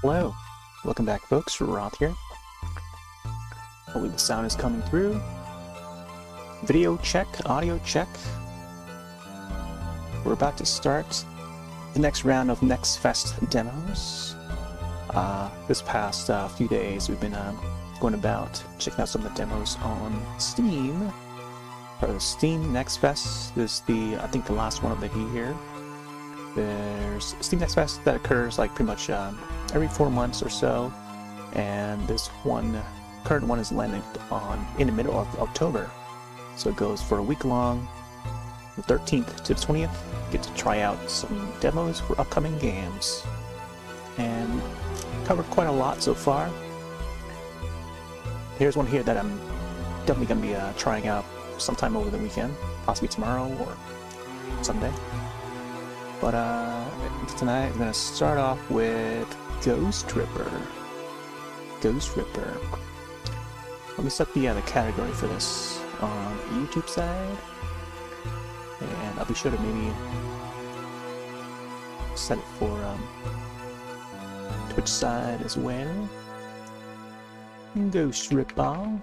Hello, welcome back folks, Roth here. Hopefully the sound is coming through. Video check, audio check. We're about to start the next round of Next Fest demos. This past few days we've been going about checking out some of the demos on Steam. For the Steam Next Fest, this is I think the last one of the year. There's Steam Next Fest that occurs like pretty much every 4 months or so, and this current one is landing in the middle of October, so it goes for a week long, the 13th to the 20th. Get to try out some demos for upcoming games, and covered quite a lot so far. Here's one here that I'm definitely going to be trying out sometime over the weekend, possibly tomorrow or Sunday. But tonight I'm going to start off with Ghost Ripper. Ghost Ripper. Let me set the category for this on the YouTube side, and I'll be sure to maybe set it for Twitch side as well. Ghost Ripper.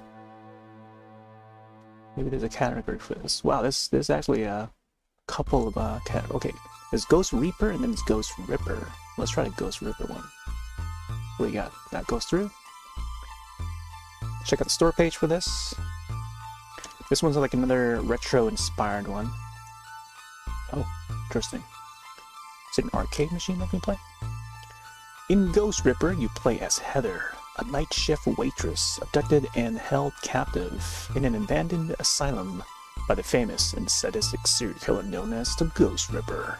Maybe there's a category for this. Wow, there's actually a couple of okay. There's Ghost Reaper and then there's Ghost Ripper. Let's try the Ghost Ripper one. What do we got? That goes through. Check out the store page for this. This one's like another retro-inspired one. Oh, interesting. Is it an arcade machine that we play? In Ghost Ripper, you play as Heather, a night shift waitress abducted and held captive in an abandoned asylum by the famous and sadistic serial killer known as the Ghost Ripper.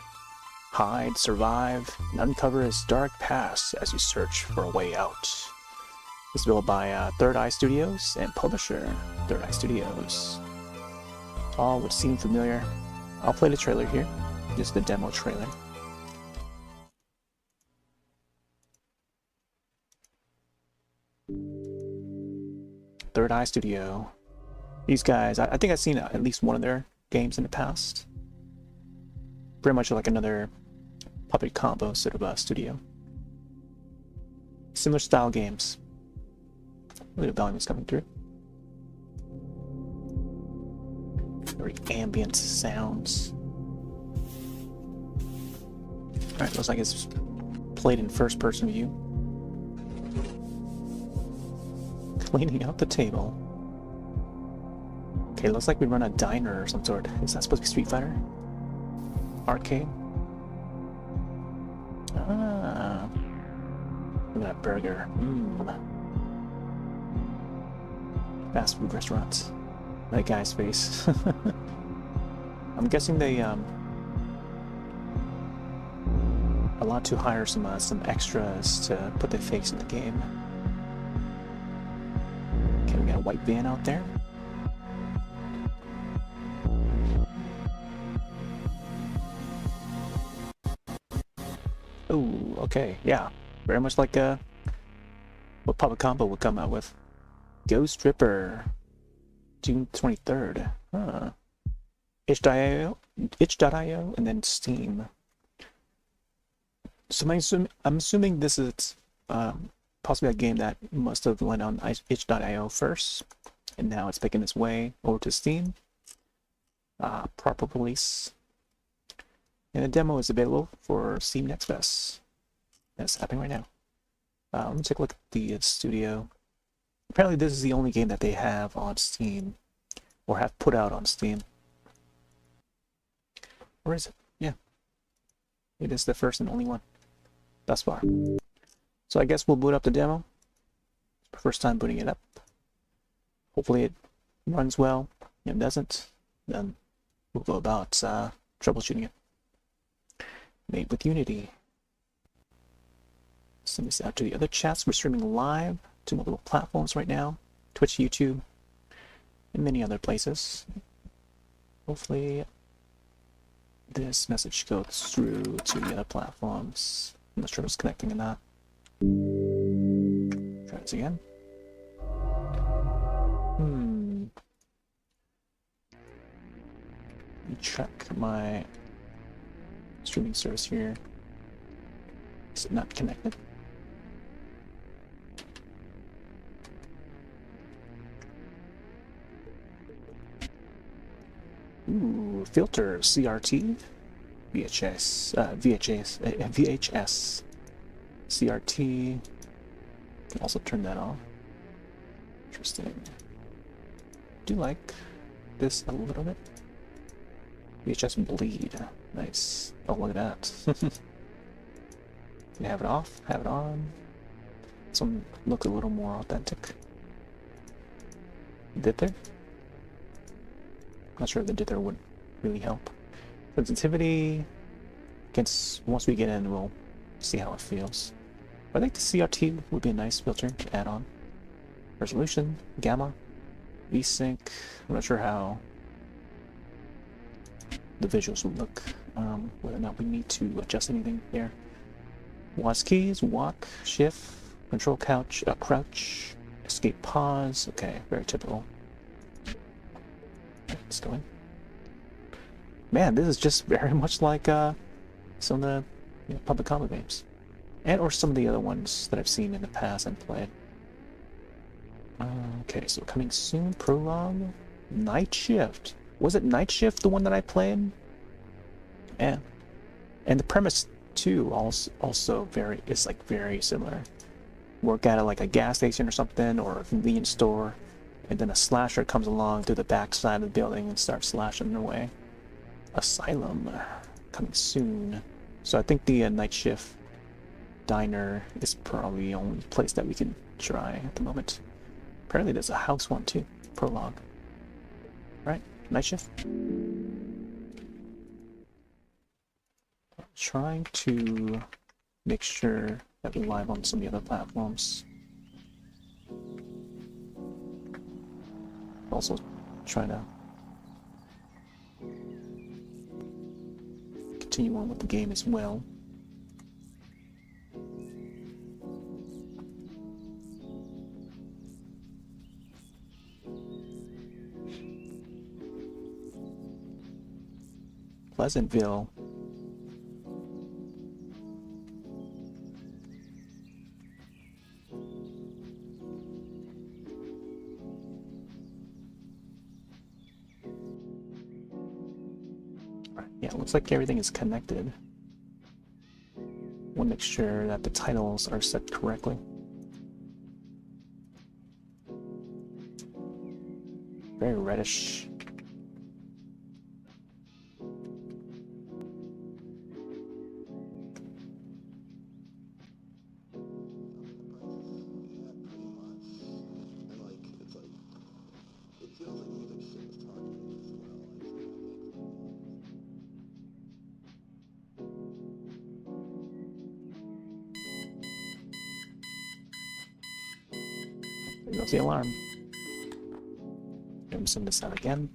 Hide, survive, and uncover his dark past as you search for a way out. It's built by Third Eye Studios and publisher Third Eye Studios. All would seem familiar. I'll play the trailer here, just the demo trailer. Third Eye Studio. These guys, I think I've seen at least one of their games in the past. Pretty much like another puppet combo sort of studio. Similar style games. Look at the volume is coming through. Very ambient sounds. Alright, looks like it's played in first person view. Cleaning out the table. Okay, looks like we run a diner or some sort. Is that supposed to be Street Fighter? Arcade? Ah. Look at that burger. Fast food restaurants. That guy's face. I'm guessing they allowed to hire some extras to put their face in the game. Okay, we got a white van out there. Oh, okay, yeah. Very much like what Puppet Combo would come out with. Ghost Ripper. June 23rd. Huh. itch.io, and then Steam. So I'm assuming this is possibly a game that must have landed on itch.io first, and now it's picking its way over to Steam. Proper release. And the demo is available for Steam Next Fest. That's happening right now. Let me take a look at the studio. Apparently this is the only game that they have on Steam, or have put out on Steam. Or is it? Yeah. It is the first and only one thus far. So I guess we'll boot up the demo. It's my first time booting it up. Hopefully it runs well. If it doesn't, then we'll go about troubleshooting it. Made with Unity. Send this out to the other chats. We're streaming live to multiple platforms right now. Twitch, YouTube, and many other places. Hopefully this message goes through to the other platforms. I'm not sure if it's connecting or not. Try this again. Let me check my streaming service here. Is it not connected? filter CRT, VHS, CRT. Can also turn that off. Interesting. Do like this a little bit. VHS bleed. Nice. Oh, look at that. Can have it off, have it on. This one looks a little more authentic. Dither? Not sure if the dither would really help. Sensitivity. Against, once we get in, we'll see how it feels. But I think the CRT would be a nice filter to add on. Resolution, gamma, VSync. I'm not sure how the visuals will look, whether or not we need to adjust anything there. WASD keys, walk, shift, control couch, crouch, escape pause. Okay, very typical. Let's go in. Man, this is just very much like some of the public combat games, and or some of the other ones that I've seen in the past and played. Okay, so coming soon, prologue, Night Shift. Was it Night Shift, the one that I played? Yeah, and the premise too also is like very similar. Work at like a gas station or something, or a convenience store, and then a slasher comes along through the back side of the building and starts slashing their way. Asylum, coming soon. So I think the Night Shift diner is probably the only place that we can try at the moment. Apparently there's a house one too. Prologue. Right? Night Shift. Trying to make sure that we're live on some of the other platforms. Also trying to continue on with the game as well. Pleasantville. Yeah, looks like everything is connected. Want to make sure that the titles are set correctly. Very reddish. There goes the alarm. I'm send this out again.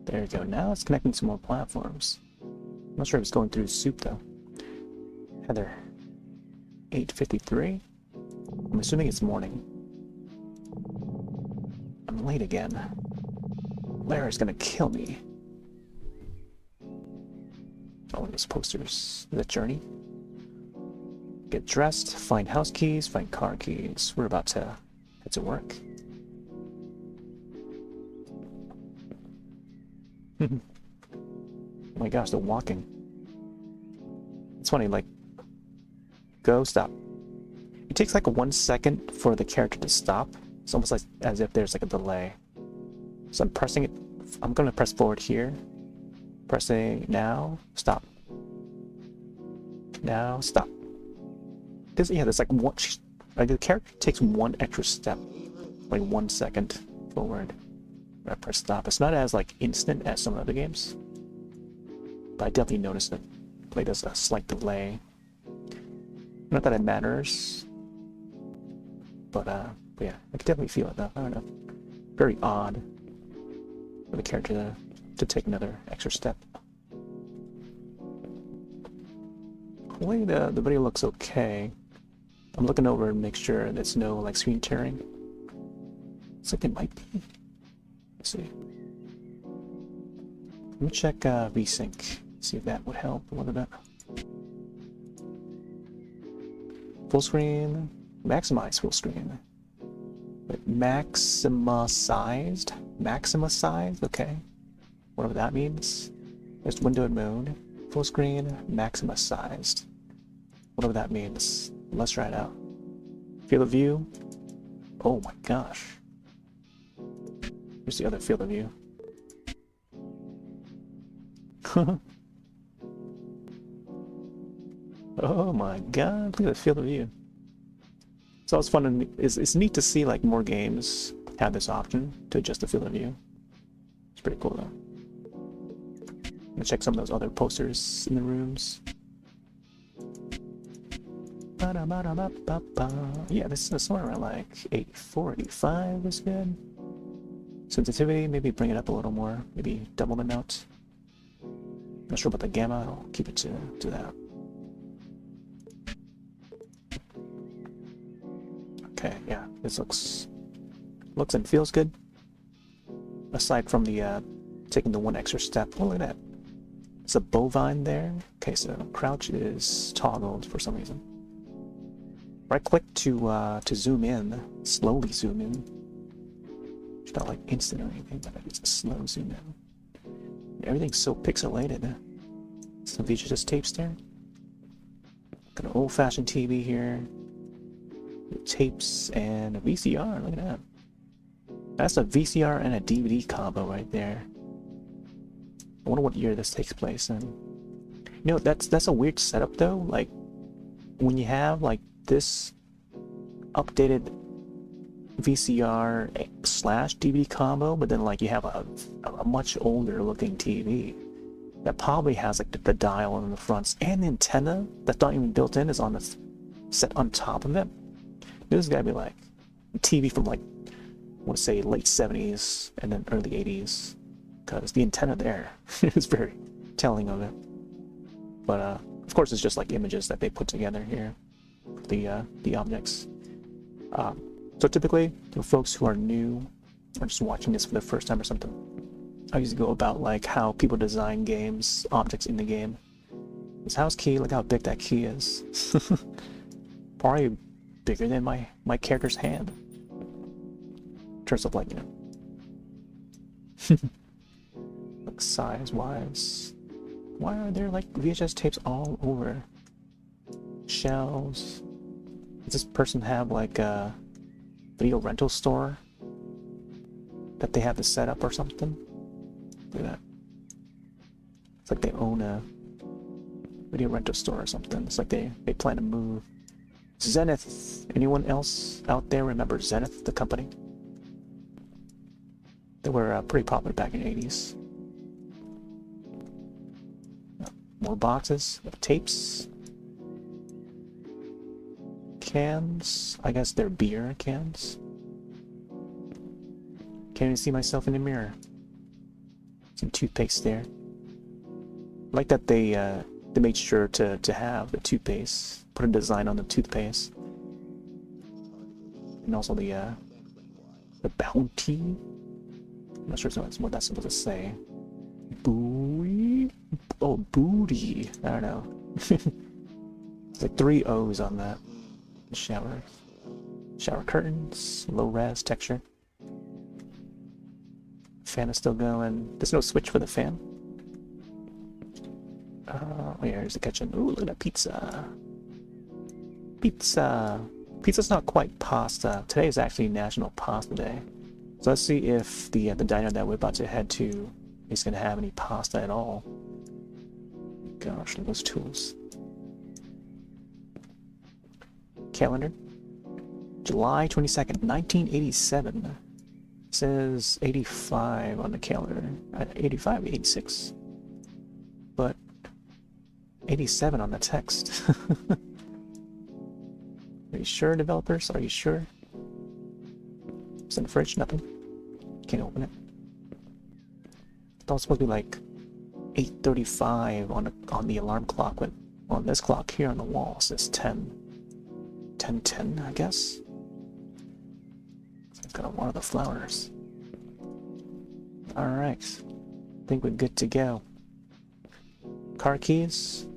There you go. Now it's connecting to more platforms. I'm not sure if it's going through Soop though. Heather, 8:53. I'm assuming it's morning. I'm late again. Larry's gonna kill me. Oh, those posters. The journey. Get dressed, find house keys, find car keys. We're about to head to work. Oh my gosh, they're walking. It's funny, like, go, stop. It takes like 1 second for the character to stop. It's almost like as if there's like a delay. So I'm pressing it. I'm gonna press forward here. Pressing now, stop. Now, stop. There's like one. Like the character takes one extra step, like 1 second forward. When I press stop. It's not as like instant as some other games, but I definitely noticed that play does a slight delay. Not that it matters, but yeah, I can definitely feel it though. I don't know. Very odd for the character to take another extra step. Hopefully the video looks okay. I'm looking over and make sure there's no like screen tearing. Looks like it might be. Let's see. Let me check VSync. See if that would help a little bit. Full screen. Maximize full screen. Wait, Maxima sized? Maxima sized? Okay. Whatever that means. There's windowed mode. Full screen, Maxima sized. Whatever that means. Let's try it out. Field of view. Oh my gosh. Here's the other field of view. Oh my god, look at the field of view. It's always fun and it's neat to see like more games have this option to adjust the field of view. It's pretty cool though. I'm gonna check some of those other posters in the rooms. Yeah, this is somewhere around like 84, 85 is good. Sensitivity, maybe bring it up a little more, maybe double the note. Not sure about the gamma, I'll keep it to that. Okay, yeah, this looks and feels good. Aside from the taking the one extra step. Oh, look at that. It's a bovine there. Okay, so crouch is toggled for some reason. Right click to zoom in, slowly zoom in. It's not like instant or anything, but it's a slow zoom in. Everything's so pixelated. Some VHS tapes there. Got an old-fashioned TV here. Tapes and a VCR. Look at that. That's a VCR and a DVD combo right there. I wonder what year this takes place in. You know, that's a weird setup though. Like when you have like this updated VCR / DVD combo, but then like you have a much older looking TV that probably has like the dial on the fronts and the antenna that's not even built in is on the set on top of it. This has got to be like a TV from like I want to say late 70s and then early 80s, because the antenna there is very telling of it. But of course it's just like images that they put together here, the objects. So typically, for folks who are new or just watching this for the first time or something, I usually go about like how people design games, objects in the game. This house key, look how big that key is. Probably bigger than my character's hand. In terms of like, you know, like size-wise. Why are there like VHS tapes all over? Shelves. Does this person have like a video rental store that they have to set up or something? Look at that. It's like they own a video rental store or something. It's like they plan to move. Zenith. Anyone else out there remember Zenith, the company? They were pretty popular back in the 80s. More boxes of tapes. Cans. I guess they're beer cans. Can't even see myself in the mirror. Some toothpaste there. I like that they made sure to have the toothpaste. Put a design on the toothpaste. And also the bounty. I'm not sure what that's supposed to say. Booty? Oh, booty. I don't know. It's like 3 O's on that. Shower curtains, low res texture. Fan is still going. There's no switch for the fan. Oh yeah, here's the kitchen. Ooh, look at that pizza. Pizza's not quite pasta. Today is actually National Pasta Day. So let's see if the diner that we're about to head to is going to have any pasta at all. Gosh, look at those tools. Calendar. July 22nd, 1987. It says 85 on the calendar. 85, 86. But 87 on the text. Are you sure, developers? Are you sure? It's in the fridge, nothing. Can't open it. I thought it was supposed to be like 8:35 on the alarm clock, but on this clock here on the wall says 10:10, I guess. It's got one of the flowers. Alright. I think we're good to go. Car keys.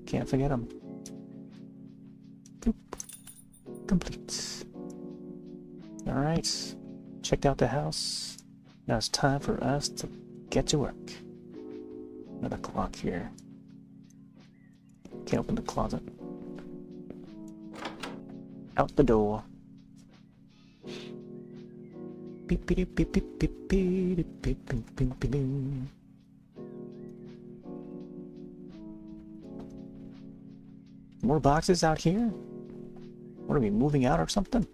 Can't forget them. Complete. All Alright, checked out the house. Now it's time for us to get to work. Another clock here. Can't open the closet. Out the door. Beep beep beep beep beep beep beep beep beep beep. More boxes out here? What are we, moving out or something?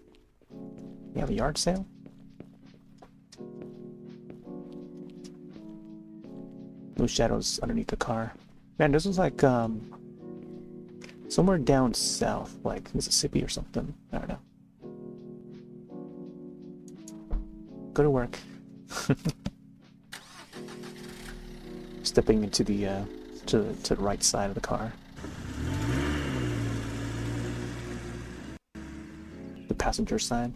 We have a yard sale? No shadows underneath the car. Man, this was like somewhere down south, like Mississippi or something. I don't know. Go to work. Stepping into the to the right side of the car. The passenger side.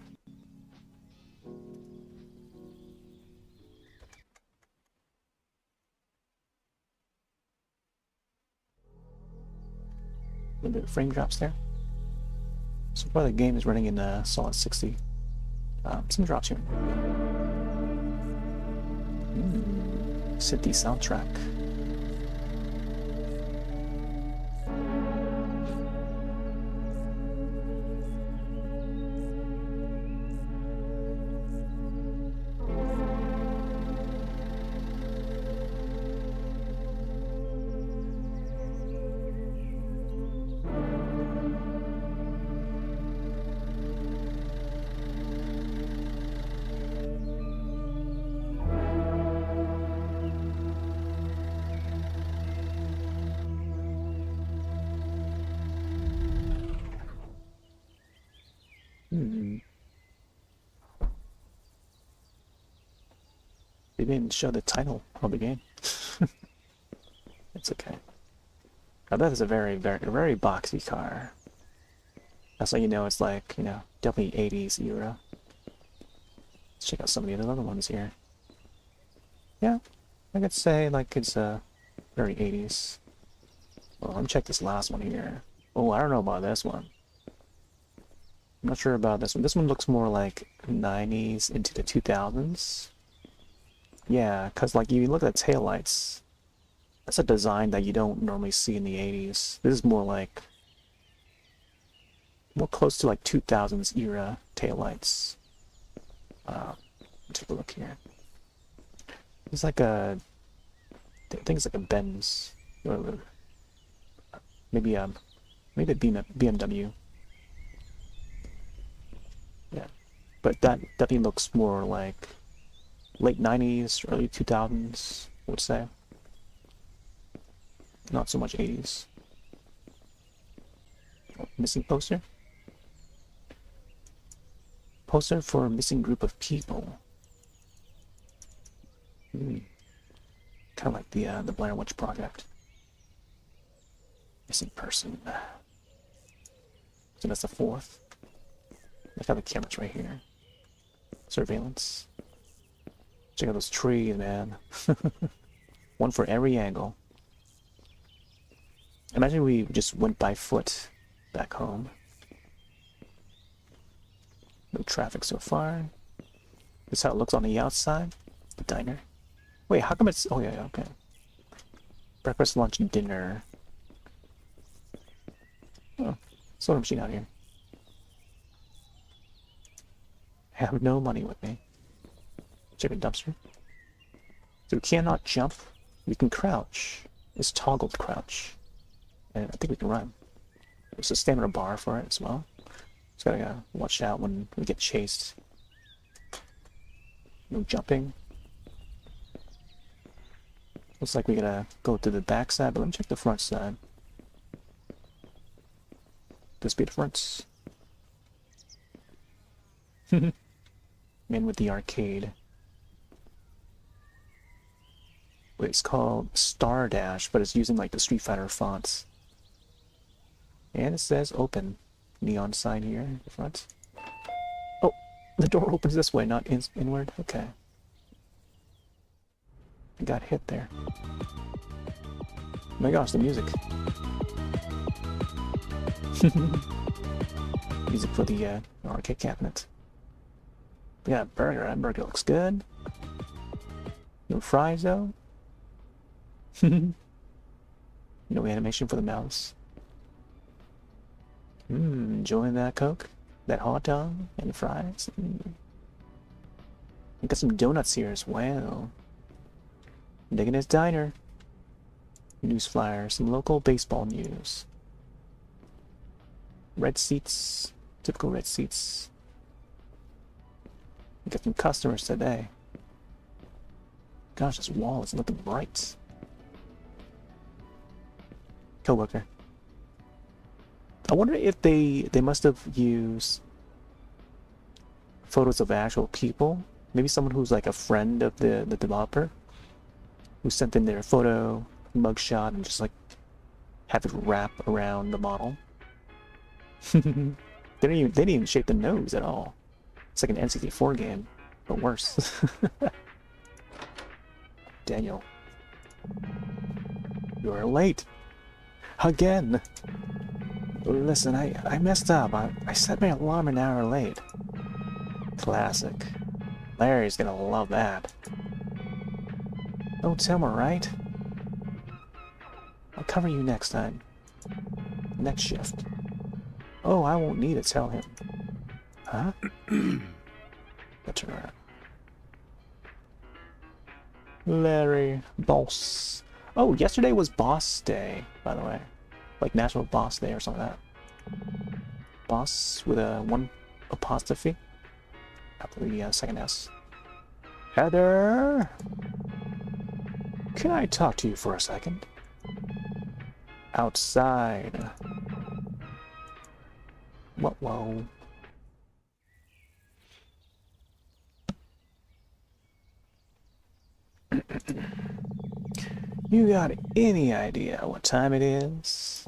A little bit of frame drops there. So far the game is running in solid 60. Some drops here. City soundtrack. They didn't show the title of the game. It's okay. Now that is a very boxy car. That's how you know it's like, you know, definitely 80s era. Let's check out some of the other ones here. Yeah, I could say like it's very 80s. Well, let me check this last one here. Oh, I don't know about this one. I'm not sure about this one. This one looks more like 90s into the 2000s. Yeah, because like you look at the taillights, that's a design that you don't normally see in the 80s. This is more like, more close to like 2000s era taillights. Take a look here. It's like a, I think it's like a Benz, or maybe a BMW. Yeah, but that definitely looks more like late 90s, early 2000s, I would say. Not so much 80s. Oh, missing poster? Poster for a missing group of people. Kind of like the Blair Witch Project. Missing person. So that's the fourth. Look how the camera's right here. Surveillance. Check out those trees, man. One for every angle. Imagine we just went by foot back home. No traffic so far. This is how it looks on the outside. The diner. Wait, how come it's... Oh, yeah, okay. Breakfast, lunch, and dinner. Oh, soda machine out here. I have no money with me. Check a dumpster. So we cannot jump. We can crouch. It's toggled crouch. And I think we can run. There's a stamina bar for it as well. Just gotta watch out when we get chased. No jumping. Looks like we gotta go to the back side, but let me check the front side. This be the fronts. Man with the arcade. Wait, it's called Star Dash, but it's using like the Street Fighter fonts. And it says open. Neon sign here in the front. Oh, the door opens this way, not inward. Okay. I got hit there. Oh my gosh, the music. Music for the arcade cabinet. We got a burger. That burger looks good. No fries though. No animation for the mouse. Enjoying that Coke, that hot dog, and fries. We got some donuts here as well. Digging his diner. News flyer, some local baseball news. Red seats, typical red seats. We got some customers today. Gosh, this wall is looking bright. Coworker. I wonder if they must have used photos of actual people. Maybe someone who's like a friend of the developer, who sent in their photo, mugshot, and just like have it wrap around the model. They didn't even shape the nose at all. It's like an N64 game, but worse. Daniel, you're late again. Listen, I messed up. I set my alarm an hour late. Classic. Larry's gonna love that. Don't tell me, right? I'll cover you next time. Next shift. Oh, I won't need to tell him. Huh? Let's turn around. Larry, boss. Oh, yesterday was boss day, by the way. Like National Boss Day or something like that. Boss with a 1 apostrophe after the second S. Heather! Can I talk to you for a second? Outside. Whoa. You got any idea what time it is?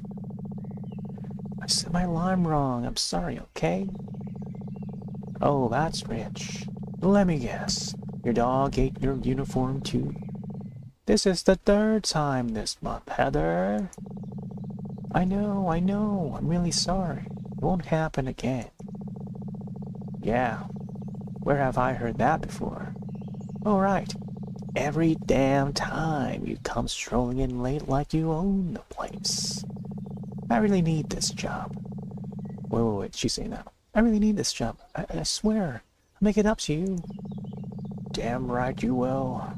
I set my alarm wrong. I'm sorry, okay? Oh, that's rich. Let me guess. Your dog ate your uniform too? This is the 3rd time this month, Heather. I know. I'm really sorry. It won't happen again. Yeah. Where have I heard that before? All right. Every damn time you come strolling in late like you own the place. I really need this job. Wait, she's saying that. I really need this job. I swear. I'll make it up to you. Damn right you will.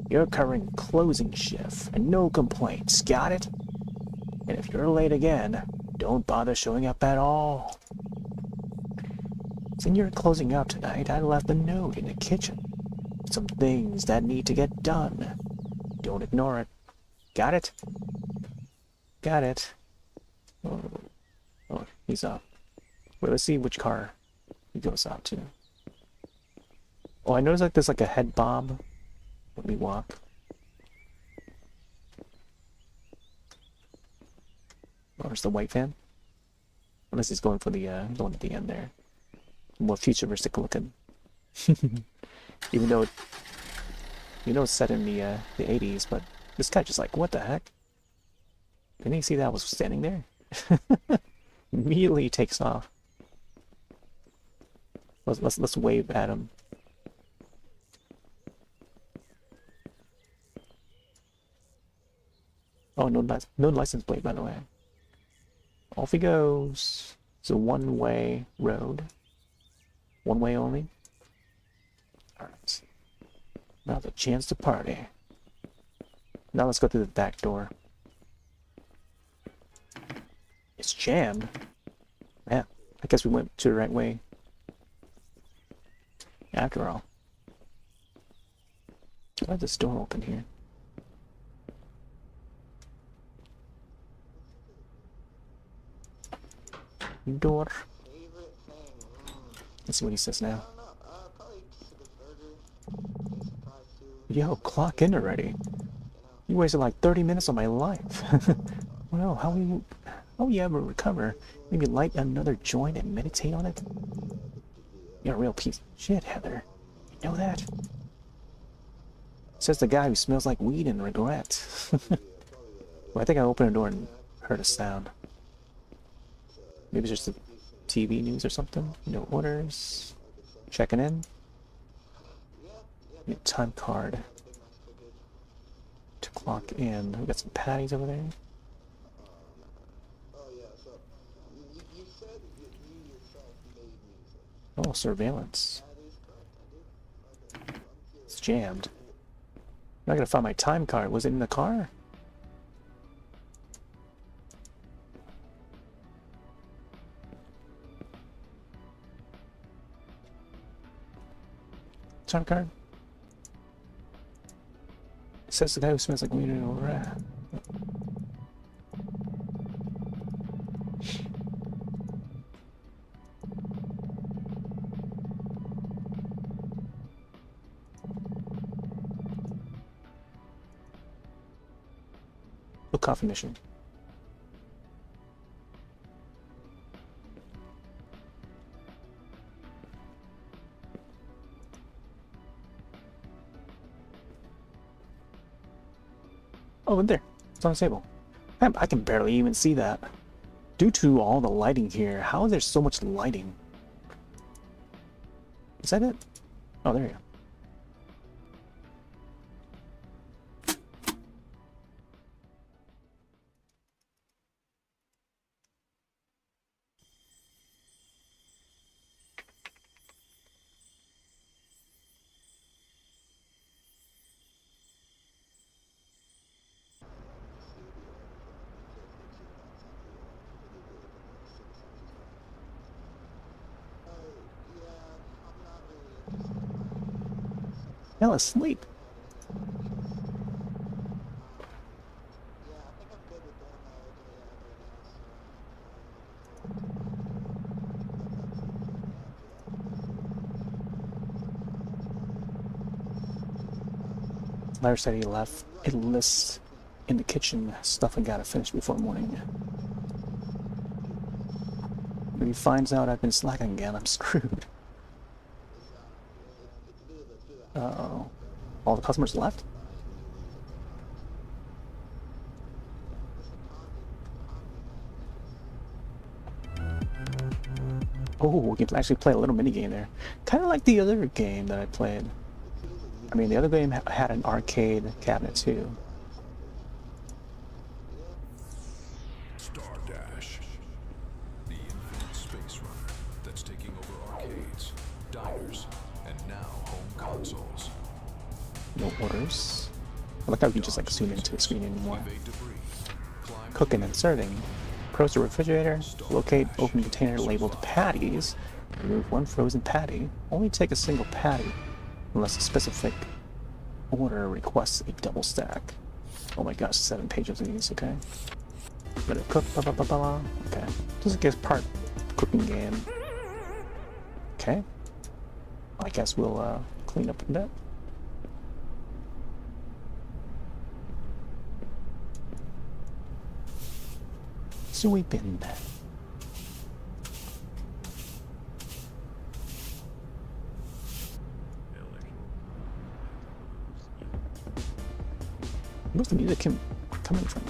You're covering closing shift and no complaints, got it? And if you're late again, don't bother showing up at all. Since you're closing up tonight, I left a note in the kitchen. Some things that need to get done. Don't ignore it. Got it? Got it. Oh, he's up. Wait, let's see which car he goes out to. Oh, I noticed like there's like a head bob when we walk. Oh, there's the white van. Unless he's going for the one at the end there. More futuristic looking. Even though it's set in the 80s, but this guy just like, what the heck? Didn't he see that I was standing there? Immediately takes off. Let's wave at him. Oh, no license plate, by the way. Off he goes. It's a one-way road. One way only. Alright. Now the chance to party. Now let's go through the back door. It's jammed. Yeah, I guess we went to the right way. After all. Why is this door open here? Door. Let's see what he says now. Yo, clock in already. You wasted like 30 minutes of my life. Well, how will you ever recover? Maybe light another joint and meditate on it? You're a real piece of shit, Heather. You know that? Says the guy who smells like weed and regret. Well, I think I opened a door and heard a sound. Maybe it's just the TV news or something. No orders. Checking in. Need a time card to clock in. We got some patties over there. Oh, surveillance. It's jammed. I'm not gonna find my time card. Was it in the car? Time card? It says the guy who smells like weed or rat. No coffee mission. Oh, in there. It's on the table. Man, I can barely even see that. Due to all the lighting here, how is there so much lighting? Is that it? Oh, there you go. Fell asleep. Larry said he left a list in the kitchen, stuff I gotta finish before morning. If he finds out I've been slacking again, I'm screwed. Uh-oh. All the customers left? Oh, we can actually play a little mini game there. Kind of like the other game that I played. I mean, the other game had an arcade cabinet too. Stardash, the infinite space runner that's taking over arcades, diners, and now home consoles. No orders. I like how we can just like zoom into the screen anymore. Cooking and serving. Approach the refrigerator. Locate open container labeled patties. Remove one frozen patty. Only take a single patty unless a specific order requests a double stack. Oh my gosh, 7 pages of these, okay. Better cook, blah, blah, blah, blah. Okay. Just I guess part cooking game. Okay. I guess we'll clean up a bit. Sweeping. Where's the music coming from?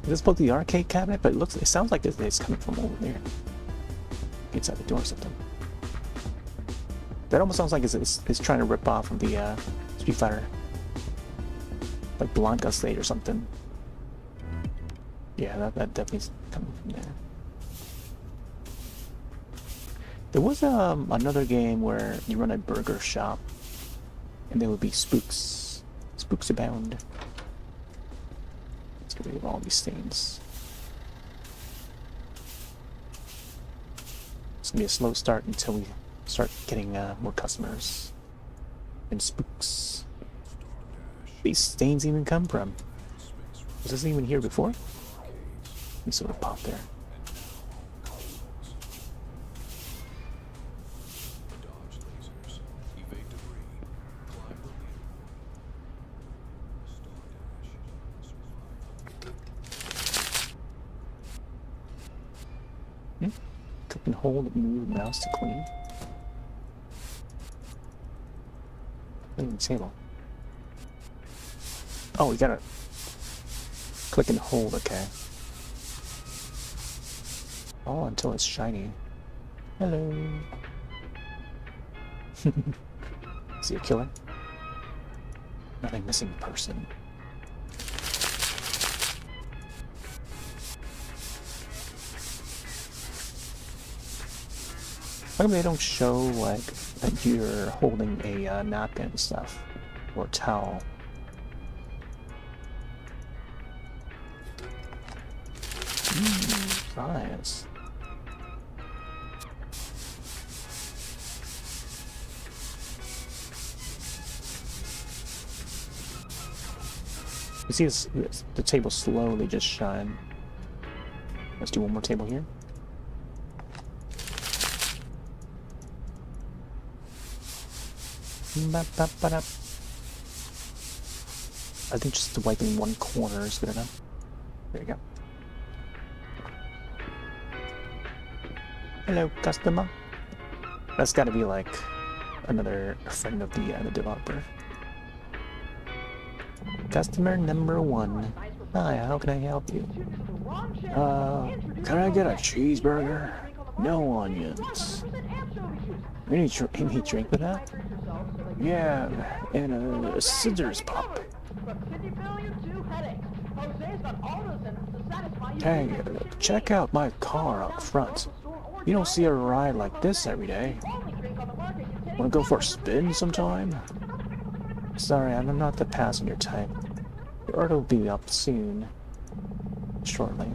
Is this supposed to be the arcade cabinet? But it sounds like it's coming from over there. Inside the door or something. That almost sounds like it's trying to rip off from the Street Fighter. Like Blanca State or something. Yeah, that definitely is coming from there. There was another game where you run a burger shop and there would be spooks. Spooks abound. Let's get rid of all these things. It's gonna be a slow start until we start getting more customers and spooks. These stains even come from? Was this even here before? He sort of popped there. Click and hold and move the mouse to clean. Clean the table. Oh, we gotta click and hold, okay. Oh, until it's shiny. Hello. Is he a killer? Nothing missing person. How come they don't show, like, that you're holding a napkin and stuff? Or a towel? Nice. You see the table slowly just shine. Let's do one more table here. I think just wiping one corner is good enough. There you go. Hello, customer. That's got to be like another friend of the developer. Customer number 1. Hi, how can I help you? Can I get a cheeseburger? No onions. Any drink with that? Yeah, and a scissors pop. Hey, check out my car up front. You don't see a ride like this every day. Wanna go for a spin sometime? Sorry, I'm not the passenger type. Your order will be up soon. Shortly.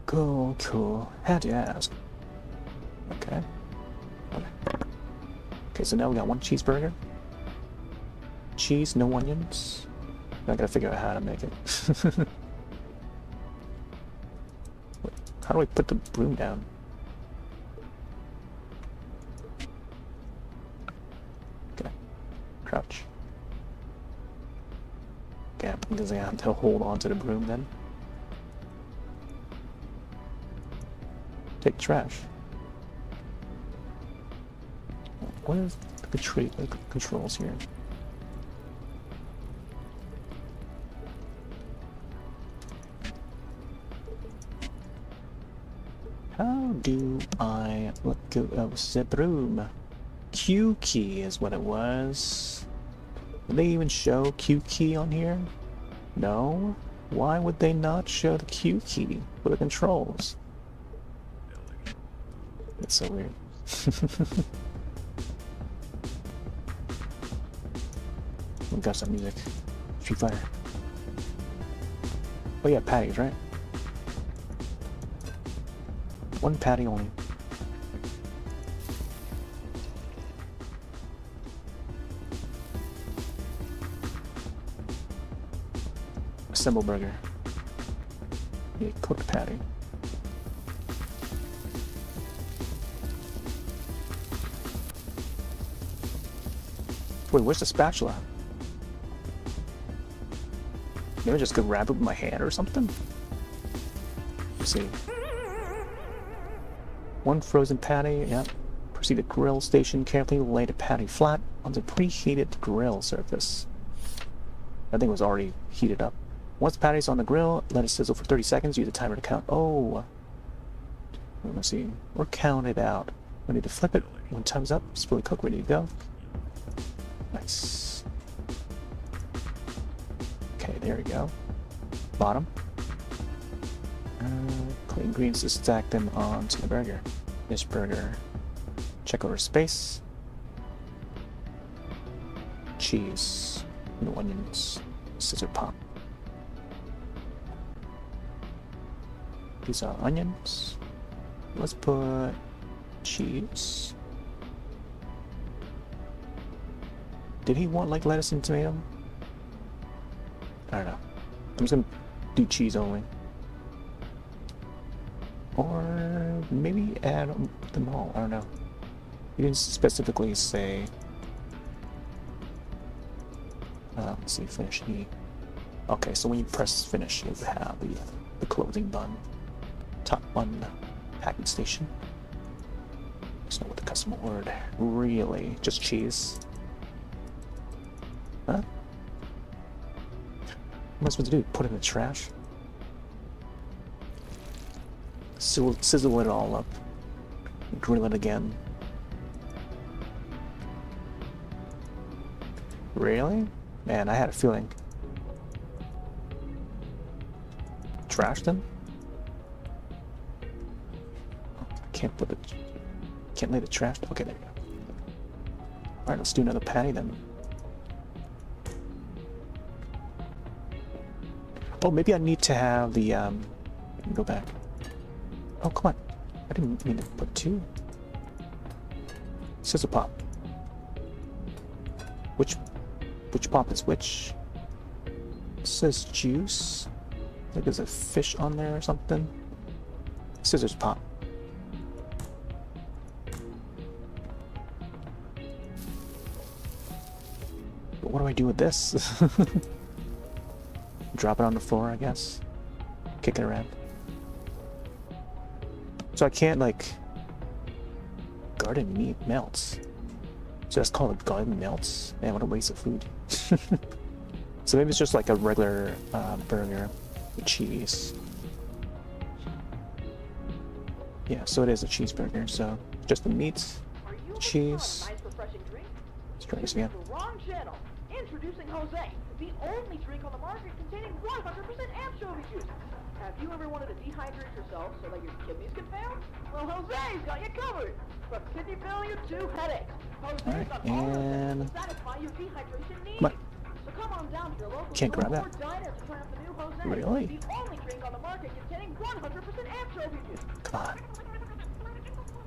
Cool, cool. Had to ask. Okay. Okay, so now we got one cheeseburger. Cheese, no onions. I gotta figure out how to make it. Wait, how do I put the broom down? Okay. Crouch. Okay, because I have to hold on to the broom then. Take trash. What is the controls here? How do I let go of the broom? Q key is what it was. Did they even show Q key on here? No? Why would they not show the Q key for the controls? It's so weird. We got some music. Street Fighter. Oh yeah, patties, right? One patty only. Assemble burger. Yeah, cooked patty. Wait, where's the spatula? Maybe I just could wrap it with my hand or something? Let's see. One frozen patty, yep. Proceed to grill station. Carefully lay the patty flat on the preheated grill surface. I think it was already heated up. Once the patty's on the grill, let it sizzle for 30 seconds. Use the timer to count. Oh. Let's see. Or count it out. We need to flip it. When time's up, it's fully cooked, ready to go. Nice. Okay, there we go. Bottom. Clean ingredients to stack them onto the burger. This burger. Check over space. Cheese. No onions. Scissor pop. These are onions. Let's put cheese. Did he want like lettuce and tomato? I don't know. I'm just gonna do cheese only. Or maybe add them all. I don't know. You didn't specifically say. Let's see, finish heat. Okay, so when you press finish, you have the closing button. Top one, packing station. That's not what the customer ordered. Really, just cheese. Huh? What am I supposed to do? Put it in the trash? Sizzle it all up. Grill it again. Really? Man, I had a feeling. Trash them? Can't put the... Can't lay the trash... Okay, there we go. Alright, let's do another patty then. Oh, maybe I need to have the, go back. Oh, come on. I didn't mean to put 2. Scissor pop. Which pop is which? It says juice. I think there's a fish on there or something. Scissors pop. But what do I do with this? Drop it on the floor, I guess. Kick it around. So I can't, like... Garden meat melts. So that's called a garden melts. Man, what a waste of food. So maybe it's just like a regular burger with cheese. Yeah, so it is a cheeseburger. So just the meat, cheese. Let's try this again. Introducing Jose, the only drink on the market containing 100% anchovy juice. Have you ever wanted to dehydrate yourself so that your kidneys can fail? Well, Jose's got you covered. From kidney failure to headaches. Jose's got all of them to satisfy your dehydration needs. What? So come on down to your local Can't grab that. diner to try out the new Jose. Really? The only drink on the market containing 100% anchovy juice. Come on.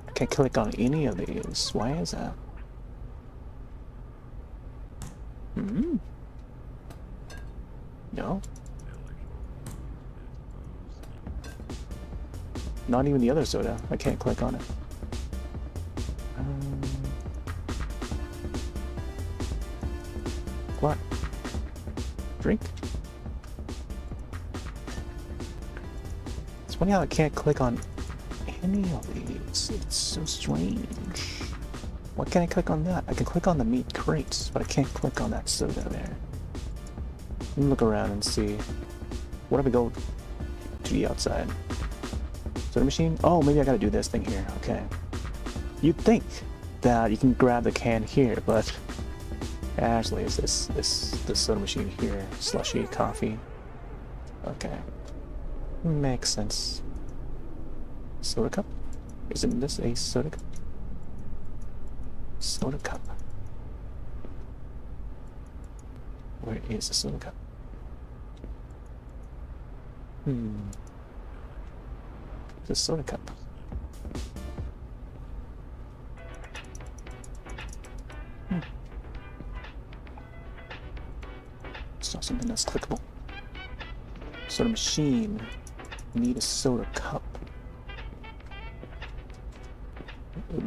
I can't click on any of these. Why is that? No. Not even the other soda. I can't click on it. What? Drink? It's funny how I can't click on any of these. It's so strange. Why can't I click on that? I can click on the meat crates, but I can't click on that soda there. Let me look around and see. What if we go to the outside? Soda machine? Oh, maybe I gotta do this thing here. Okay. You'd think that you can grab the can here, but actually it's this soda machine here. Slushy coffee. Okay. Makes sense. Soda cup? Isn't this a soda cup? Soda cup. Where is the soda cup? The soda cup. It's not something that's clickable. Soda machine. Need a soda cup.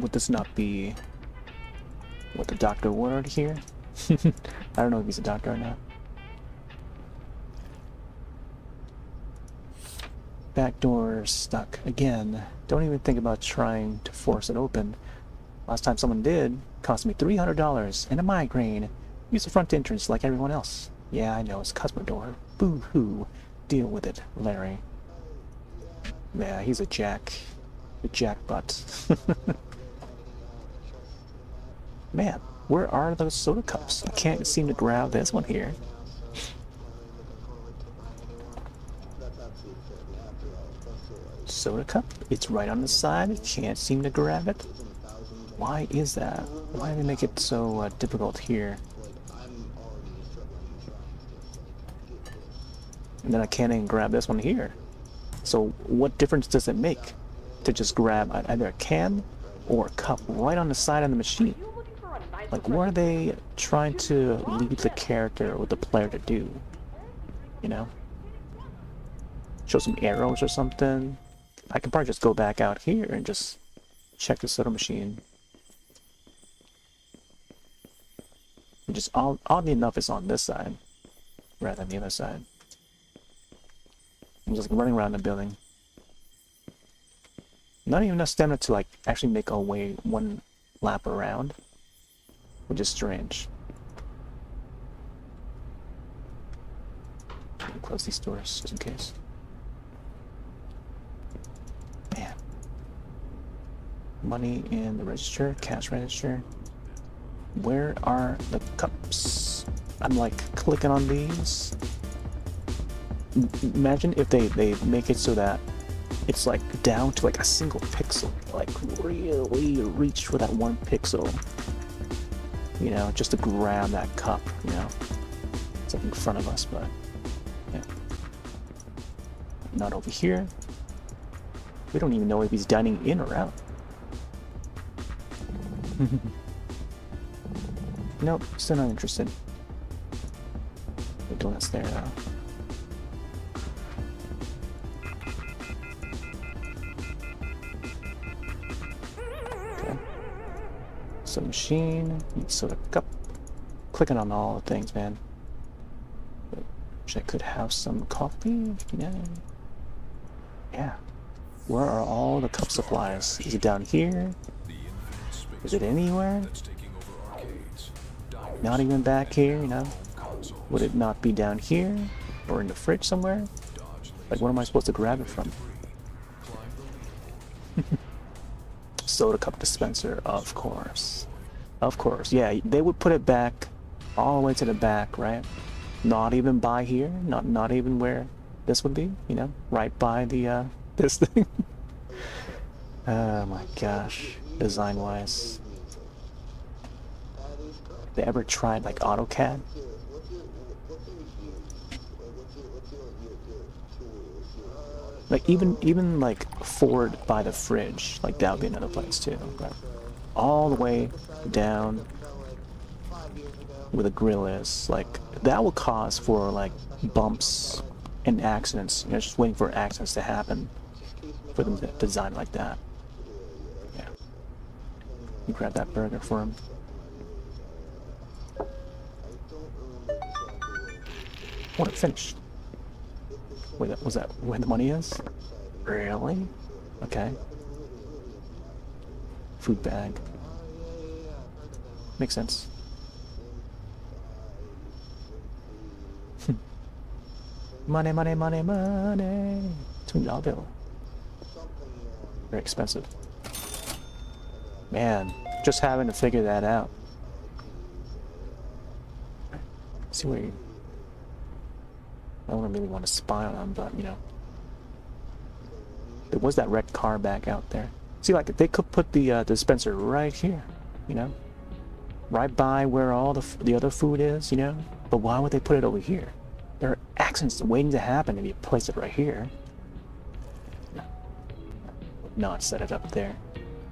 Would this not be what the doctor ordered here? I don't know if he's a doctor or not. Back door stuck again. Don't even think about trying to force it open. Last time someone did, cost me $300 and a migraine. Use the front entrance like everyone else. Yeah, I know, it's a customer door. Boo-hoo. Deal with it, Larry. Yeah, he's a jack. A jackbutt. Man, where are those soda cups? I can't seem to grab this one here. Soda cup? It's right on the side. I can't seem to grab it. Why is that? Why do they make it so difficult here? And then I can't even grab this one here. So what difference does it make to just grab either a can or a cup right on the side of the machine? Like, what are they trying to lead the character or the player to do? You know? Show some arrows or something? I could probably just go back out here and just check the soda machine. And just oddly enough, it's on this side rather than the other side. I'm just running around the building. Not even enough stamina to like actually make a way one lap around, which is strange. Close these doors just in case. Man. Money in the register, cash register. Where are the cups? I'm like clicking on these. Imagine if they make it so that it's like down to like a single pixel, like really reach for that one pixel, you know, just to grab that cup, you know. It's like in front of us, but yeah. Not over here. We don't even know if he's dining in or out. Nope, still not interested. The donut's there now. Okay. So machine, soda cup. Clicking on all the things, man. Wish I could have some coffee. Yeah. Yeah. Where are all the cup supplies? Is it down here? Is it anywhere? Not even back here, you know? Would it not be down here? Or in the fridge somewhere? Like, where am I supposed to grab it from? Soda cup dispenser, of course. Of course, yeah, they would put it back, all the way to the back, right? Not even by here, not even where this would be, you know? Right by the, this thing. Oh my gosh, design-wise. They ever tried like AutoCAD? Like even like forward by the fridge, like that would be another place too. Right? All the way down where the grill is, like that will cause for like bumps and accidents. You know, just waiting for accidents to happen for them to design like that. Yeah. You grab that burger for him. Oh, it finished. Wait, was that where the money is? Really? Okay. Food bag. Makes sense. Money, money, money, money. $2 bill. Very expensive. Man, just having to figure that out. See where you... I don't really want to spy on them, but, you know. There was that red car back out there. See, like, they could put the dispenser right here, you know? Right by where all the other food is, you know? But why would they put it over here? There are accidents waiting to happen if you place it right here. No. Not set it up there.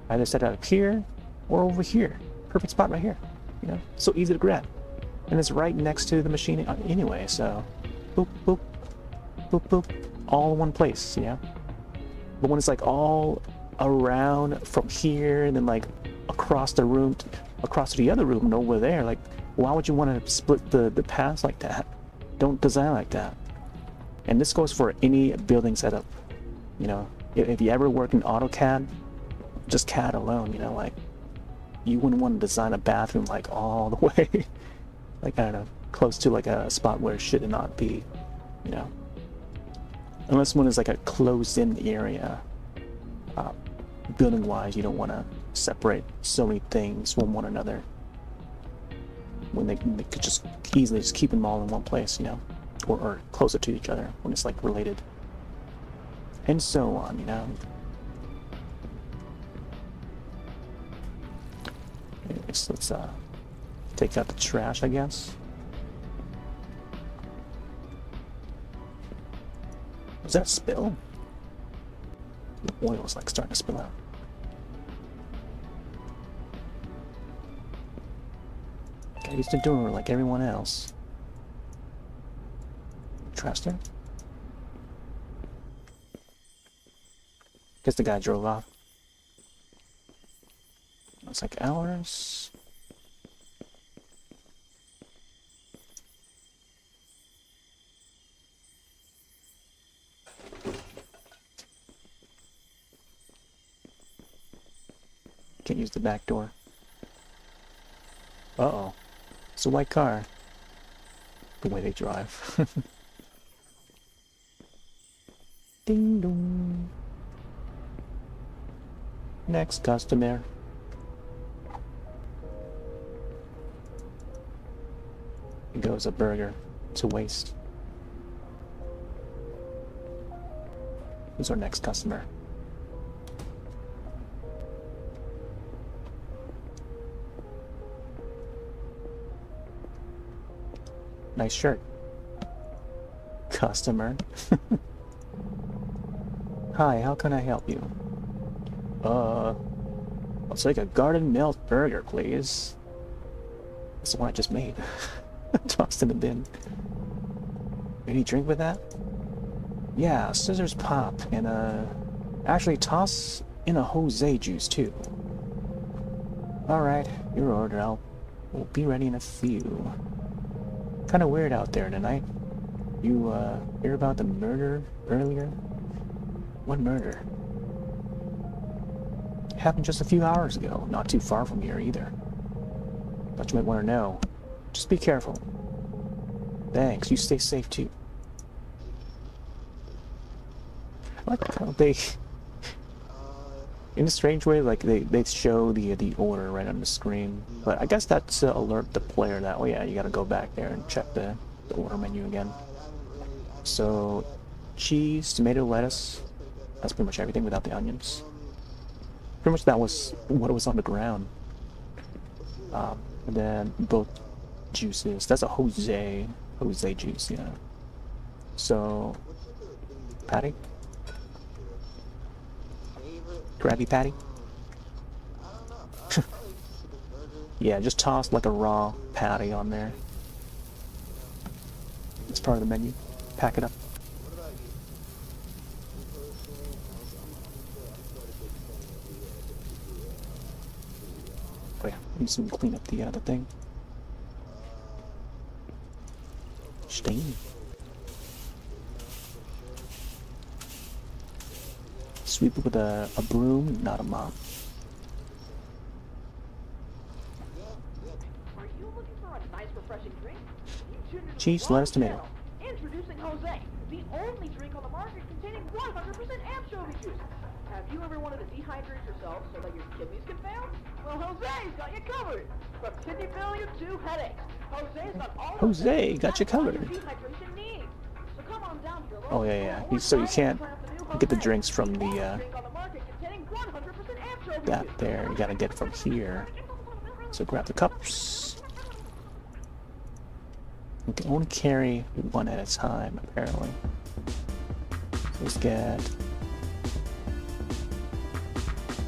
Either set it up here or over here. Perfect spot right here, you know? So easy to grab. And it's right next to the machine anyway, so... Boop, boop, boop, boop, all in one place, you know? But when it's like all around from here and then like across the room, across to the other room and over there, like, why would you want to split the paths like that? Don't design like that. And this goes for any building setup, you know? If you ever work in AutoCAD, just CAD alone, you know, like, you wouldn't want to design a bathroom like all the way, like, I don't know, close to like a spot where it should not be, you know, unless one is like a closed-in area. Building wise, you don't want to separate so many things from one another when they could just easily just keep them all in one place, you know, or closer to each other when it's like related, and so on, you know. Anyways, let's take out the trash, I guess. Was that a spill? The oil is like starting to spill out. Got used to doing it like everyone else. Trash there? Guess the guy drove off. Looks like ours. Can't use the back door. Uh-oh. It's a white car. The way they drive. Ding dong. Next customer. It goes a burger to waste. Who's our next customer? Nice shirt. Customer. Hi, how can I help you? I'll take a garden melt burger, please. That's the one I just made. Tossed in the bin. Any drink with that? Yeah, scissors pop and actually toss in a Jose juice too. Alright, your order. We'll be ready in a few. Kinda weird out there tonight. You hear about the murder earlier? What murder? Happened just a few hours ago, not too far from here either. Thought you might want to know. Just be careful. Thanks, you stay safe too. I like how they, in a strange way, like they show the order right on the screen. But I guess that's to alert the player that, oh yeah, you gotta go back there and check the order menu again. So, cheese, tomato, lettuce, that's pretty much everything without the onions. Pretty much that was what was on the ground. And then both juices. That's a Jose juice, yeah. So, patty? Krabby Patty? Yeah, just toss like a raw patty on there. It's part of the menu. Pack it up. Oh yeah, I need to clean up the thing. Stain. Sweep it with a broom, not a mop. Are you looking for a nice, refreshing drink? You tuned into the Cheese, wrong lettuce, tomato. channel. Introducing Jose, the only drink on the market containing 100% anchovy juice. Have you ever wanted to dehydrate yourself so that your kidneys can fail? Well, Jose's got you covered. From kidney failure to headaches, Jose's got all of Jose them. got you covered. Your dehydration needs. So come on down to your Oh local yeah. store So you or can't try out the new get the Jose, drinks from the the only drink on the market containing 100% anchovy that juice. there. You gotta get it from here. So grab the cups. You can only carry one at a time, apparently. Let's get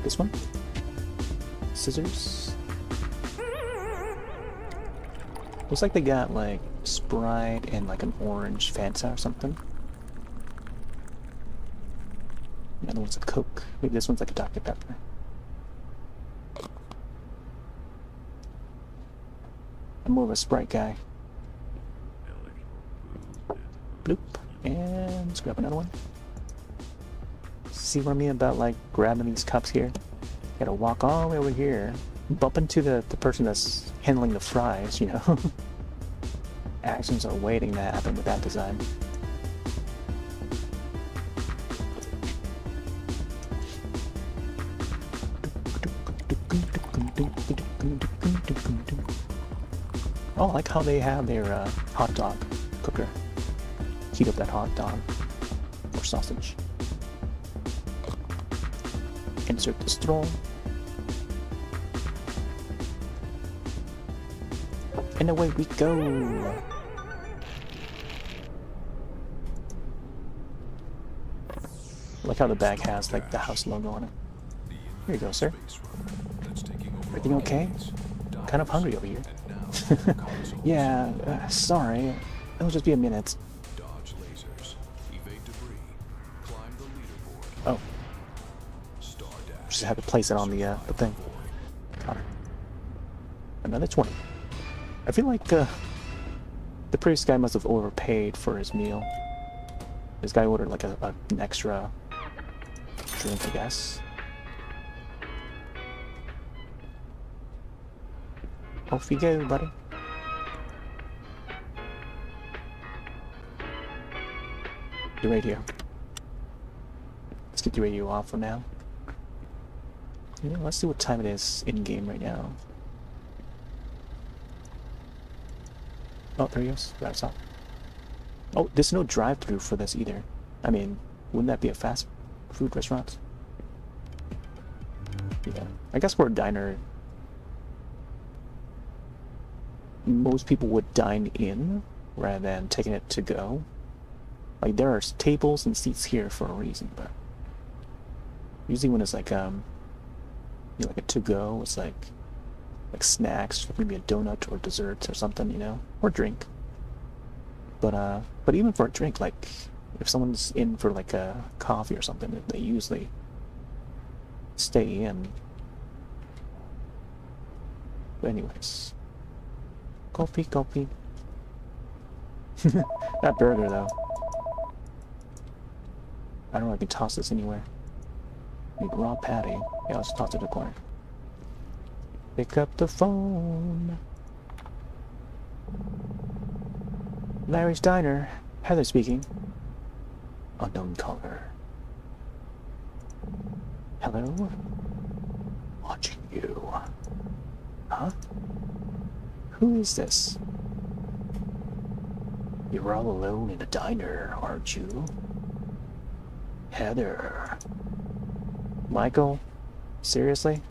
this one. Scissors. Looks like they got like Sprite and like an orange Fanta or something. The other one's a Coke. Maybe this one's like a Dr. Pepper. I'm more of a Sprite guy. Bloop. And let's grab another one. See what I mean about like grabbing these cups here? Gotta walk all the way over here. Bump into the person that's handling the fries, you know? Actions are waiting to happen with that design. Oh, I like how they have their hot dog cooker. Heat up that hot dog or sausage. Insert the straw. And away we go. Like how the bag has like the house logo on it. Here you go, sir. Everything okay? Kind of hungry over here. Yeah, sorry. It'll just be a minute. Dodge lasers, evade debris, climb the leaderboard. Oh, Star dash. just had to place it on the thing. Got it. Another 20. I feel like the previous guy must have overpaid for his meal. This guy ordered like an extra drink, I guess. Off you go, buddy. The radio. Let's get the radio off for now. You know, let's see what time it is in game right now. Oh, there he goes. That's up. Oh, there's no drive-through for this either. I mean, wouldn't that be a fast food restaurant? Yeah, I guess for a diner, most people would dine in rather than taking it to go. Like, there are tables and seats here for a reason, but usually when it's like you know, like a to-go, it's like snacks, maybe a donut or dessert or something, you know, or drink. But even for a drink, like if someone's in for like a coffee or something, they usually stay in. But anyways, coffee. That burger though. I don't know if I can toss this anywhere. Need raw patty. Yeah, let's toss it in the corner. Pick up the phone. Larry's Diner. Heather speaking. Unknown caller. Hello? Watching you. Huh? Who is this? You're all alone in a diner, aren't you? Heather. Michael? Seriously?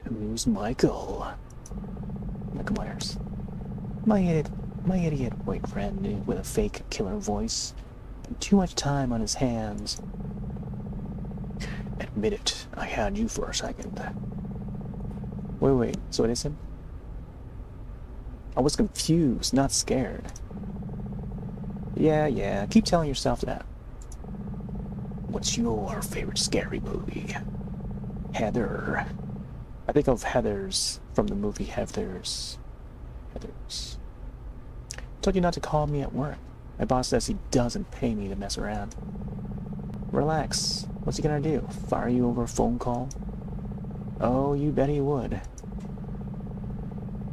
Who's Michael? Michael Myers. My idiot boyfriend with a fake killer voice and too much time on his hands. Admit it, I had you for a second. Wait, so it is him? I was confused, not scared. Yeah, keep telling yourself that. What's your favorite scary movie? Heather. I think of Heathers from the movie Heathers. Told you not to call me at work. My boss says he doesn't pay me to mess around. Relax. What's he gonna do? Fire you over a phone call? Oh, you bet he would.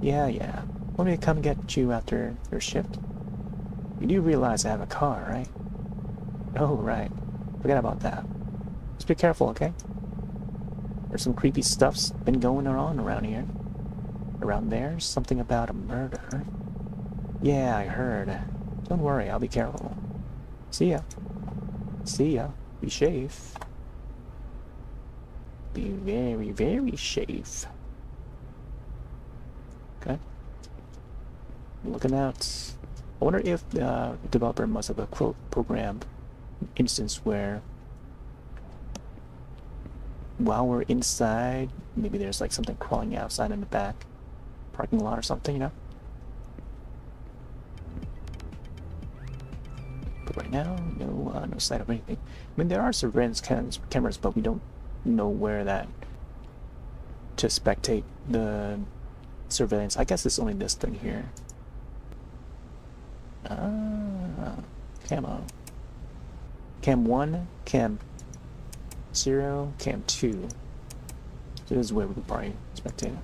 Yeah. Want me to come get you after your shift? You do realize I have a car, right? Oh, right. Forget about that. Just be careful, okay? There's some creepy stuff's been going on around here. Around there, something about a murder. Yeah, I heard. Don't worry, I'll be careful. See ya. Be safe. Be very, very safe. Okay. Looking out. I wonder if the developer must have a programmed instance where while we're inside, maybe there's like something crawling outside in the back parking lot or something, you know? But right now, no sight of anything. I mean, there are surveillance cameras, but we don't know where that to spectate the surveillance. I guess it's only this thing here. Camo. Cam 1, Cam 0, Cam 2. So this is where we could probably spectate it.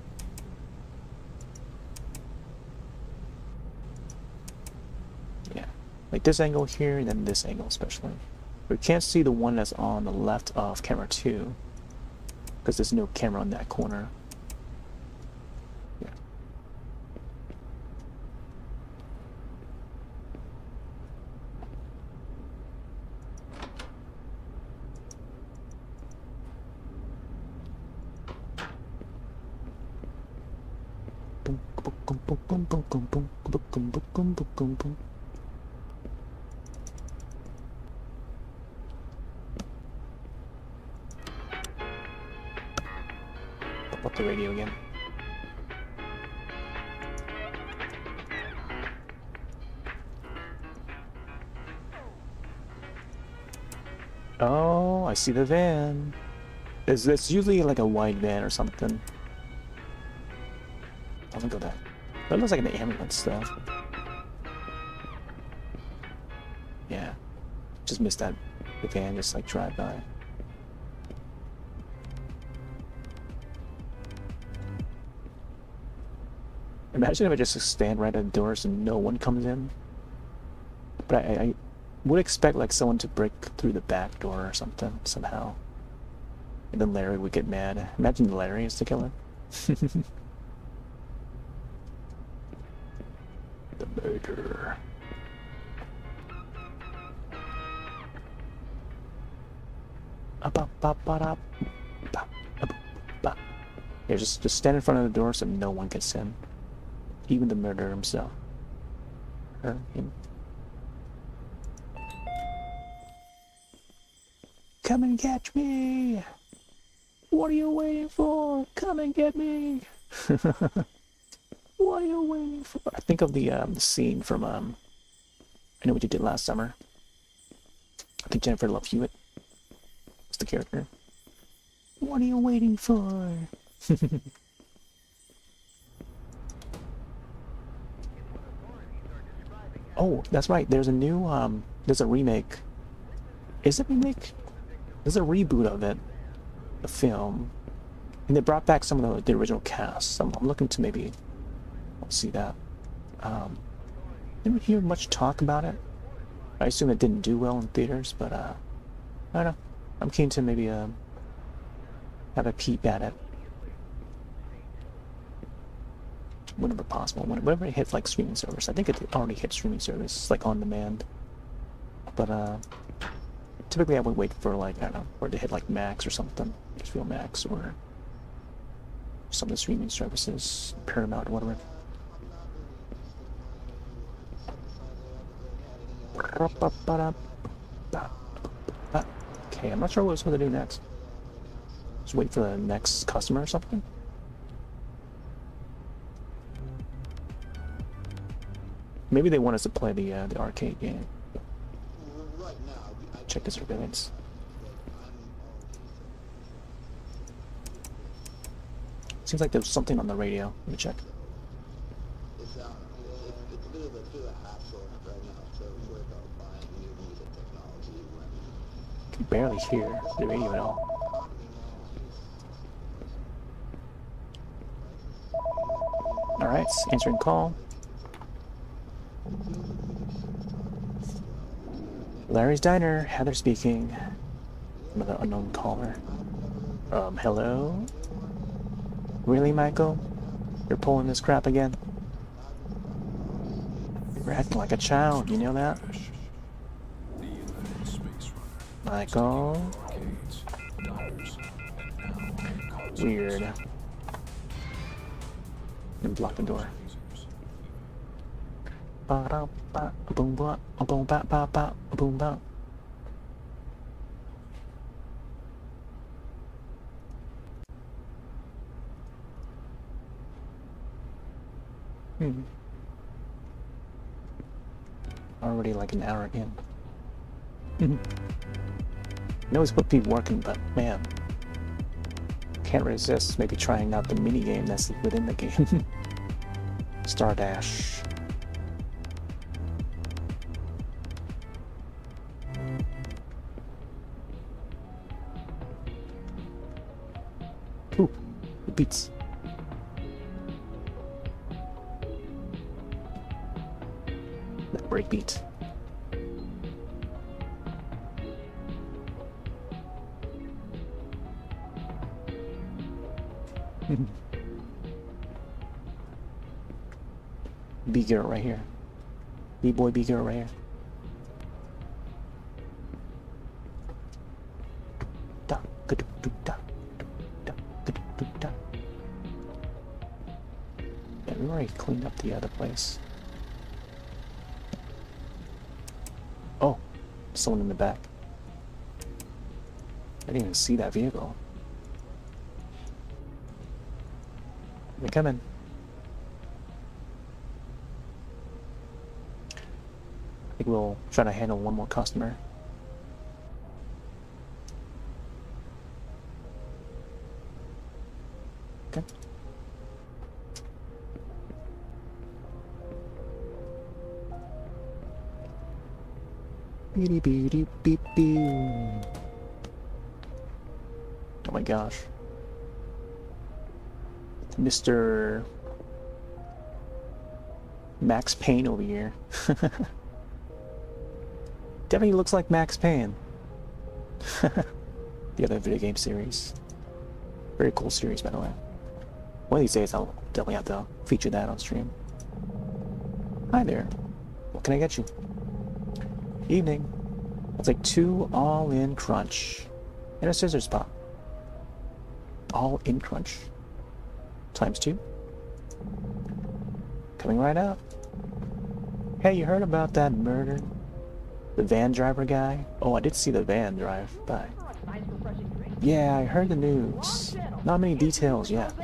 Yeah. Like this angle here, and then this angle especially. We can't see the one that's on the left of camera 2, because there's no camera on that corner. Yeah. Pop up the radio again. Oh, I see the van. It's usually like a white van or something. Oh, look at that. That looks like an ambulance though. Yeah. Just missed that. The van just like drive by. Imagine if I just stand right at the doors and no one comes in. But I would expect like someone to break through the back door or something somehow. And then Larry would get mad. Imagine Larry is the killer. Murder. Yeah, just stand in front of the door so no one gets in. Even the murderer himself. Her, him. Come and catch me! What are you waiting for? Come and get me! What are you waiting for? I think of the scene from I know what you did last summer. I think Jennifer Love Hewitt was the character. What are you waiting for? Oh, that's right. There's a new there's a remake. Is it a remake? There's a reboot of it, the film, and they brought back some of the original cast. So I'm looking to maybe see that. Didn't hear much talk about it. I assume it didn't do well in theaters, but I don't know. I'm keen to maybe have a peep at it whenever possible. Whenever it hits like streaming service. I think it already hit streaming service, like on demand. But typically I would wait for like, I don't know, for it to hit like Max or something, HBO Max or some of the streaming services, Paramount or whatever. Okay, I'm not sure what I was supposed to do next. Just wait for the next customer or something. Maybe they want us to play the arcade game. Check the surveillance. Seems like there's something on the radio. Let me check. It's a bit of a hassle right now, so we're about buying new music technology when I can barely hear the radio at all. Alright, answering call. Larry's Diner, Heather speaking. Another unknown caller. Hello? Really, Michael? You're pulling this crap again? You're acting like a child, you know that? The infinite space runner. Michael? Arcades, diners, and now consoles. Weird. And block the door. Ba-da-ba, boom ba, boom ba ba ba, boom ba. Already like an hour in. Know it's supposed to be working, but man, can't resist maybe trying out the mini game that's within the game. Star Dash. Ooh, the beats. That break beat. B-girl right here. B-boy, B-girl right here. Da, ga-do-do, da, da, ga-do-do, da. Yeah, we already cleaned up the other place. Oh, someone in the back. I didn't even see that vehicle. They come in. I think we'll try to handle one more customer. Okay. Beep beep beep beep beep. Oh my gosh. Mr. Max Payne over here. Definitely looks like Max Payne. The other video game series. Very cool series, by the way. One of these days I'll definitely have to feature that on stream. Hi there. What can I get you? Evening. I'll take 2 all-in crunch. And a scissors pop. All-in crunch. Times 2. Coming right up. Hey, you heard about that murder? The van driver guy? Oh, I did see the van drive by. Nice refreshing drink. Yeah, I heard the news. Not many details yet. The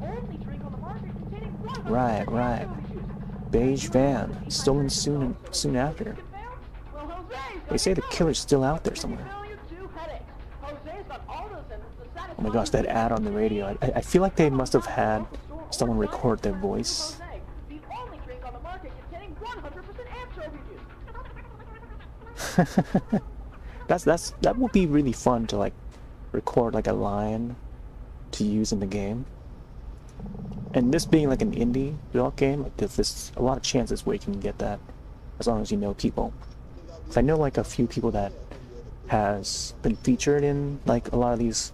only drink on the market containing 100% Right. anchovy juice. Beige van, stolen soon after. Well, Jose's They say the killer's still out there somewhere. Oh my gosh, that ad on the radio. I feel like they must have had someone record their voice. The only drink on the market containing 100% anchovy juice. That would be really fun to like record like a line to use in the game. And this being like an indie developed game, like there's a lot of chances where you can get that as long as you know people. 'Cause I know like a few people that has been featured in like a lot of these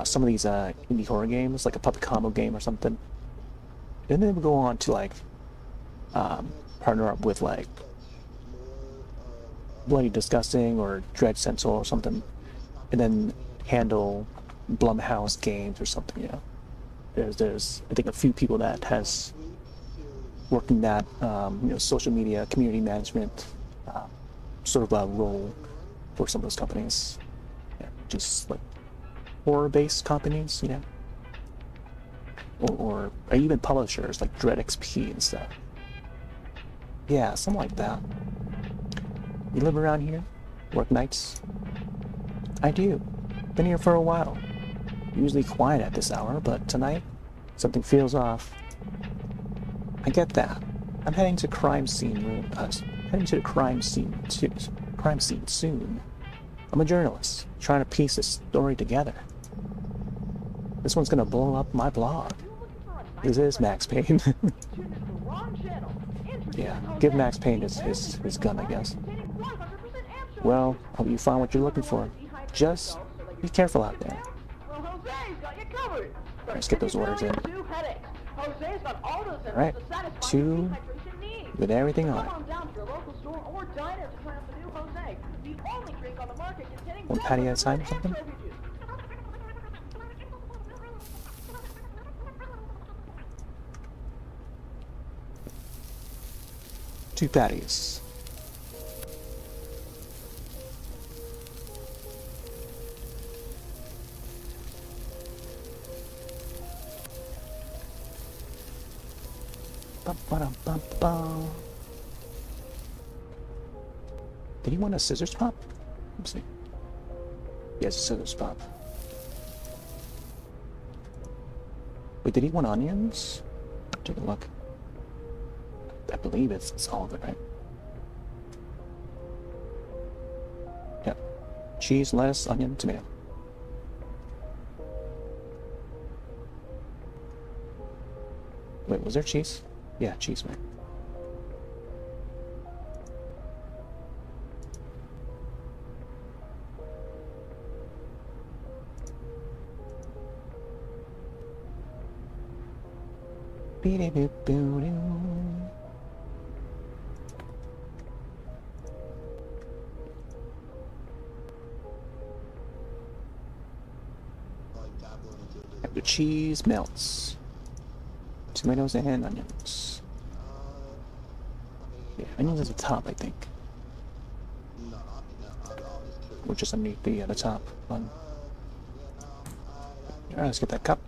some of these indie horror games, like a puppet combo game or something. And then they would go on to like partner up with like Bloody Disgusting or Dread Central or something, and then handle Blumhouse games or something. You know, there's I think a few people that has worked in that social media community management sort of a role for some of those companies. Yeah, just like horror-based companies, you know, or even publishers like Dread XP and stuff. Yeah, something like that. You live around here? Work nights? I do. Been here for a while. Usually quiet at this hour, but tonight something feels off. I get that. I'm heading to the crime scene soon. I'm a journalist, trying to piece this story together. This one's gonna blow up my blog. This is Max Payne. Yeah, give Max Payne his gun, I guess. Well, hope you find what you're looking for. Just be careful out there. Let's get those orders in. Alright, 2 with everything on it. 1 patty at a time or something? Two patties. Ba-ba-dum-bum-bum. Did he want a scissors pop? Let's see. Yes, a scissors pop. Wait, did he want onions? Take a look. I believe it's all of it, right? Yep. Cheese, lettuce, onion, tomato. Wait, was there cheese? Yeah, cheese, right? Beep-beep-boo-doo. The cheese melts. Tomatoes and onions. Yeah, onions at the top, I think. Or just underneath the top bun. Alright, let's get that cup.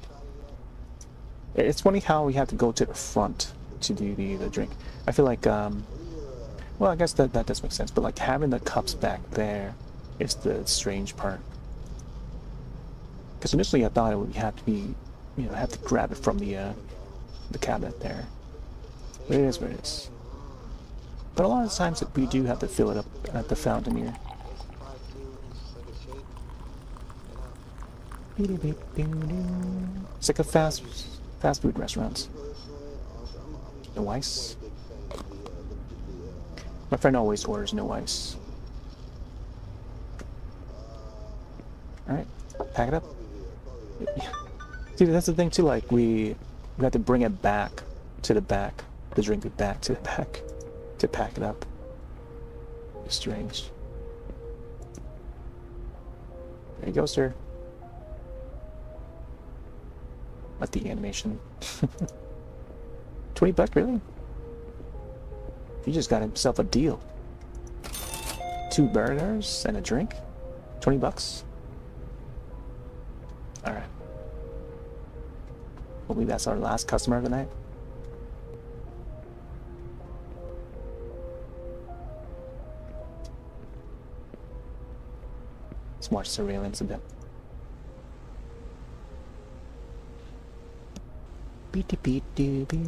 It's funny how we have to go to the front to do the drink. I feel like, well, I guess that does make sense, but like having the cups back there is the strange part. Because initially I thought it would have to be, have to grab it from the cabinet there. But it is what it is. But a lot of times we do have to fill it up at the fountain here. It's like a fast food restaurants. No ice. My friend always orders no ice. Alright, pack it up. See, that's the thing too, like we have to bring it back to the back the drink back to the back to pack it up. Strange. There you go, sir. Like the animation. $20, really? He just got himself a deal. 2 burgers and a drink. $20. All right. Hopefully that's our last customer of the night. Let's watch surveillance a bit. Beep-de-beep-de-beep.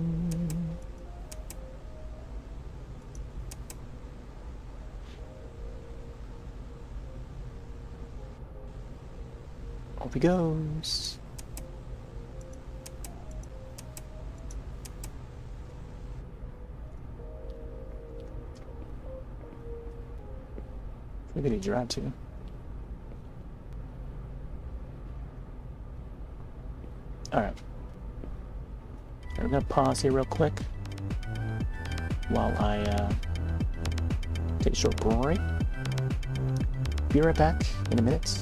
Off he goes. Where did he drive to? Alright. I'm gonna pause here real quick while I take a short break. Be right back in a minute.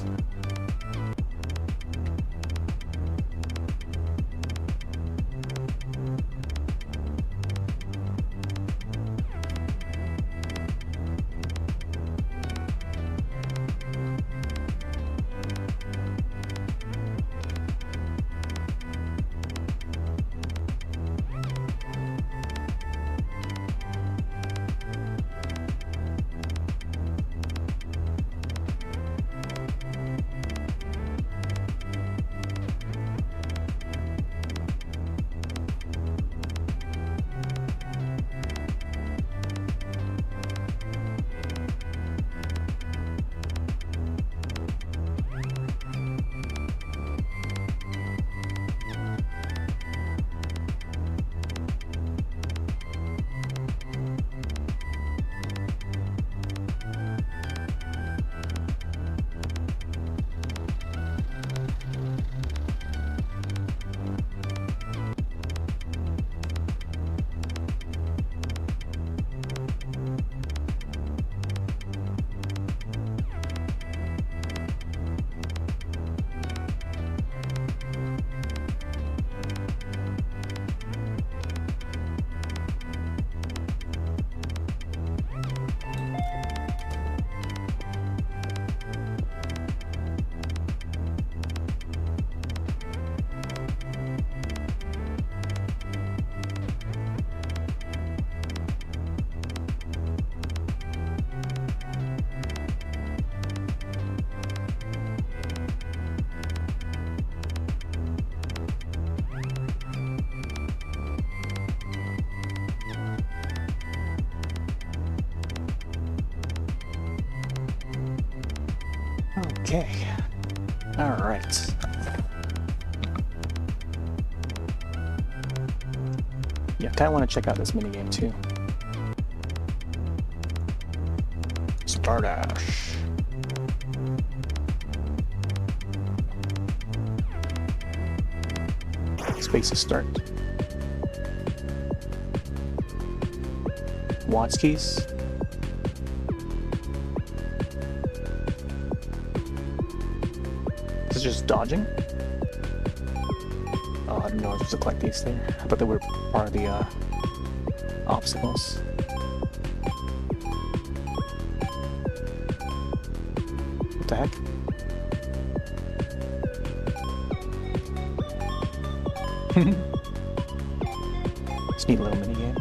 Okay. All right. Yeah, kind of want to check out this minigame too. Stardash. Space to start. Watch keys. This is just dodging. Oh, I didn't know I was supposed to collect these things. I thought they were part of the obstacles. What the heck? Just need a little mini game.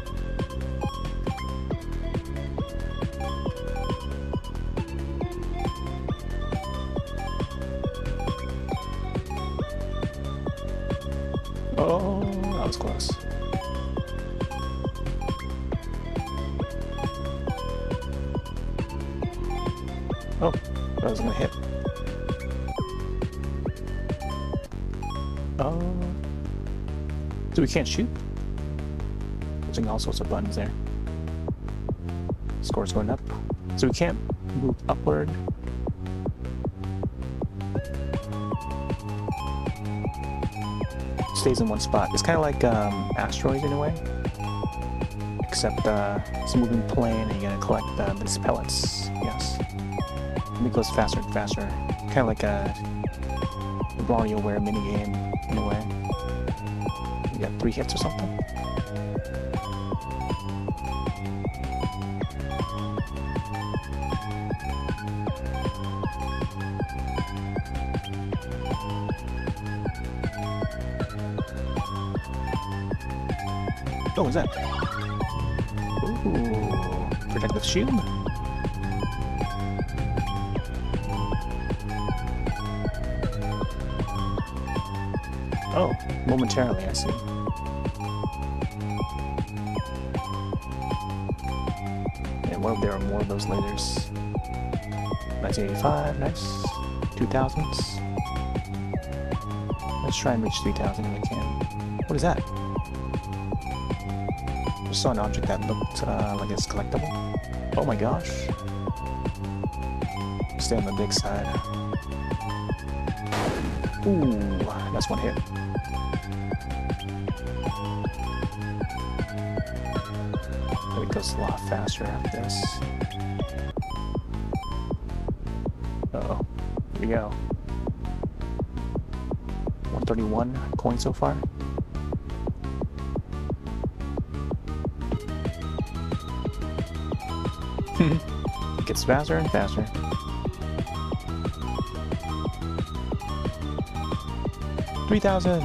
Oh, that was close. Oh, that was gonna hit. Oh. So we can't shoot? Using all sorts of buttons there. Score's going up. So we can't move upward. Stays in one spot. It's kind of like asteroids in a way. except it's a moving plane and you gotta collect these pellets. Yes. It goes faster and faster. Kind of like a WarioWare minigame in a way. You got 3 hits or something. Oh, what's that? Ooh, protective shield. Oh, momentarily, I see. And well, there are more of those lasers. 1985, nice. 2000s. Let's try and reach 3000 if we can. What is that? I saw an object that looked like it's collectible. Oh my gosh. Stay on the big side. Ooh, that's one hit. It goes a lot faster after this. Uh-oh. Here we go. 131 coins so far. It gets faster and faster. $3,000.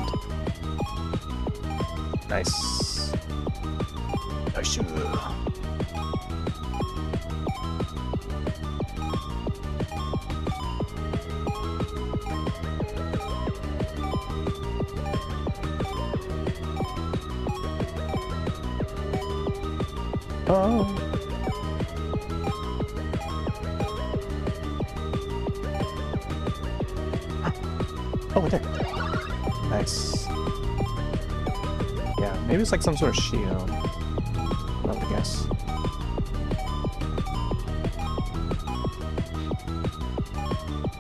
Nice. Nice. Oh. Oh, there. Nice. Yeah, maybe it's like some sort of shield. I would guess.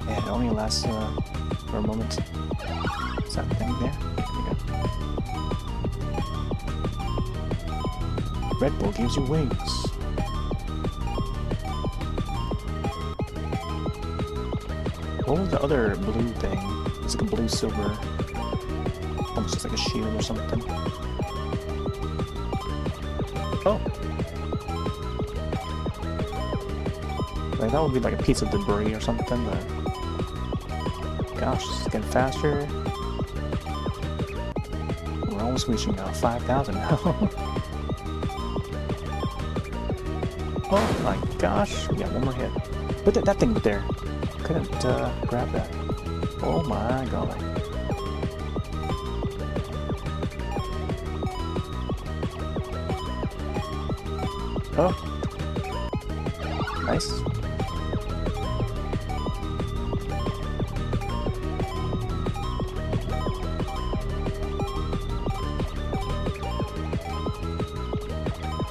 Yeah, it only lasts for a moment. Is that thing there? There we go. Red Bull gives you wings. What was the other blue thing? It's like a blue silver. Almost just like a shield or something. Oh! Like that would be like a piece of debris or something, but... Gosh, it's getting faster. We're almost reaching 5,000 now. Oh my gosh, we got one more hit. Put that thing there. Couldn't grab that. Oh my god. Oh. Nice.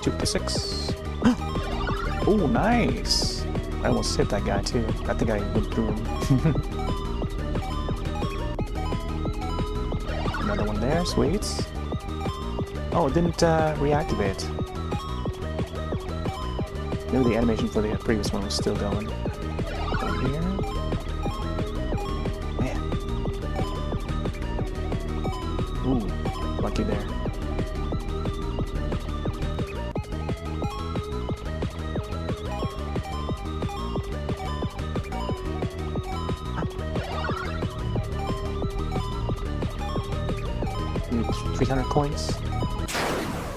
Two to 6. Oh, nice. I almost hit that guy too. I think I went through him. Another one there, sweet. Oh, it didn't reactivate. Maybe the animation for the previous one was still going. Over here. Man. Ooh, lucky there. Ah. 300 coins.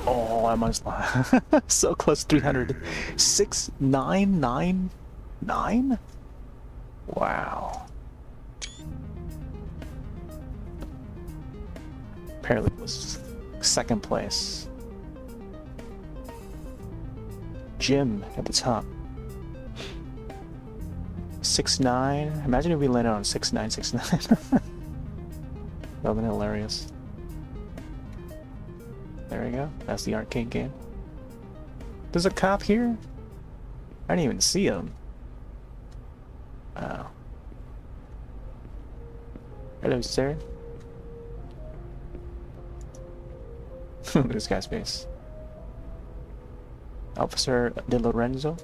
Oh, I must so close. 300. 6,999. Wow. Apparently it was second place. Jim at the top. 6,9. Imagine if we landed on 6,969. That would have been hilarious. There we go. That's the arcade game. There's a cop here? I didn't even see him. Wow. Hello, sir. This guy's face. Officer De Lorenzo.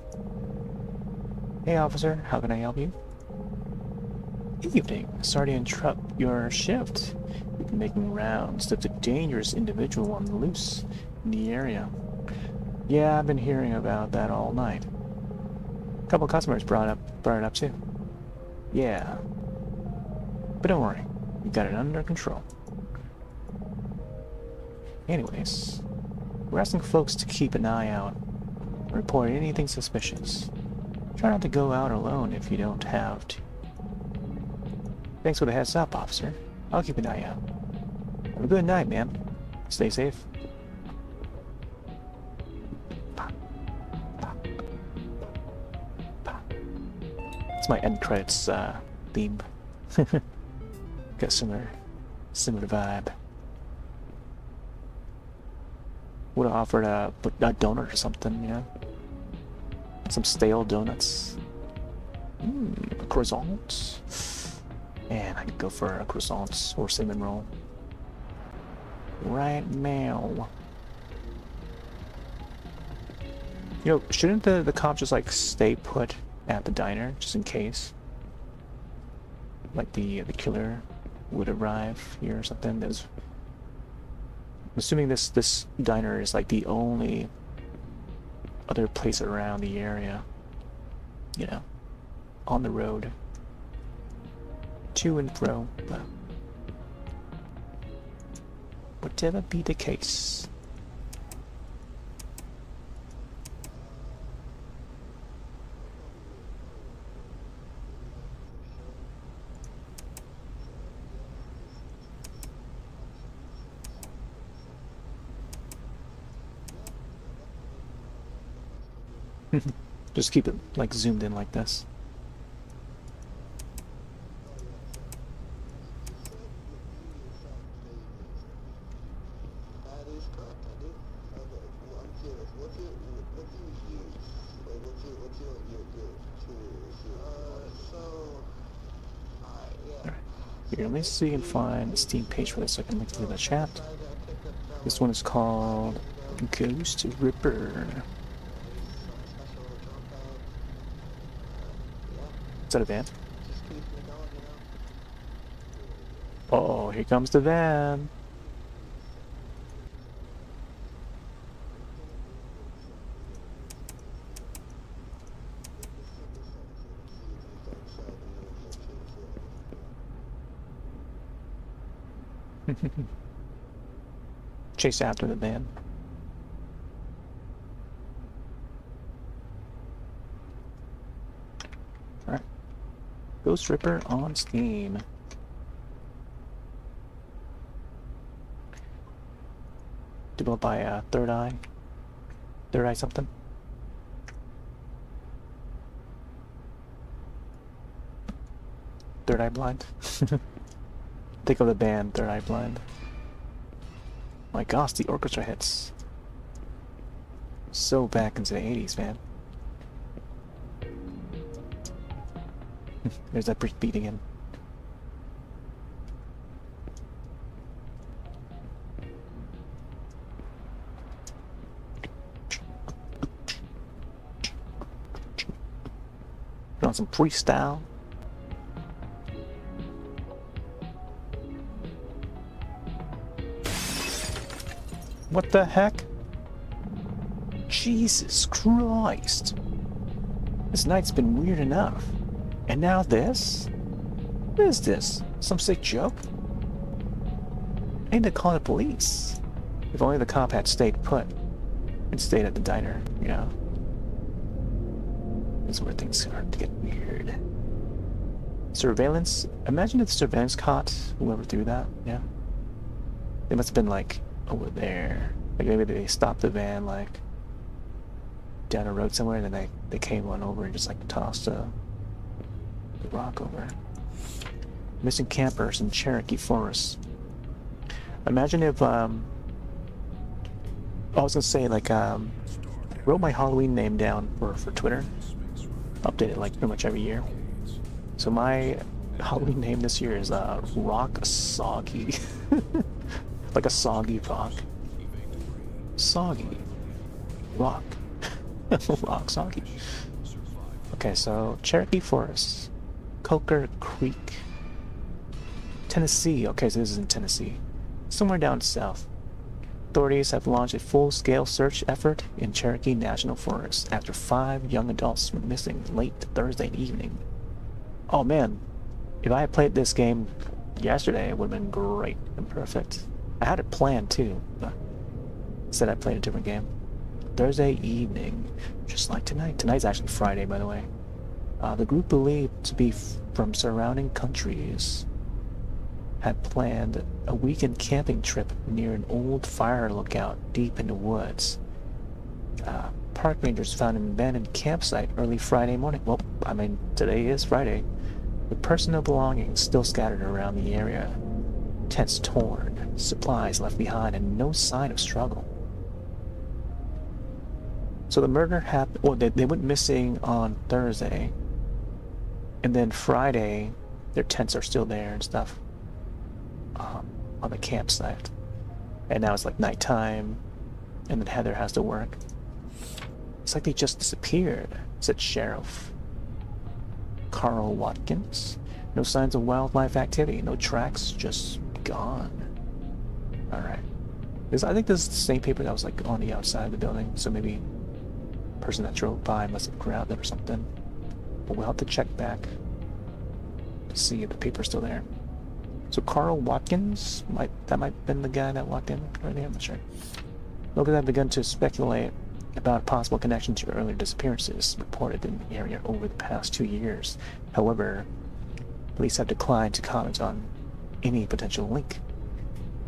Hey, officer, how can I help you? Evening. Sorry to interrupt your shift. You've been making rounds. There's a dangerous individual on the loose in the area. Yeah, I've been hearing about that all night. A couple customers brought it up too. Yeah. But don't worry, we got it under control. Anyways, we're asking folks to keep an eye out and report anything suspicious. Try not to go out alone if you don't have to. Thanks for the heads up, officer. I'll keep an eye out. Have a good night, man. Stay safe. It's my end credits theme. Got similar vibe. Would have offered a donut or something, you know? Some stale donuts. Croissants. And I could go for a croissant or cinnamon roll. Right now. You know, shouldn't the cop just like stay put at the diner just in case? Like the killer would arrive here or something. I'm assuming this diner is like the only other place around the area. You know, on the road. To and fro, but whatever be the case. Just keep it like zoomed in like this. Here, let me see if you can find the Steam page for this so I can link it in the chat. This one is called Ghost Ripper. Is that a van? Oh, here comes the van. Chase after the van. Alright. Ghost Ripper on Steam. Developed by Third Eye. Third Eye something. Third Eye Blind. Think of the band Third Eye Blind. My gosh, the orchestra hits. So back into the 80s, man. There's that brick beat again. Put on some freestyle. What the heck? Jesus Christ. This night's been weird enough. And now this? What is this? Some sick joke? I need to call the police. If only the cop had stayed put and stayed at the diner, you know. This is where things start to get weird. Surveillance? Imagine if the surveillance caught whoever threw that, yeah. They must have been like over there. Like maybe they stopped the van like down a road somewhere and then they came on over and just like tossed the rock over. Missing campers in Cherokee Forest. Imagine if I was gonna say like wrote my Halloween name down for Twitter. Update it like pretty much every year. So my Halloween name this year is Rock Soggy. Like a soggy rock. Soggy rock. Rock soggy. Okay, so Cherokee Forest, Coker Creek, Tennessee. Okay, so this is in Tennessee, somewhere down south. Authorities have launched a full-scale search effort in Cherokee National Forest after 5 young adults went missing late Thursday evening. Oh man, if I had played this game yesterday, it would have been great and perfect. I had it planned too, but instead I played a different game. Thursday evening, just like tonight. Tonight's actually Friday, by the way. The group believed to be from surrounding countries had planned a weekend camping trip near an old fire lookout deep in the woods. Park rangers found an abandoned campsite early Friday morning. Well, I mean, today is Friday. With personal belongings still scattered around the area. Tents torn, supplies left behind, and no sign of struggle. So the murder happened, well, they went missing on Thursday. And then Friday, their tents are still there and stuff. On the campsite. And now it's like nighttime, and then Heather has to work. It's like they just disappeared, said Sheriff Carl Watkins. No signs of wildlife activity, no tracks, just gone. Alright. I think this is the same paper that was like on the outside of the building, so maybe the person that drove by must have grabbed it or something. But we'll have to check back to see if the paper's still there. So Carl Watkins, might have been the guy that walked in right there, I'm not sure. Locals have begun to speculate about a possible connection to earlier disappearances reported in the area over the past 2 years. However, police have declined to comment on any potential link.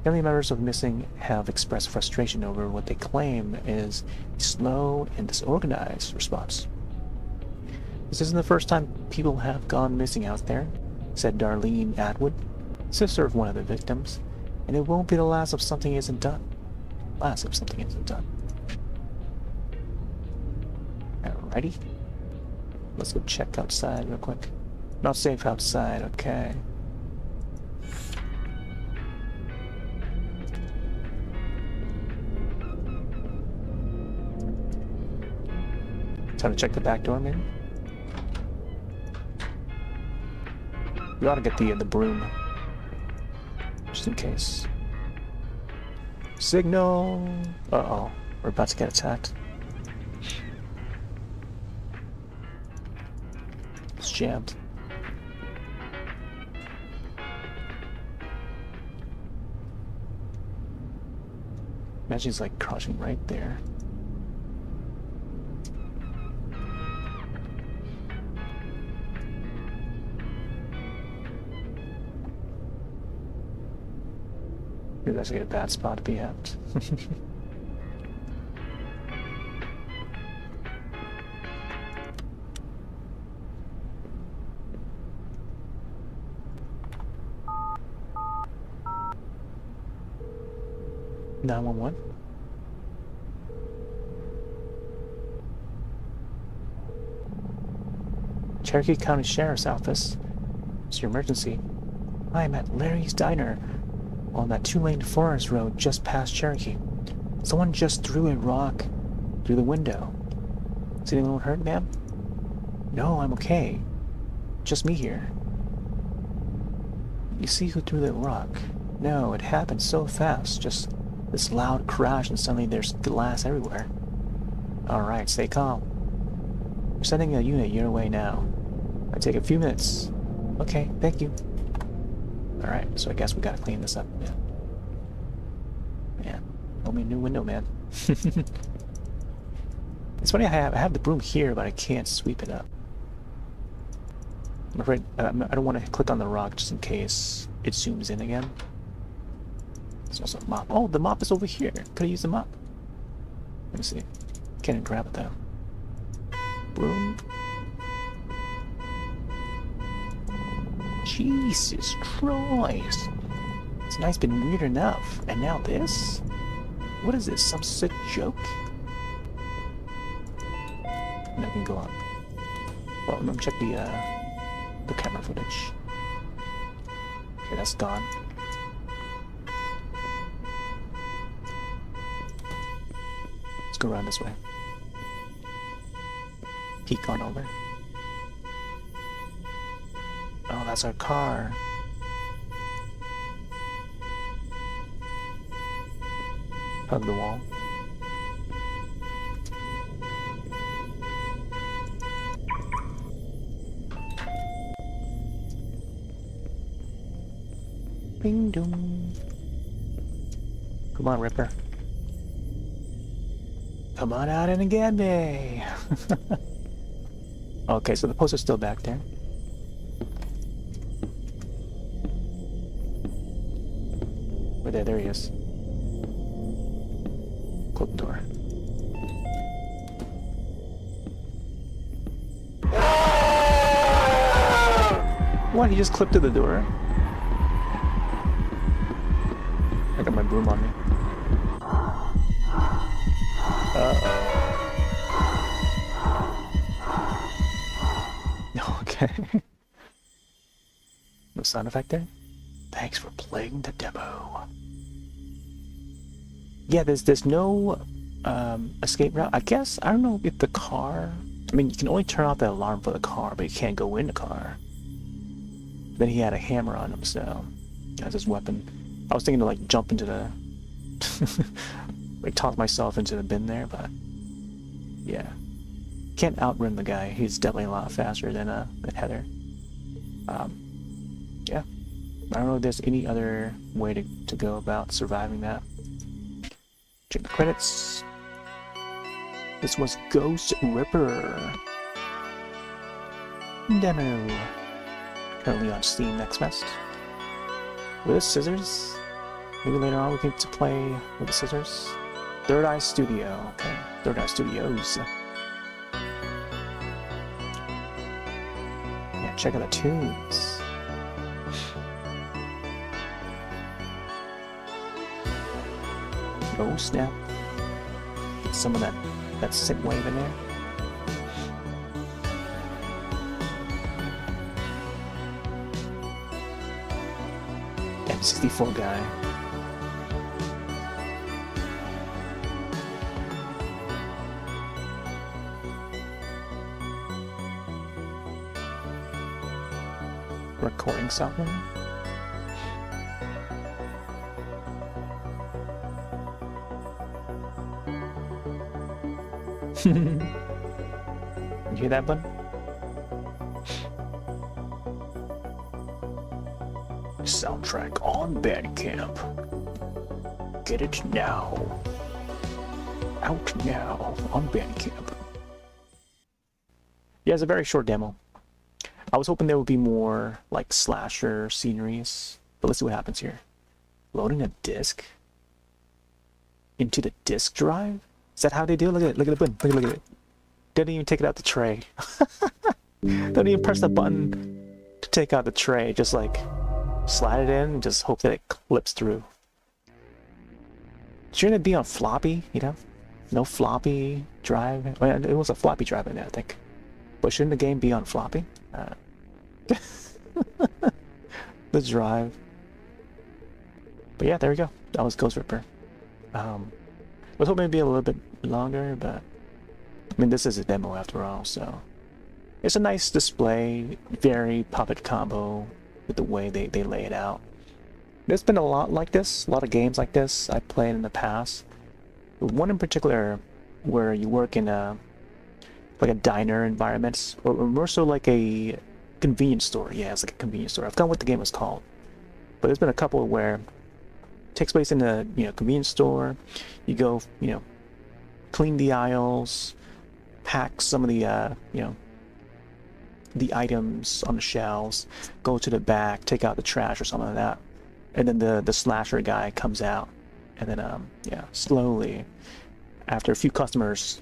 Family members of missing have expressed frustration over what they claim is a slow and disorganized response. This isn't the first time people have gone missing out there, said Darlene Atwood, sister of one of the victims, and it won't be the last if something isn't done. Alrighty. Let's go check outside real quick. Not safe outside, okay. Time to check the back door, maybe? We ought to get the broom. Just in case. Signal! Uh-oh. We're about to get attacked. It's jammed. Imagine he's like crouching right there. Maybe that's like a bad spot to be at. 911. Cherokee County Sheriff's Office. It's your emergency. I'm at Larry's Diner on that 2-lane forest road just past Cherokee. Someone just threw a rock through the window. Is anyone hurt, ma'am? No, I'm okay. Just me here. You see who threw that rock? No, it happened so fast. Just this loud crash and suddenly there's glass everywhere. Alright, stay calm. We're sending a unit your way now. Might take a few minutes. Okay, thank you. Alright, so I guess we gotta clean this up. Yeah. Man, owe me a new window, man. It's funny, I have the broom here, but I can't sweep it up. I'm afraid I don't want to click on the rock just in case it zooms in again. There's also a mop. Oh, the mop is over here. Could have used the mop. Let me see. Can't even grab it though. Broom. Jesus Christ. It's nice, been weird enough. And now this? What is this? Some sick joke? And I can go on. Well, let me check the camera footage. Okay, that's gone. Let's go around this way. peek on over. Oh, that's our car. Hug the wall. Ding dong. Come on, Ripper. Come on out and get me. Okay, so the poster's still back there. Right there, there he is. Close the door. What? He just clipped to the door? I got my broom on me. Okay. No sound effect there? Thanks for playing the demo. Yeah, there's no escape route. I guess, I don't know if the car... I mean, you can only turn off the alarm for the car, but you can't go in the car. Then he had a hammer on him, so... That's his weapon. I was thinking to, like, jump into the... like, toss myself into the bin there, but... Yeah. Can't outrun the guy. He's definitely a lot faster than Heather. Yeah. I don't know if there's any other way to go about surviving that. Check the credits. This was Ghost Ripper demo. Currently on Steam Next Fest. With scissors. Maybe later on we get to play with the scissors. Third Eye Studio. Okay. Third Eye Studios. Yeah, check out the tunes. Oh snap. Get some of that synth wave in there. M64 guy. Recording software. You hear that, bud? Soundtrack on Bandcamp. Get it now. Out now on Bandcamp. Yeah, it's a very short demo. I was hoping there would be more like slasher sceneries, but let's see what happens here. Loading a disc into the disk drive? Is that how they do it? Look at it, look at the button, look at it. Didn't even take it out the tray. Don't even press the button to take out the tray, just like slide it in and just hope that it clips through. Shouldn't it be on floppy, you know? No floppy drive. Well, it was a floppy drive in there, I think. But shouldn't the game be on floppy? The drive. But yeah, there we go. That was Ghost Ripper. I was hoping it'd be a little bit longer, but I mean, this is a demo after all, so it's a nice display, very puppet combo with the way they lay it out. There's been a lot like this, a lot of games like this I played in the past. One in particular where you work in like a diner environment, or more so like a convenience store. Yeah, it's like a convenience store. I forgot what the game was called, but there's been a couple where it takes place in a convenience store. You go, clean the aisles, pack some of the the items on the shelves, go to the back, take out the trash or something like that, and then the slasher guy comes out, and then slowly, after a few customers,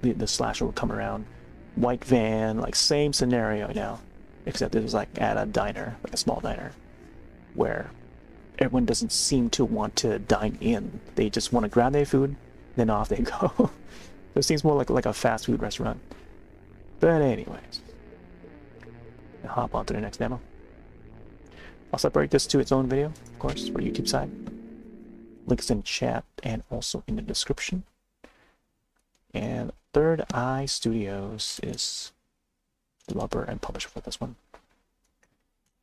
the slasher will come around. White van, like same scenario now, except it was like at a diner, like a small diner, where everyone doesn't seem to want to dine in. They just want to grab their food, then off they go. It seems more like a fast food restaurant. But anyways, I'll hop on to the next demo. I'll separate this to its own video, of course, for YouTube side. Links in chat and also in the description. And Third Eye Studios is developer and publisher for this one.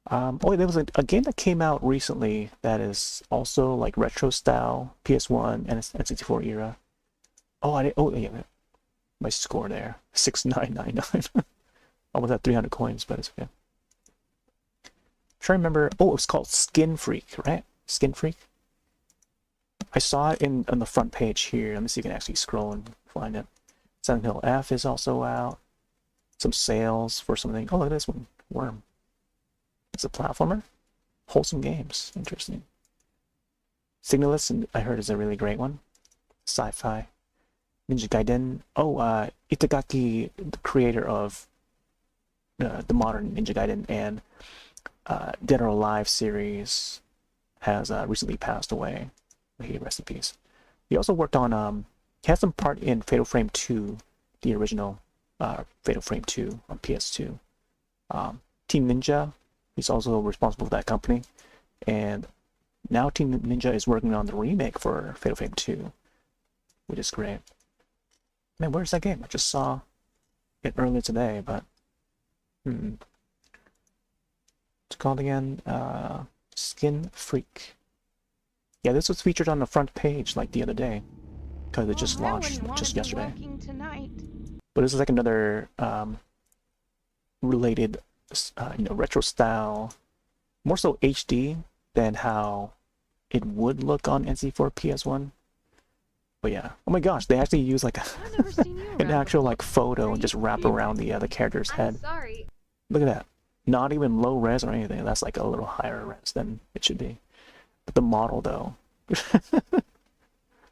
Oh, there was a game that came out recently that is also like retro style, PS1 and N64 era. Oh, yeah, my score there, 6999. Almost at 300 coins, but it's okay. Trying to remember. Oh, it was called Skin Freak, right? Skin Freak. I saw it on the front page here. Let me see if I can actually scroll and find it. Silent Hill F is also out. Some sales for something. Oh, look at this one. Worm. It's a platformer. Wholesome Games. Interesting. Signalis, and I heard is a really great one. Sci-fi. Ninja Gaiden. Oh, Itagaki, the creator of the modern Ninja Gaiden and Dead or Alive series, has recently passed away. May he rest in peace. He also worked on, he had some part in Fatal Frame 2, the original Fatal Frame 2 on PS2. Team Ninja, he's also responsible for that company. And now Team Ninja is working on the remake for Fatal Frame 2, which is great. Man, where's that game? I just saw it earlier today, but... It's called again? Skin Freak. Yeah, this was featured on the front page like the other day, because it just launched just yesterday. But this is like another related, retro style, more so HD than how it would look on NC4 PS1. But yeah, oh my gosh, they actually use like an actual like photo and just wrap around the character's head. Sorry. Look at that. Not even low res or anything. That's like a little higher res than it should be. But the model though,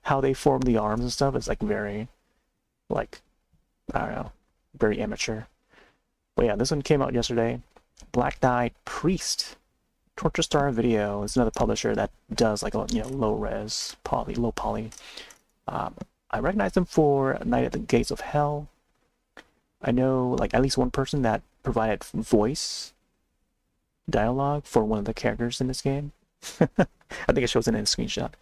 how they form the arms and stuff is like very, like, I don't know, very amateur. But yeah, this one came out yesterday. Black Dyed Priest. Torture Star Video is another publisher that does like a low res, low poly. I recognize them for Night at the Gates of Hell. I know like at least one person that provided voice dialogue for one of the characters in this game. I think it shows it in a screenshot.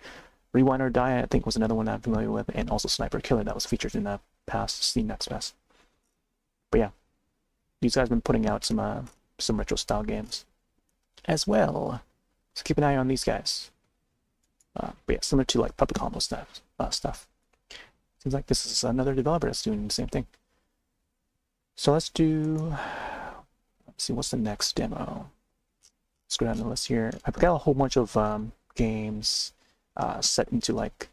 Rewind or Die, I think, was another one I'm familiar with, and also Sniper Killer that was featured in the past Steam Next Fest. But yeah, these guys have been putting out some retro style games as well, so keep an eye on these guys. But yeah, similar to like Puppet Combo stuff. Seems like this is another developer that's doing the same thing. So let's see, what's the next demo? Let's go down the list here. I've got a whole bunch of games set into like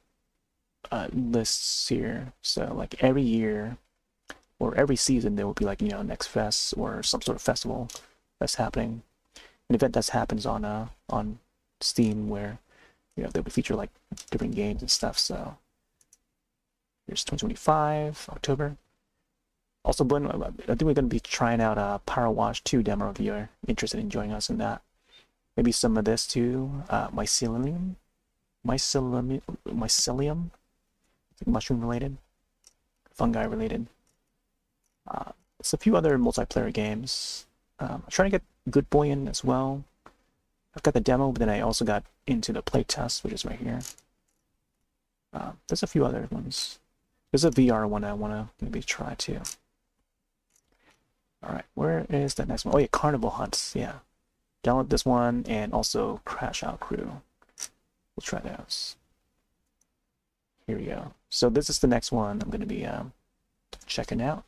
lists here. So like every year or every season there will be like Next Fest or some sort of festival that's happening, an event that happens on Steam where they'll be featured like different games and stuff. So here's 2025 October. Also, I think we're going to be trying out Power Wash 2 demo if you're interested in joining us in that. Maybe some of this too. Mycelium, mushroom related, fungi related. It's a few other multiplayer games. I'm trying to get Good Boy in as well. I've got the demo, but then I also got into the playtest, which is right here. There's a few other ones. There's a VR one I want to maybe try too. Alright, where is that next one? Oh yeah, Carnival Hunts, yeah. Download this one and also Crash Out Crew. We'll try those. Here we go. So this is the next one I'm going to be checking out.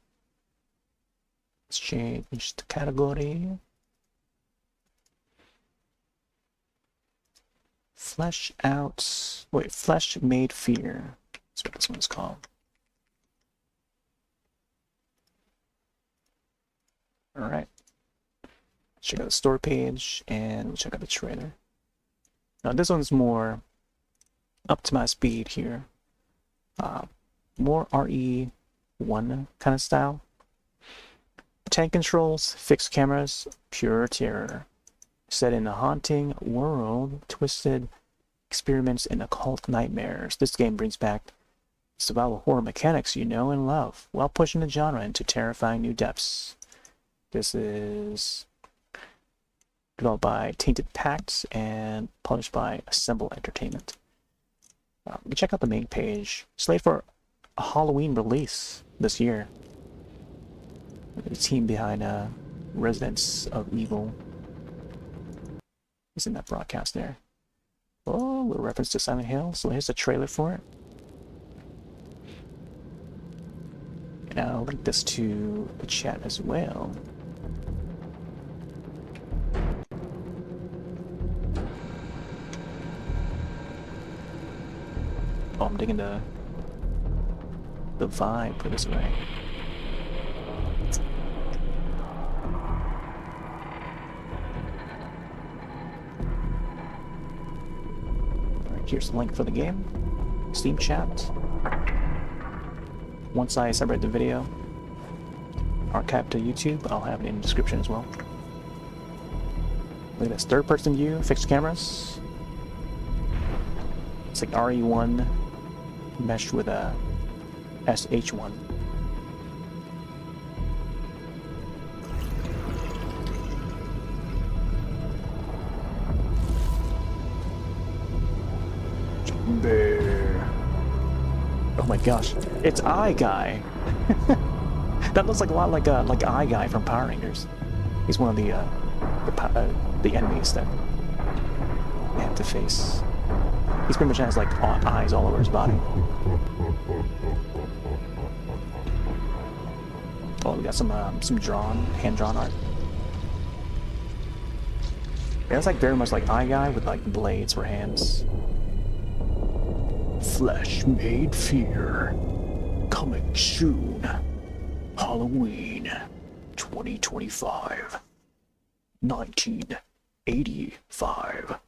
Let's change the category. Flesh Made Fear. That's what this one's called. Alright. Check out the store page and we'll check out the trailer. Now this one's more up to my speed here. More RE1 kind of style. Tank controls, fixed cameras, pure terror. Set in a haunting world, twisted experiments and occult nightmares. This game brings back survival horror mechanics you know and love, while pushing the genre into terrifying new depths. This is developed by Tainted PAX and published by Assemble Entertainment. You can check out the main page. Slated for a Halloween release. this year. The team behind Residents of Evil is in that broadcast there. Oh, a little reference to Silent Hill. So here's the trailer for it. And I'll link this to the chat as well. Oh, I'm digging the vibe for this way. Alright, here's the link for the game. Steam chat. Once I separate the video, archive to YouTube, I'll have it in the description as well. Look at this third-person view, fixed cameras. It's like RE1 meshed with a SH1. Bear. Oh my gosh, it's Eye Guy. That looks like a lot like Eye Guy from Power Rangers. He's one of the enemies that they have to face. He's pretty much has like eyes all over his body. Oh, we got some hand-drawn art. Yeah, it's like very much like Eye Guy with like blades for hands. Flesh Made Fear, coming soon. Halloween 2025. 1985.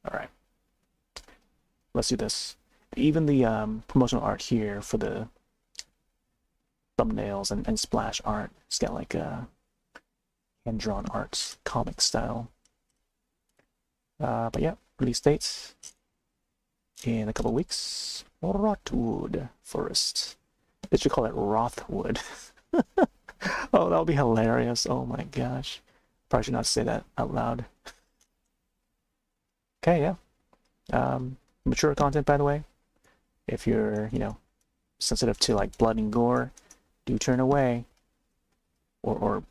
Alright. Let's do this. Even the promotional art here for the thumbnails and splash art, it's got like hand-drawn arts, comic style. But yeah, release dates in a couple weeks. Rothwood Forest. They should call it Rothwood. Oh, that would be hilarious. Oh my gosh. Probably should not say that out loud. Okay, yeah. Mature content, by the way. If you're, you know, sensitive to like blood and gore, do turn away. Or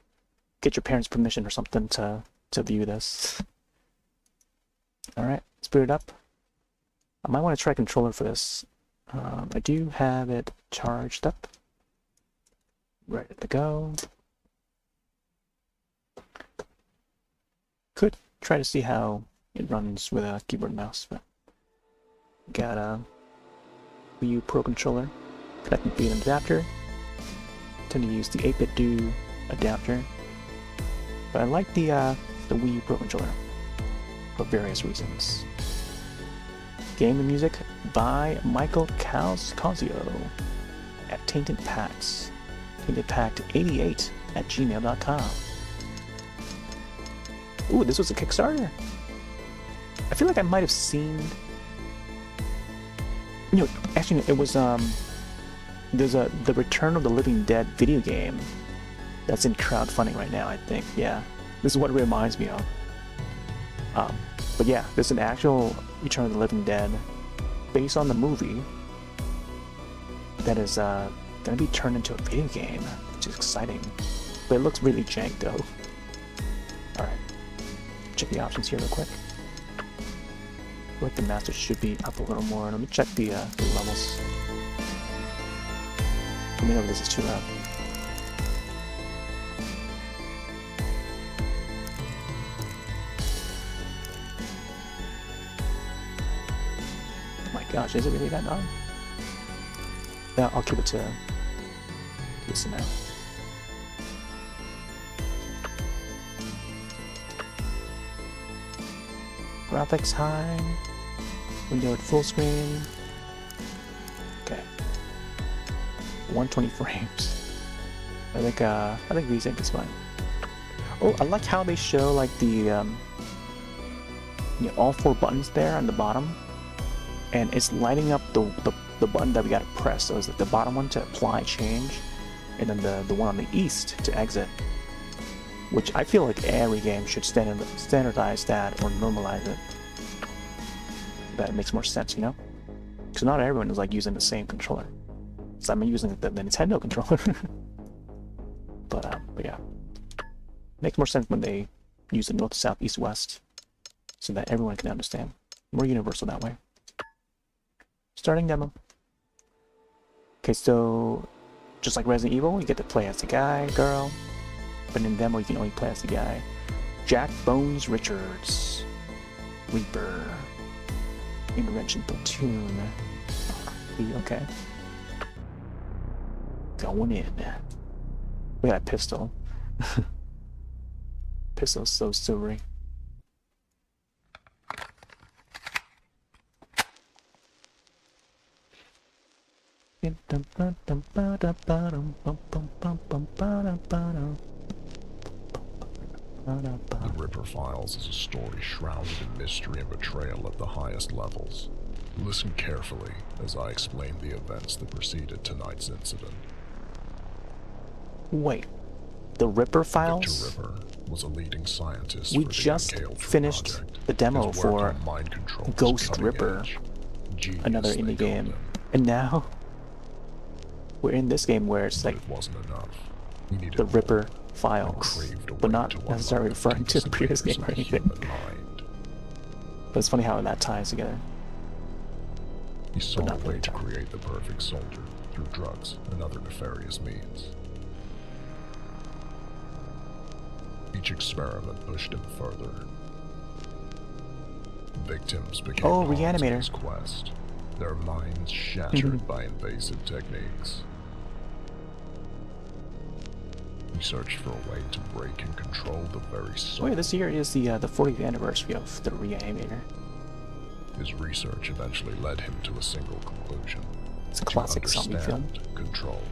get your parents' permission or something to view this. Alright, let's boot it up. I might want to try controller for this. I do have it charged up. Ready to go. Could try to see how it runs with a keyboard and mouse, but got a Wii U Pro controller connected via an adapter. Tend to use the 8-bit Do adapter, but I like the Wii U Pro controller for various reasons. Game and music by Michael Cosio at Tainted PAX. TaintedPact88 at gmail.com. Ooh, this was a Kickstarter. I feel like I might have seen. You know, actually, it was there's the Return of the Living Dead video game that's in crowdfunding right now. I think, yeah, this is what it reminds me of. But yeah, there's an actual Return of the Living Dead based on the movie that is gonna be turned into a video game, which is exciting. But it looks really jank though. Alright, check the options here real quick. I feel like the master should be up a little more. Let me check the levels. Let me know if this is too loud. Oh my gosh, is it really that loud? Yeah, I'll keep it to this amount. Graphics high. Window at full screen. Okay. 120 frames. I think VSync is fine. Oh, I like how they show like the you know, all 4 buttons there on the bottom, and it's lighting up the button that we gotta press. So it's like the bottom one to apply change, and then the one on the east to exit. Which I feel like every game should standardize that or normalize it. That makes more sense, you know? Because not everyone is like using the same controller. So I'm using the Nintendo controller. But yeah. Makes more sense when they use the north, south, east, west. So that everyone can understand. More universal that way. Starting demo. Okay, so just like Resident Evil, you get to play as the guy, girl. But in demo, you can only play as the guy. Jack Bones Richards. Reaper. Intervention Platoon. Okay. Going in. Look at that pistol. Pistol's so silvery. The Ripper Files is a story shrouded in mystery and betrayal at the highest levels. Listen carefully as I explain the events that preceded tonight's incident. Wait, the Ripper Files? Victor Ripper was a leading scientist We for the just Uncaled finished project. the demo His work for on mind control was Ghost cutting Ripper, edge. Genius, another they indie called game. him. And now we're in this game where it's But like it wasn't enough. He needed the more. Ripper And Files, craved a but way not to necessarily unlock referring to the deepest previous layers game of or the anything. human mind. But it's funny how that ties together. He saw not a very way to tight. create the perfect soldier through drugs and other nefarious means. Each experiment pushed him further. Victims became Oh, pawns in Reanimator. his quest, their minds shattered by invasive techniques. He searched for a way to break and control the very soul. Oh yeah, this year is the 40th anniversary of the Reanimator. His research eventually led him to a single conclusion. It's a To classic zombie film. understand control,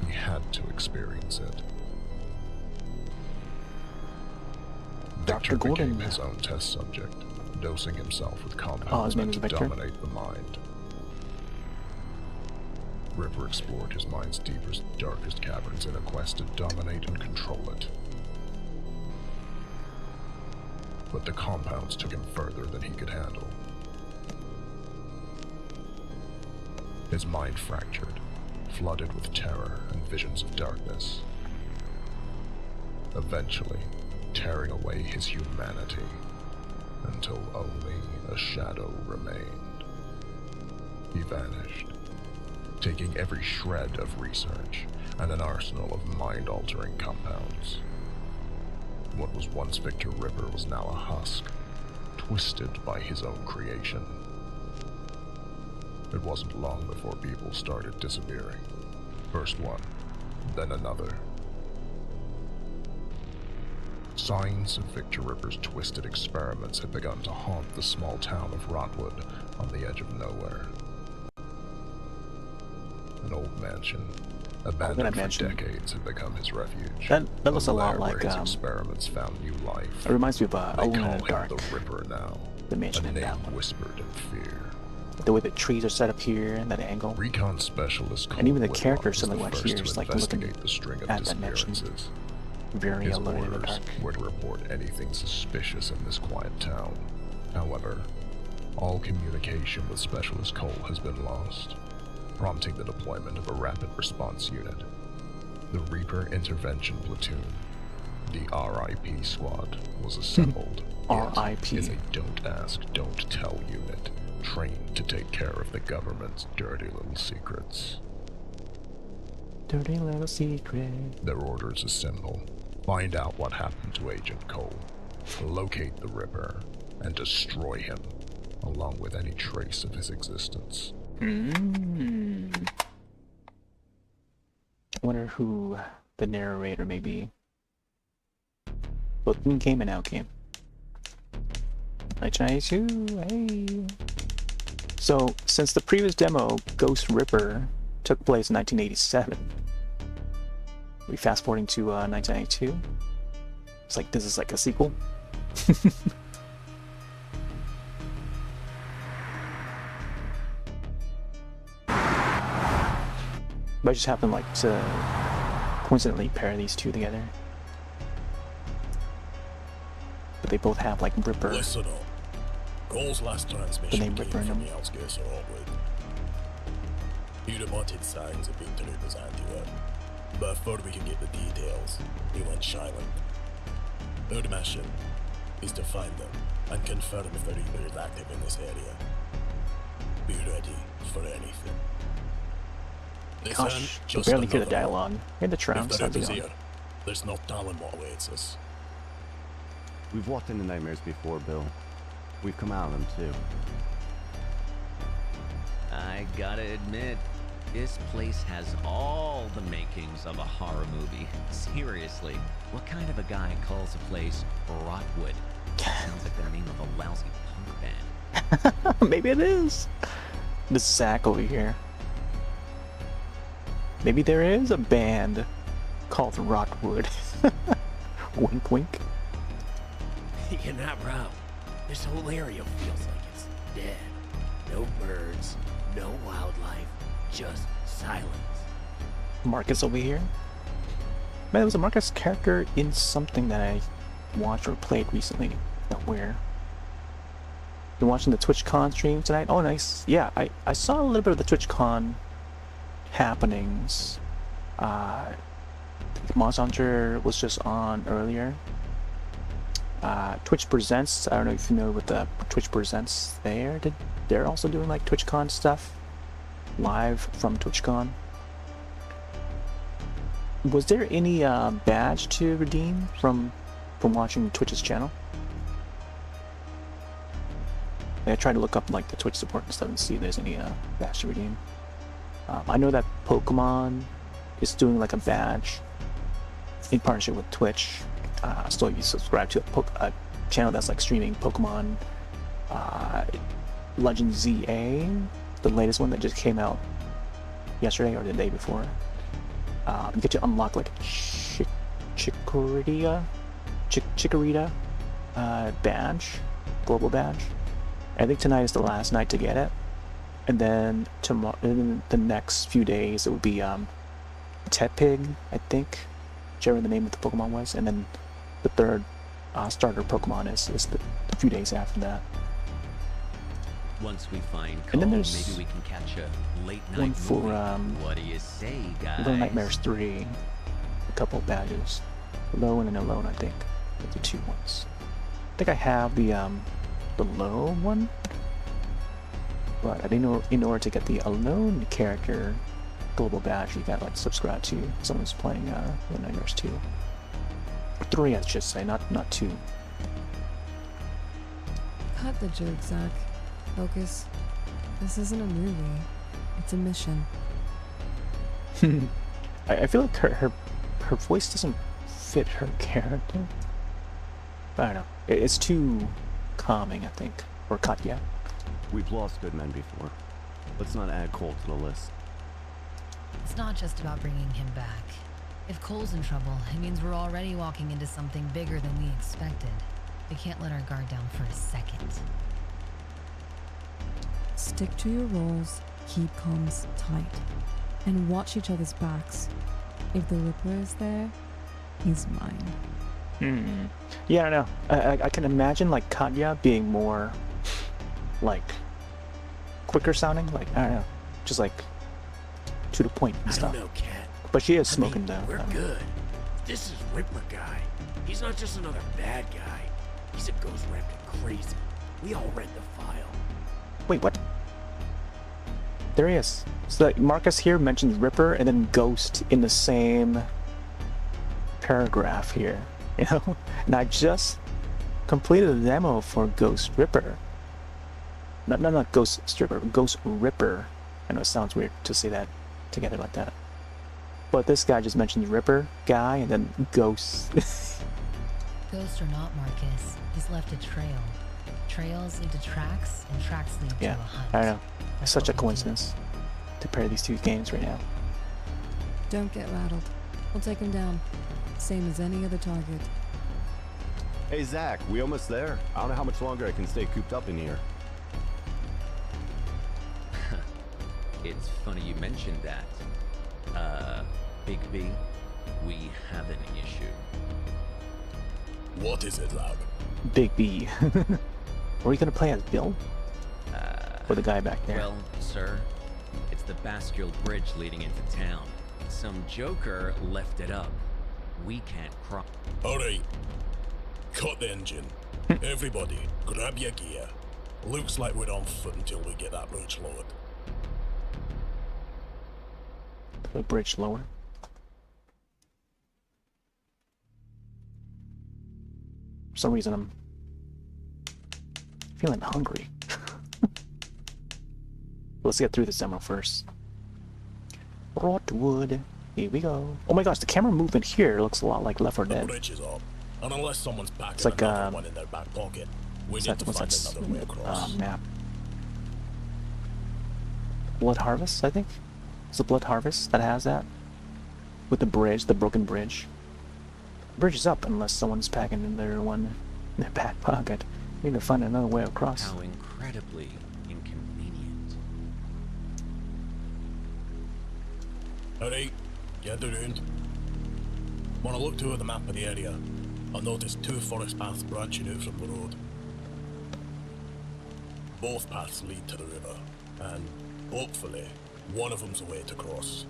he had to experience it. Dr. Victor became Gordon. his own test subject, dosing himself with Oh, compounds his name meant is to Victor? dominate the mind. Ripper explored his mind's deepest, darkest caverns in a quest to dominate and control it. But the compounds took him further than he could handle. His mind fractured, flooded with terror and visions of darkness. Eventually, tearing away his humanity, until only a shadow remained. He vanished, taking every shred of research and an arsenal of mind-altering compounds. What was once Victor Ripper was now a husk, twisted by his own creation. It wasn't long before people started disappearing. First one, then another. Signs of Victor Ripper's twisted experiments had begun to haunt the small town of Rotwood on the edge of nowhere. An old mansion, abandoned for mansion. decades, had become his refuge. That looks a lot lair like, where his experiments found new life. It reminds me of They Alone in call the him Dark, the Ripper now, the mansion a in name that one. whispered in fear. The way the trees are set up here and that angle. Recon specialist And even the Cole characters Whitlock something was like the here first is to like looking investigate the string of at that mansion. disappearances. Very His Alone in the orders Dark. were to report anything suspicious in this quiet town. However, all communication with Specialist Cole has been lost, prompting the deployment of a rapid response unit. The Reaper Intervention Platoon, the RIP Squad, was assembled. RIP. It is a don't ask, don't tell unit, trained to take care of the government's dirty little secrets. Dirty little secret. Their orders are simple. Find out what happened to Agent Cole, locate the Ripper, and destroy him, along with any trace of his existence. I wonder who the narrator may be. Both in game and out game. 1992, hey. So, since the previous demo, Ghost Ripper, took place in 1987, we fast forwarding to 1992. It's like this is like a sequel. But I just happened like to coincidentally pair these two together. But they both have like Ripper. Listen up. Cole's last The transmission name came Ripper in from them. the outskirts of Rothwood. You reported signs of being Trovo's anti-web. But before we can get the details, we went silent. Our mission is to find them and confirm if the Reaper is active in this area. Be ready for anything. This Gosh, end, I just barely hear the another one. dialogue. Hear the If trams. the Sounds Reaper's good. here, there's no telling what awaits us. We've walked into nightmares before, Bill. We've come out of them too. I gotta admit, this place has all the makings of a horror movie. Seriously, what kind of a guy calls a place Rotwood? Sounds like the name of a lousy punk band. Maybe it is. This Zach over here. Maybe there is a band called Rotwood. Wink, wink. You're not wrong. This whole area feels like it's dead. No birds, no wildlife, just silence. Marcus over here. Man, there was a Marcus character in something that I watched or played recently. Not where. Been watching the TwitchCon stream tonight. Oh, nice. Yeah, I saw a little bit of the TwitchCon happenings. Monster Hunter was just on earlier. Twitch Presents. I don't know if you know with the Twitch Presents there. They're also doing like TwitchCon stuff live from TwitchCon. Was there any badge to redeem from watching Twitch's channel? I tried to look up like the Twitch support and stuff and see if there's any badge to redeem. I know that Pokemon is doing like a badge in partnership with Twitch. So if you subscribe to a channel that's like streaming Pokemon Legend ZA, the latest one that just came out yesterday or the day before, you get to unlock like Chikorita badge, global badge. I think tonight is the last night to get it, and then tomorrow, the next few days, it would be Tepig, I think, whichever the name of the Pokemon was, and then the third starter Pokemon is a few days after that. Once we find And then Cole, there's maybe we can catch a late night one for movie. What do you say, guys? Little Nightmares 3, a couple of badges, low and an alone. I think those are two ones. I think I have the low one, but I didn't know in order to get the alone character global badge, you gotta like subscribe to someone's playing Little Nightmares 2. 3, I should say, not 2. Cut the joke, Zach. Focus. This isn't a movie. It's a mission. I feel like her voice doesn't fit her character. I don't know. It's too calming, I think. Or Katya. We've lost good men before. Let's not add Cole to the list. It's not just about bringing him back. If Cole's in trouble, it means we're already walking into something bigger than we expected. We can't let our guard down for a second. Stick to your roles, keep comms tight, and watch each other's backs. If the Ripper is there, he's mine. Yeah, I don't know. I can imagine like Katya being more like quicker sounding, like I don't know, just like to the point and stuff. I don't know, Cat. But she is smoking though. We're good. This is Ripper guy. He's not just another bad guy. He's a ghost wrapped in crazy. We all read the file. Wait, what? There he is. So like, Marcus here mentions Ripper and then Ghost in the same paragraph here. You know? And I just completed a demo for Ghost Ripper. Not Ghost Stripper, Ghost Ripper. I know it sounds weird to say that together like that. But this guy just mentions Ripper guy and then Ghost. Ghost or not, Marcus, he's left a trail. Trails lead to tracks, and tracks lead to a hunt. I don't know. That's Such a what we do. coincidence to pair these two games right now. Don't get rattled. We'll take him down. Same as any other target. Hey, Zach, we almost there. I don't know how much longer I can stay cooped up in here. It's funny you mentioned that. Big B, we have an issue. What is it, lad? Big B. Were you gonna play as Bill? Or the guy back there? Well, sir, it's That's the Bascule Bridge leading into town. Some joker left it up. We can't cross. Alright. Cut the engine. Everybody, grab your gear. Looks like we're on foot until we get that bridge lowered. The bridge lower. For some reason, I'm feeling hungry. Let's get through this demo first. Rothwood. Here we go. Oh my gosh, the camera movement here looks a lot like Left 4 The Dead. bridge is up. And unless someone's packing It's like, another one in their back pocket, we need to find another way across. Map. Blood Harvest, I think. It's the Blood Harvest that has that. With the bridge, the broken bridge. The bridge is up unless someone's packing in their one in their back pocket. We need to find another way across. How incredibly inconvenient. Alright, get around. When I looked over the map of the area, I noticed two forest paths branching out from the road. Both paths lead to the river, and hopefully, one of them's a way to cross.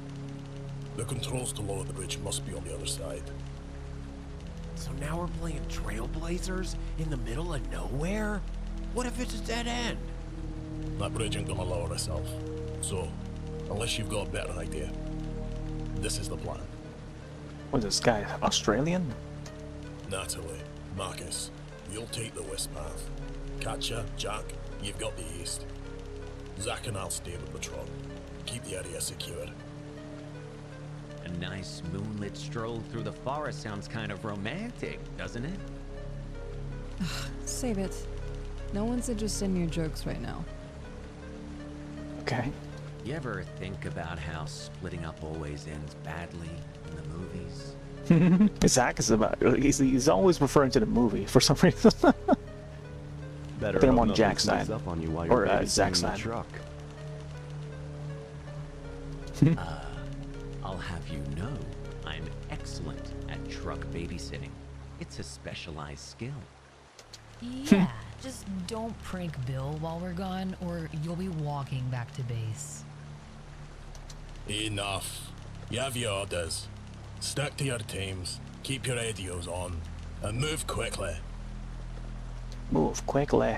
The controls to lower the bridge must be on the other side. So now we're playing Trailblazers in the middle of nowhere? What if it's a dead end? That bridge ain't gonna lower itself. So, unless you've got a better idea, this is the plan. What is this guy, Australian? Natalie, Marcus, you'll take the west path. Katja, Jack, you've got the east. Zach and I'll stay with the truck. Keep the area secure. A nice moonlit stroll through the forest sounds kind of romantic, doesn't it? Save it. No one's interested in your jokes right now. Okay. You ever think about how splitting up always ends badly in the movies? Zach is about. He's always referring to the movie for some reason. Better I think I'm hope on nothing Jack's sneaks side. up on you while Or, you're Zach's babysitting the side. truck. I'll have you know, I'm excellent at truck babysitting. It's a specialized skill. Yeah, just don't prank Bill while we're gone, or you'll be walking back to base. Enough. You have your orders. Stick to your teams, keep your radios on, and move quickly. Move quickly.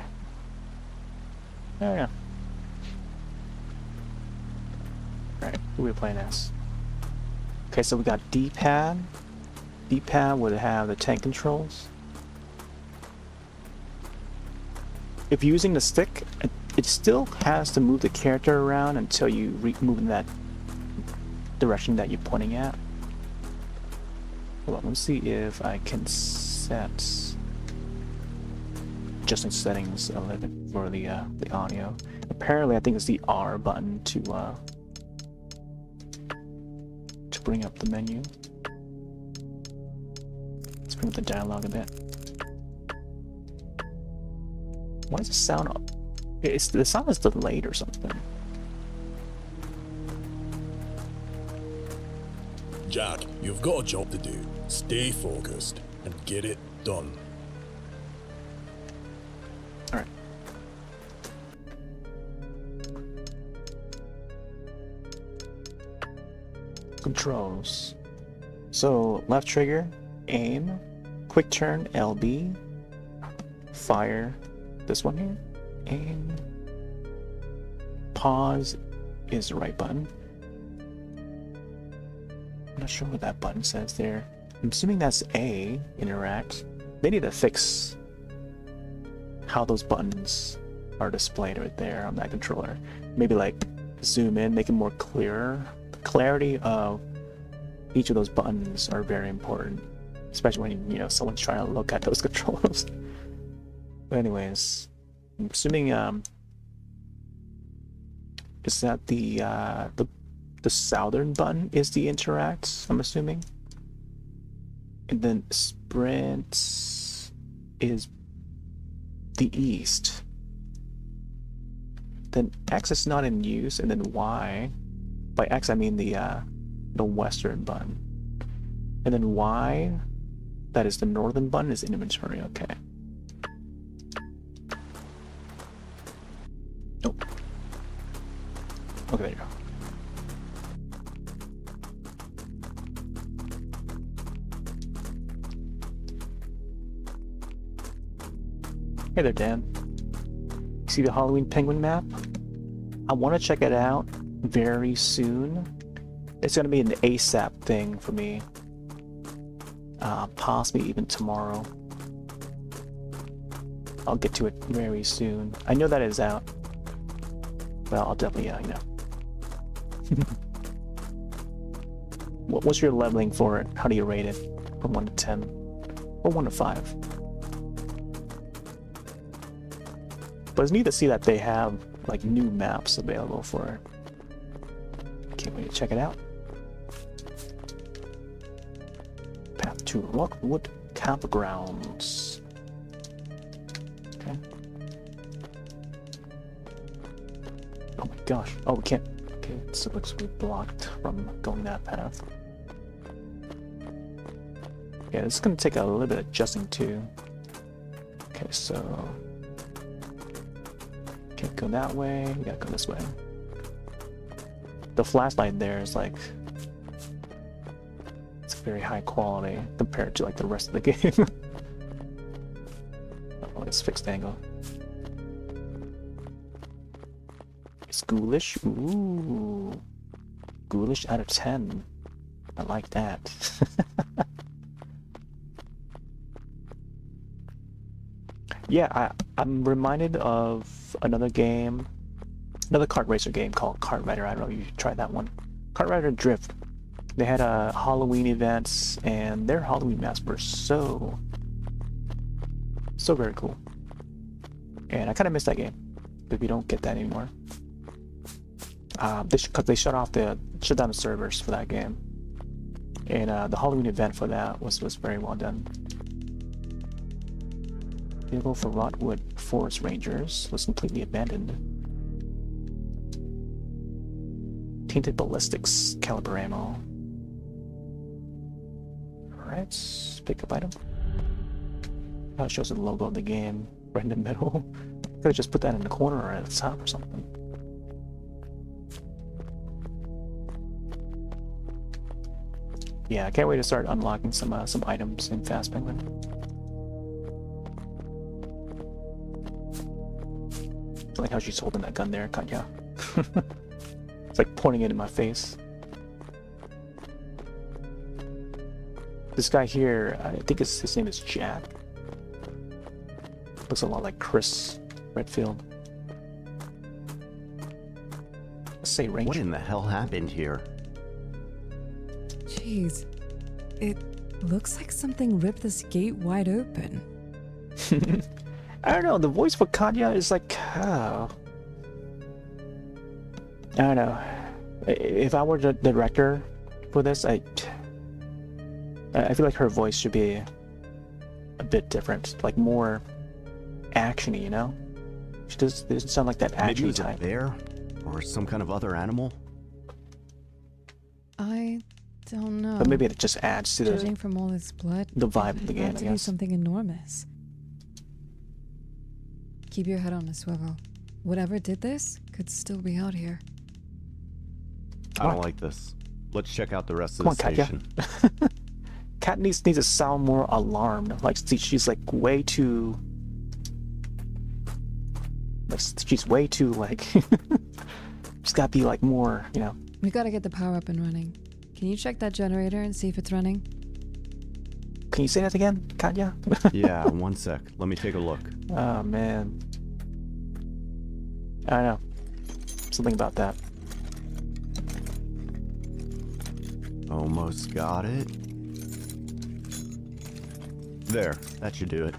Yeah. Alright, who are we playing as? Okay, so we got D-pad. D-pad would have the tank controls. If you're using the stick, it still has to move the character around until you move in that direction that you're pointing at. Hold on, let's see if I can set adjusting settings a little bit for the audio. Apparently, I think it's the R button to bring up the menu. Let's bring up the dialogue a bit. Why does it sound? The sound is delayed or something. Jack, you've got a job to do. Stay focused and get it done. Alright. Controls. So, left trigger, aim, quick turn, LB, fire, this one here, aim, pause is the right button. I'm not sure what that button says there. I'm assuming that's A, interact. They need to fix how those buttons are displayed right there on that controller. Maybe like zoom in, make it more clearer. The clarity of each of those buttons are very important, especially when someone's trying to look at those controls. But anyways, I'm assuming is that the southern button is the interact, I'm assuming. And then sprint is the east. Then X is not in use, and then Y, by X I mean the western button. And then Y, that is the northern button, is inventory, okay. Nope. Okay, there you go. Hey there, Dan. See the Halloween Penguin map? I want to check it out very soon. It's going to be an ASAP thing for me. Possibly even tomorrow. I'll get to it very soon. I know that is out. Well, I'll definitely, you know. What's your leveling for it? How do you rate it? From 1 to 10? Or 1 to 5? But it's neat to see that they have, like, new maps available for it. Can't wait to check it out. Path to Rockwood Campgrounds. Okay. Oh my gosh. Oh, we can't. Okay, so it looks like we're blocked from going that path. Yeah, this is gonna take a little bit of adjusting too. Okay, so can't go that way. We gotta go this way. The flashlight there is like it's very high quality compared to like the rest of the game. Oh, it's fixed angle. It's ghoulish. Ooh, ghoulish out of 10. I like that. Yeah, I'm reminded of another game, another kart racer game called Kart Rider. I don't know if you tried that one. Kart Rider Drift. They had Halloween events, and their Halloween maps were so very cool. And I kind of miss that game, but we don't get that anymore. Because they shut down the servers for that game, and the Halloween event for that was very well done. Vehicle for Rothwood Forest Rangers was completely abandoned. Tainted ballistics caliber ammo. Alright, pick up item. Oh, it shows the logo of the game right in the middle. Could have just put that in the corner or at the top or something. Yeah, I can't wait to start unlocking some items in Fast Penguin. I like how she's holding that gun there, Katya. It's like pointing it in my face. This guy here, I think his name is Jack. Looks a lot like Chris Redfield. Let's say Ranger. What in the hell happened here? Jeez, it looks like something ripped this gate wide open. I don't know, the voice for Katya is like, oh. I don't know. If I were the director for this, I feel like her voice should be a bit different, like more actiony, you know? She doesn't sound like that action type. Maybe it's a bear or some kind of other animal. I don't know. But maybe it just adds to Judging from all this blood, the vibe of the it game, had I to be guess. something enormous. Keep your head on a swivel. Whatever did this could still be out here. I don't like this. Let's check out the rest of Come the on, Katya. station. Kat needs to sound more alarmed. Like she's like way too. Like she's way too like. She's got to be like more, you know. We gotta get the power up and running. Can you check that generator and see if it's running? Can you say that again, Katya? Yeah, 1 sec. Let me take a look. Oh man. I don't know. Something about that. Almost got it. There, that should do it.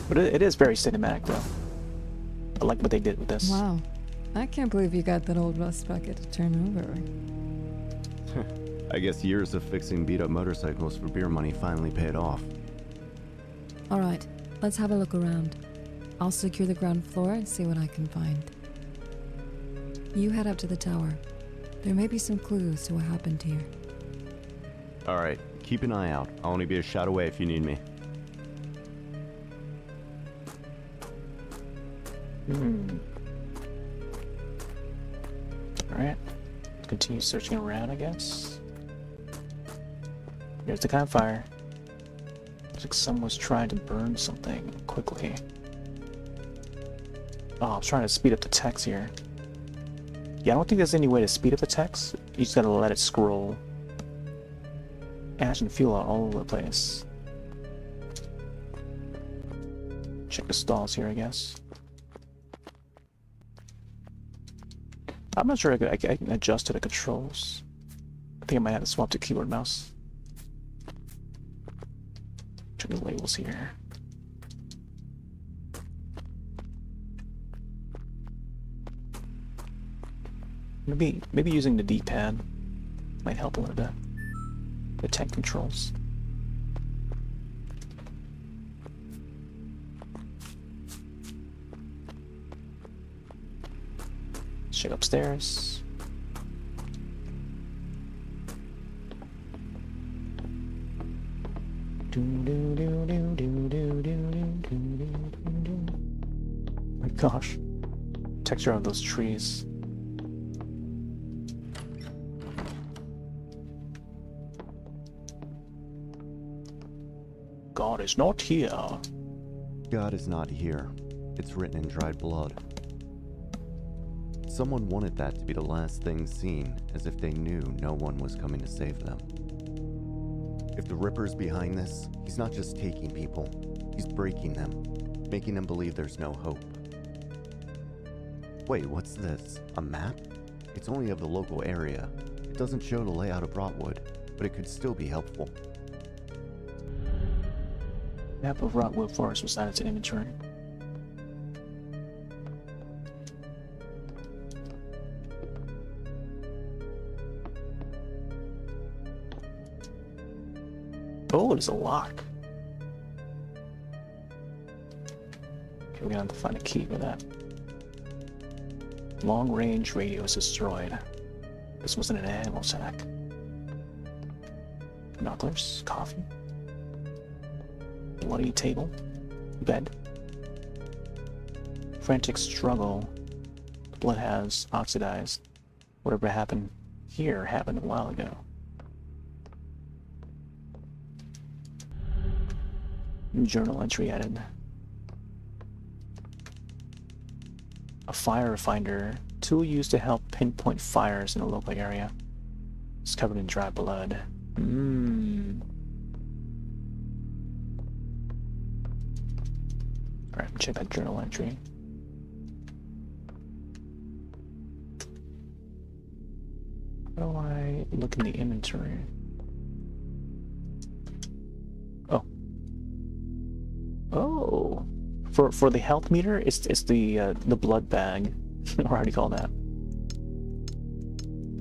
But it is very cinematic though. I like what they did with this. Wow. I can't believe you got that old rust bucket to turn over. I guess years of fixing beat-up motorcycles for beer money finally paid off. Alright, let's have a look around. I'll secure the ground floor and see what I can find. You head up to the tower. There may be some clues to what happened here. Alright, keep an eye out. I'll only be a shot away if you need me. Alright. Let's continue searching around, I guess. Here's the campfire. Looks like someone was trying to burn something quickly. Oh, I'm trying to speed up the text here. Yeah, I don't think there's any way to speed up the text. You just gotta let it scroll. Ash and fuel out all over the place. Check the stalls here, I guess. I'm not sure I can adjust to the controls. I think I might have to swap to keyboard mouse. Check the labels here. Maybe using the D-pad might help a little bit. The tank controls. Let's check upstairs. My gosh, texture of those trees. God is not here. God is not here. It's written in dried blood. Someone wanted that to be the last thing seen, as if they knew no one was coming to save them. If the Ripper's behind this, he's not just taking people, he's breaking them, making them believe there's no hope. Wait, what's this? A map? It's only of the local area. It doesn't show the layout of Rotwood, but it could still be helpful. Map of Rotwood Forest was added to inventory. Oh, there's a lock. Okay, we're gonna have to find a key for that. Long range radio is destroyed. This wasn't an animal sack. Binoculars, coffee. Bloody table, bed. Frantic struggle. The blood has oxidized. Whatever happened here happened a while ago. New journal entry added. A fire finder, tool used to help pinpoint fires in a local area. It's covered in dry blood. Alright, check that journal entry. How do I look in the inventory? Oh. Oh. For the health meter, it's the blood bag. Or how do you call that?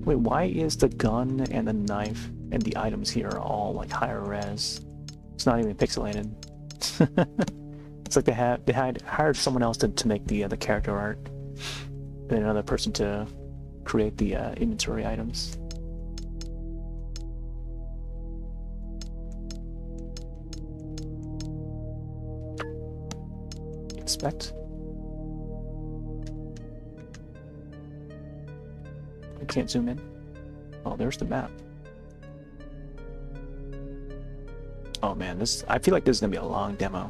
Wait, why is the gun and the knife and the items here all like higher res? It's not even pixelated. It's like they hired someone else to make the character art, and another person to create the inventory items. Inspect. I can't zoom in. Oh, there's the map. Oh man, I feel like this is gonna be a long demo,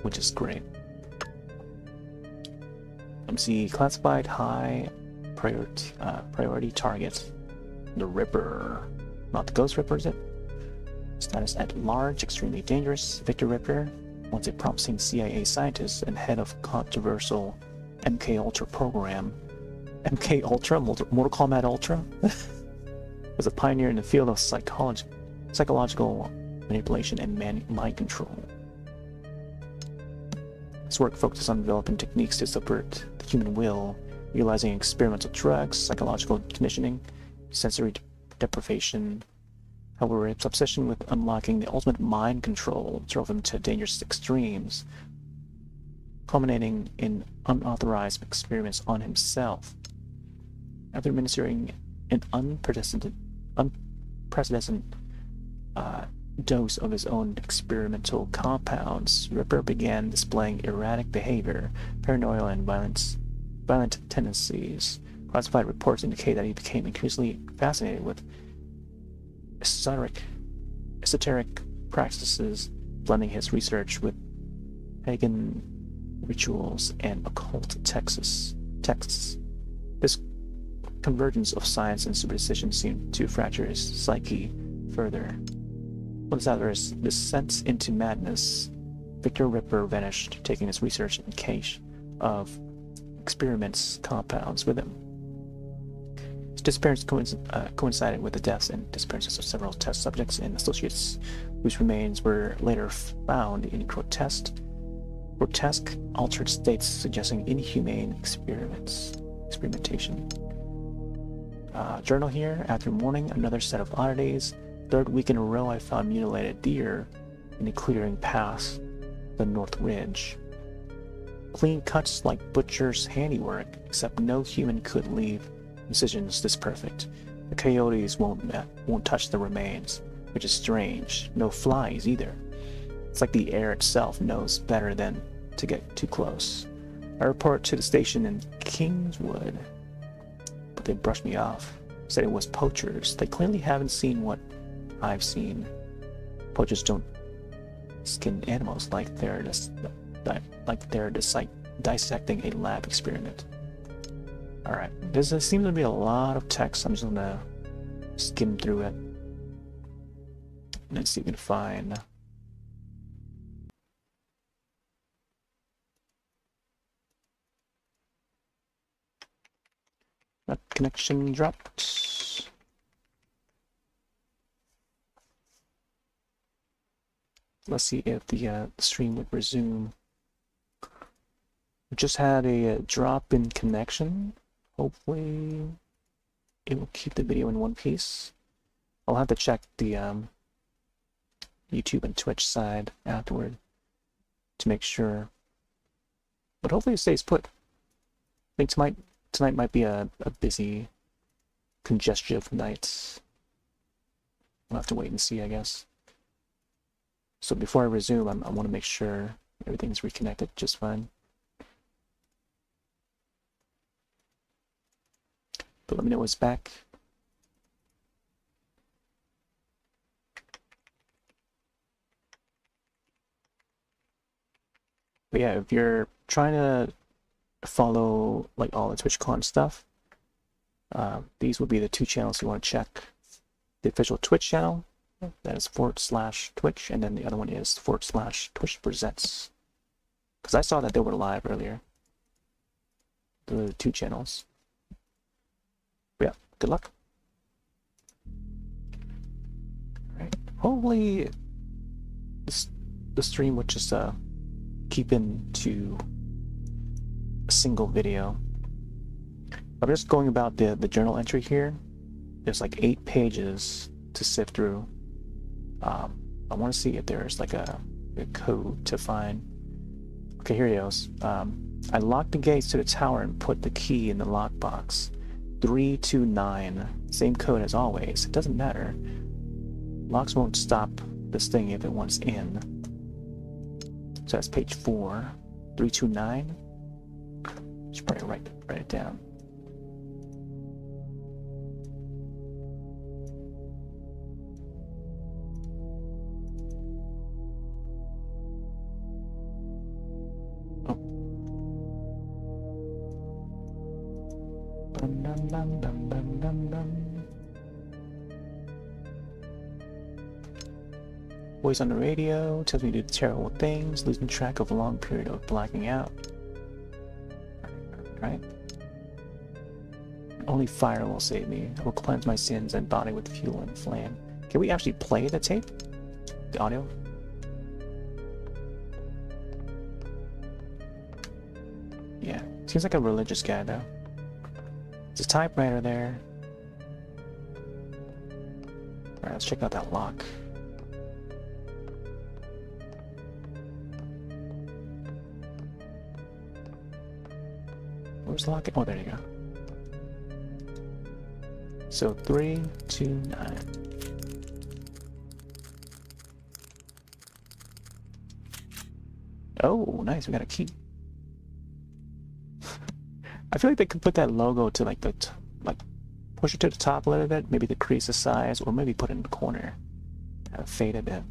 which is great. MC classified high priority target. The Ripper. Not the Ghost Ripper, is it? Status at large, extremely dangerous. Victor Ripper, once a promising CIA scientist and head of controversial MK Ultra program. MK Ultra? Mortal Kombat Ultra? Was a pioneer in the field of psychological manipulation and mind control. His work focused on developing techniques to subvert the human will, utilizing experimental drugs, psychological conditioning, sensory deprivation. However, his obsession with unlocking the ultimate mind control drove him to dangerous extremes, culminating in unauthorized experiments on himself. After administering an unprecedented dose of his own experimental compounds, Ripper began displaying erratic behavior, paranoia, and violent tendencies. Classified reports indicate that he became increasingly fascinated with esoteric practices, blending his research with pagan rituals and occult texts. This convergence of science and superstition seemed to fracture his psyche further. Once after his descent into madness, Victor Ripper vanished, taking his research in cache of experiments compounds with him. His disappearance coincided with the deaths and disappearances of several test subjects and associates, whose remains were later found in grotesque, altered states suggesting inhumane experimentation. Journal here. After mourning another set of oddities, third week in a row I found mutilated deer in a clearing past the North Ridge. Clean cuts like butcher's handiwork, except no human could leave incisions this perfect. The coyotes won't touch the remains, which is strange. No flies either. It's like the air itself knows better than to get too close. I report to the station in Kingswood, but they brushed me off. Said it was poachers. They clearly haven't seen what I've seen. Poachers don't skin animals like they're dissecting a lab experiment. Alright, there seems to be a lot of text. I'm just gonna skim through it. Let's see if we can find. That connection dropped. Let's see if the stream would resume. We just had a drop in connection. Hopefully it will keep the video in one piece. I'll have to check the YouTube and Twitch side afterward to make sure. But hopefully it stays put. I think tonight might be a busy, congestive night. We'll have to wait and see, I guess. So before I resume, I want to make sure everything's reconnected just fine. But let me know when it's back. But yeah, if you're trying to follow like all the TwitchCon stuff, these will be the two channels you want to check. The official Twitch channel, that is /Twitch, and then the other one is /Twitch Presents. Because I saw that they were live earlier. The two channels. But yeah, good luck. Alright, hopefully the stream would just keep into a single video. I'm just going about the journal entry here. There's like 8 pages to sift through. I want to see if there's like a code to find. Okay, here it goes. I locked the gates to the tower and put the key in the lockbox. 329. Same code as always. It doesn't matter. Locks won't stop this thing if it wants in. So that's page 4. 329. Should probably write it down. Oh. Bum, bum, bum, bum, bum, bum, bum. Voice on the radio tells me to do terrible things, losing track of a long period of blacking out. Right? Only fire will save me. I will cleanse my sins and body with fuel and flame. Can we actually play the tape? The audio? Yeah, seems like a religious guy though. There's a typewriter there. Alright, let's check out that lock. Where's the lock? Oh, there you go. So 329. Oh, nice. We got a key. I feel like they could put that logo to like like push it to the top a little bit, maybe decrease the size, or maybe put it in the corner. Kind of fade a bit.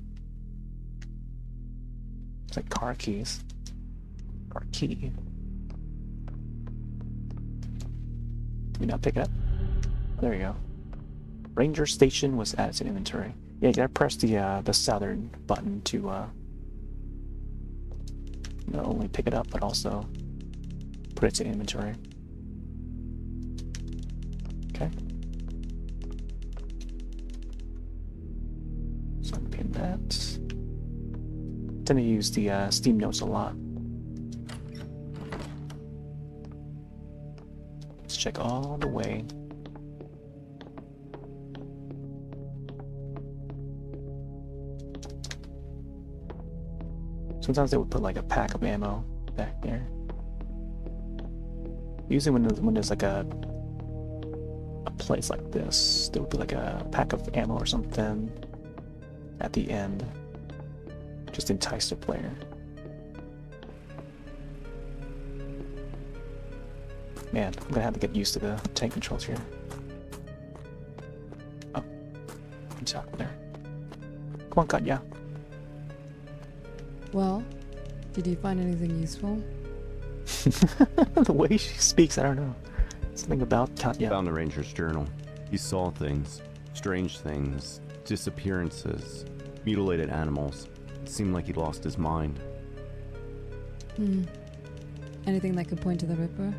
It's like car keys. Car key. Can you not pick it up? Oh, there you go. Ranger station was added to inventory. Yeah, you gotta press the southern button to not only pick it up but also put it to inventory. Okay. So unpin that. I tend to use the Steam notes a lot. Let's check all the way. Sometimes they would put like a pack of ammo back there. Usually when there's like a place like this, there would be like a pack of ammo or something at the end. Just entice the player. Man, I'm gonna have to get used to the tank controls here. Oh, it's out there. Come on, Katya. Well, did you find anything useful? The way she speaks, I don't know. Something about Katya. Found the ranger's journal. He saw things, strange things, disappearances, mutilated animals. It seemed like he'd lost his mind. Anything that could point to the Ripper?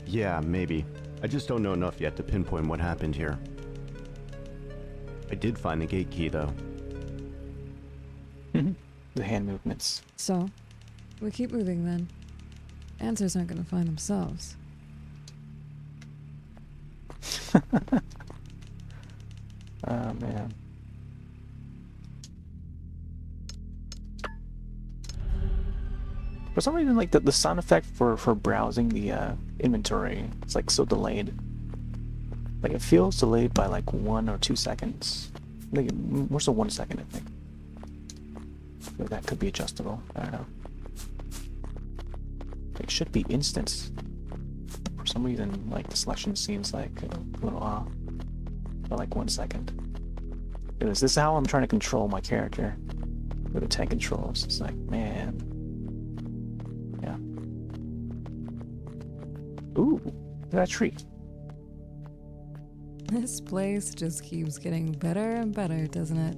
Yeah, maybe. I just don't know enough yet to pinpoint what happened here. I did find the gate key, though. The hand movements. So, we keep moving then. Answers aren't gonna find themselves. Oh man. For some reason, like the sound effect for browsing the inventory, it's like so delayed. Like it feels delayed by like 1 or 2 seconds. Like more so 1 second, I think. So that could be adjustable. I don't know. It should be instant. For some reason, like the selection seems like a little off. By like 1 second. This is how I'm trying to control my character with the tank controls. It's like, man. Yeah. Ooh, look at that tree. This place just keeps getting better and better, doesn't it?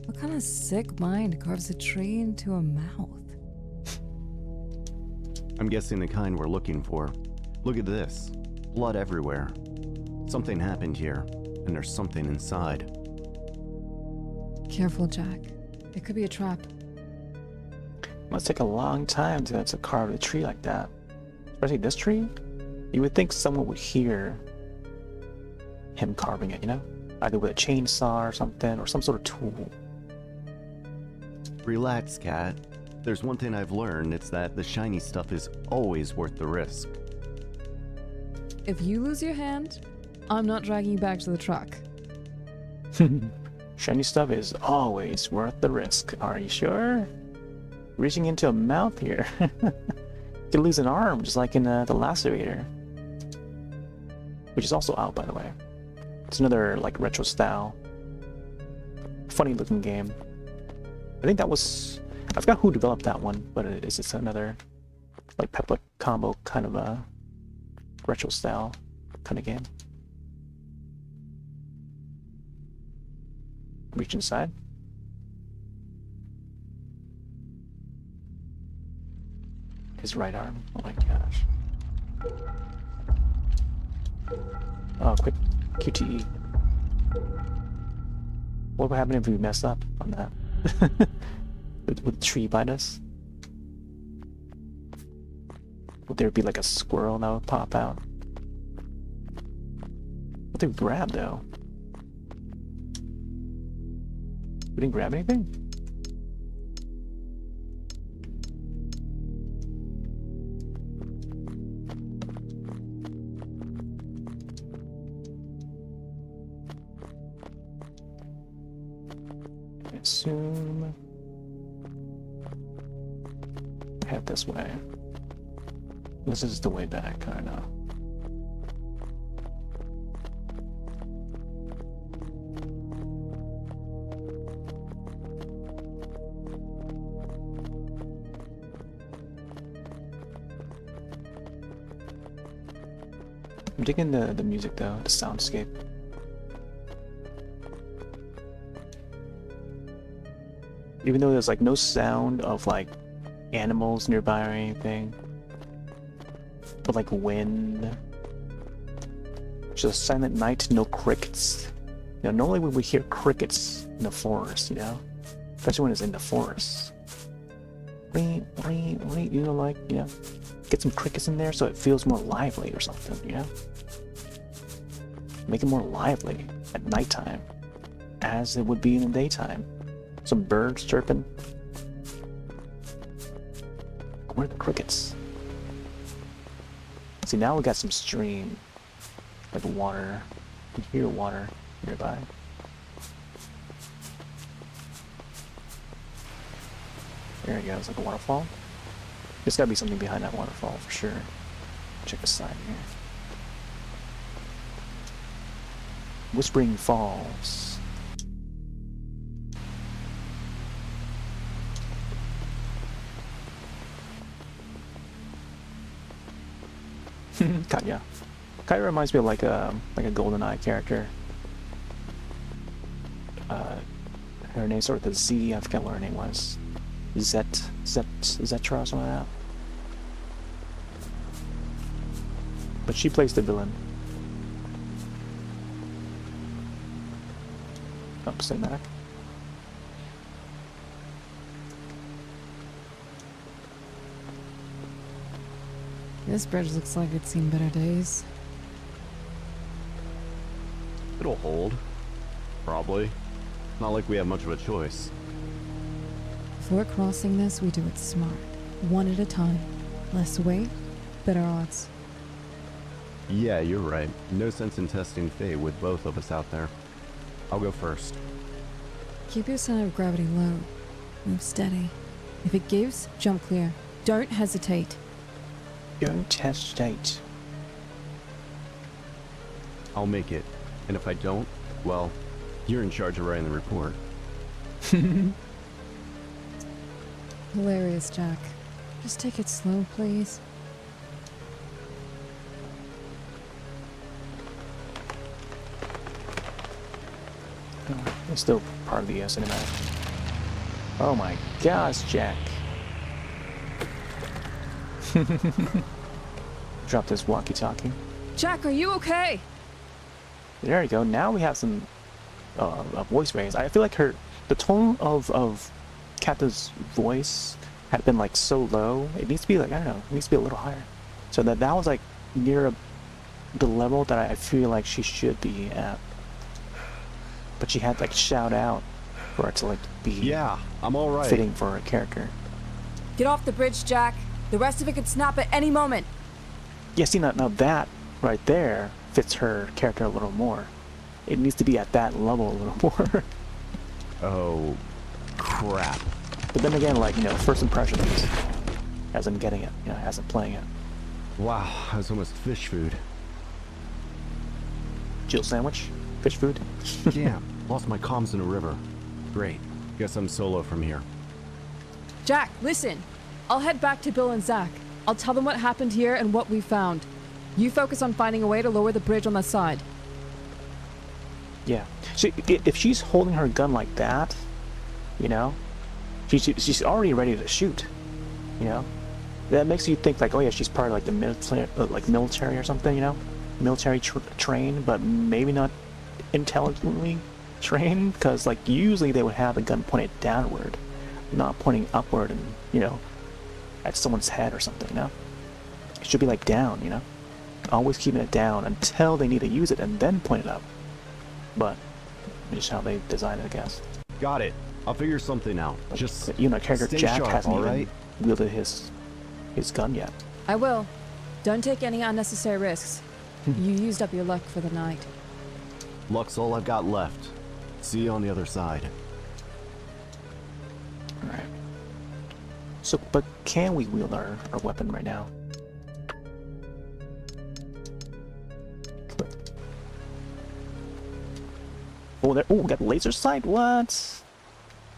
What kind of sick mind carves a tree into a mouth? I'm guessing the kind we're looking for. Look at this. Blood everywhere. Something happened here, and there's something inside. Careful, Jack. It could be a trap. Must take a long time to carve a tree like that. Especially this tree. You would think someone would hear him carving it, you know? Either with a chainsaw or something, or some sort of tool. Relax, Cat. There's one thing I've learned, it's that the shiny stuff is always worth the risk. If you lose your hand, I'm not dragging you back to the truck. Shiny stuff is always worth the risk. Are you sure? Reaching into a mouth here. You could lose an arm, just like in the Lacerator. Which is also out, by the way. It's another, like, retro style. Funny looking game. I think that was... I forgot who developed that one, but it's just another, like, Peppa combo kind of a retro style kind of game. Reach inside. His right arm. Oh my gosh. Oh, quick QTE. What would happen if we mess up on that? Would the tree bite us? Would there be like a squirrel that would pop out? What did we grab though? We didn't grab anything? I assume... head this way. This is the way back, I don't know. I'm digging the music though, the soundscape. Even though there's like no sound of like animals nearby or anything, but like wind. Just silent night, no crickets. You know, normally we would hear crickets in the forest, you know? Especially when it's in the forest. You know, like, you know, get some crickets in there so it feels more lively or something, you know? Make it more lively at nighttime, as it would be in the daytime. Some birds chirping. Where are the crickets? See, now we got some stream. Like water. You can hear water nearby. There you go, it's like a waterfall. There's gotta be something behind that waterfall for sure. Check the side here. Whispering Falls. Katya. Katya reminds me of like a GoldenEye character. Her name started with a Z. I forget what her name was. Zetra or something like that. But she plays the villain. Oh, cinematic. This bridge looks like it's seen better days. It'll hold. Probably. Not like we have much of a choice. If we're crossing this, we do it smart. One at a time. Less weight, better odds. Yeah, you're right. No sense in testing fate with both of us out there. I'll go first. Keep your center of gravity low. Move steady. If it gives, jump clear. Don't hesitate. Don't hesitate. I'll make it. And if I don't, well, you're in charge of writing the report. Hilarious, Jack. Just take it slow, please. Oh, it's still part of the cinematic. Oh my gosh, Jack. Drop this walkie-talkie. Jack, are you okay? There you go. Now we have some voice raise. I feel like the tone of Katya's voice had been like so low. It needs to be like, I don't know, it needs to be a little higher. So that was like near the level that I feel like she should be at. But she had like shout out for it to like be I'm all right. fitting for her character. Get off the bridge, Jack. The rest of it could snap at any moment. Yeah, see, now that right there fits her character a little more. It needs to be at that level a little more. Oh, crap. But then again, like, you know, first impressions, as I'm getting it, you know, as I'm playing it. Wow, that was almost fish food. Jill sandwich? Fish food? Damn, lost my comms in a river. Great. Guess I'm solo from here. Jack, listen. I'll head back to Bill and Zach. I'll tell them what happened here and what we found. You focus on finding a way to lower the bridge on that side. Yeah. So if she's holding her gun like that, you know, she's already ready to shoot, you know? That makes you think like, oh yeah, she's part of like the military or something, you know? Military trained, but maybe not intelligently trained, because like usually they would have the gun pointed downward, not pointing upward and, you know, at someone's head or something, you know? It should be like down, you know? Always keeping it down until they need to use it and then point it up. But just how they design it, I guess. Got it. I'll figure something out. Just you know, character stay Jack sharp, hasn't even right? wielded his gun yet. I will. Don't take any unnecessary risks. You used up your luck for the night. Luck's all I've got left. See you on the other side. Alright. So, but can we wield our weapon right now? Oh, there. Oh, we got laser sight. What?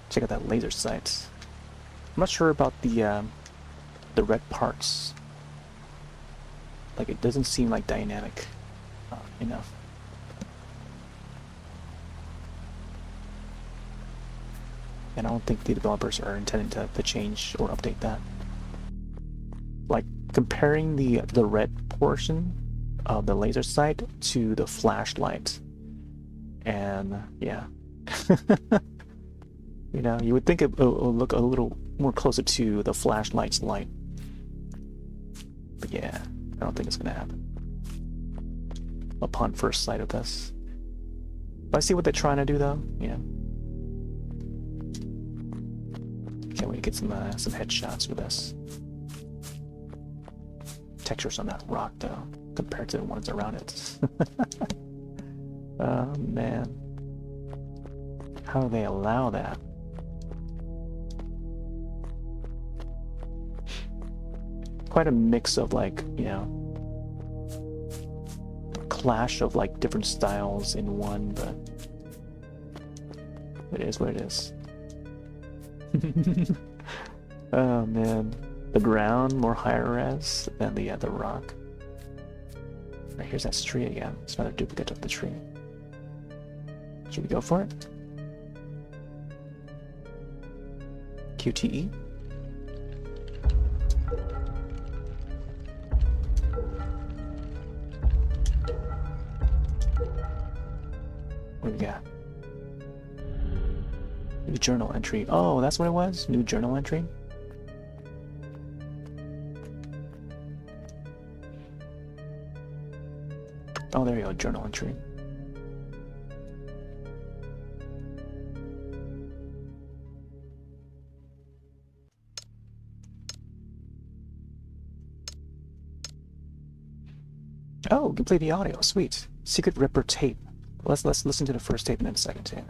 Check out that laser sight. I'm not sure about the red parts. Like, it doesn't seem like dynamic enough. And I don't think the developers are intending to change or update that. Like, comparing the red portion of the laser sight to the flashlight. And, yeah. You know, you would think it will look a little more closer to the flashlight's light. But yeah, I don't think it's gonna happen. Upon first sight of this. But I see what they're trying to do though, yeah. Can't wait to get some headshots with this. Textures on that rock though, compared to the ones around it. Oh man. How do they allow that? Quite a mix of, like, you know, clash of like different styles in one, but it is what it is. Oh man, the ground more higher res than the rock. Right, here's that tree again. It's another duplicate of the tree. Should we go for it? QTE. What do we got? New journal entry. Oh, that's what it was? New journal entry? Oh, there you go, journal entry. Oh, we can play the audio. Sweet. Secret Ripper tape. Let's listen to the first tape and then the second tape.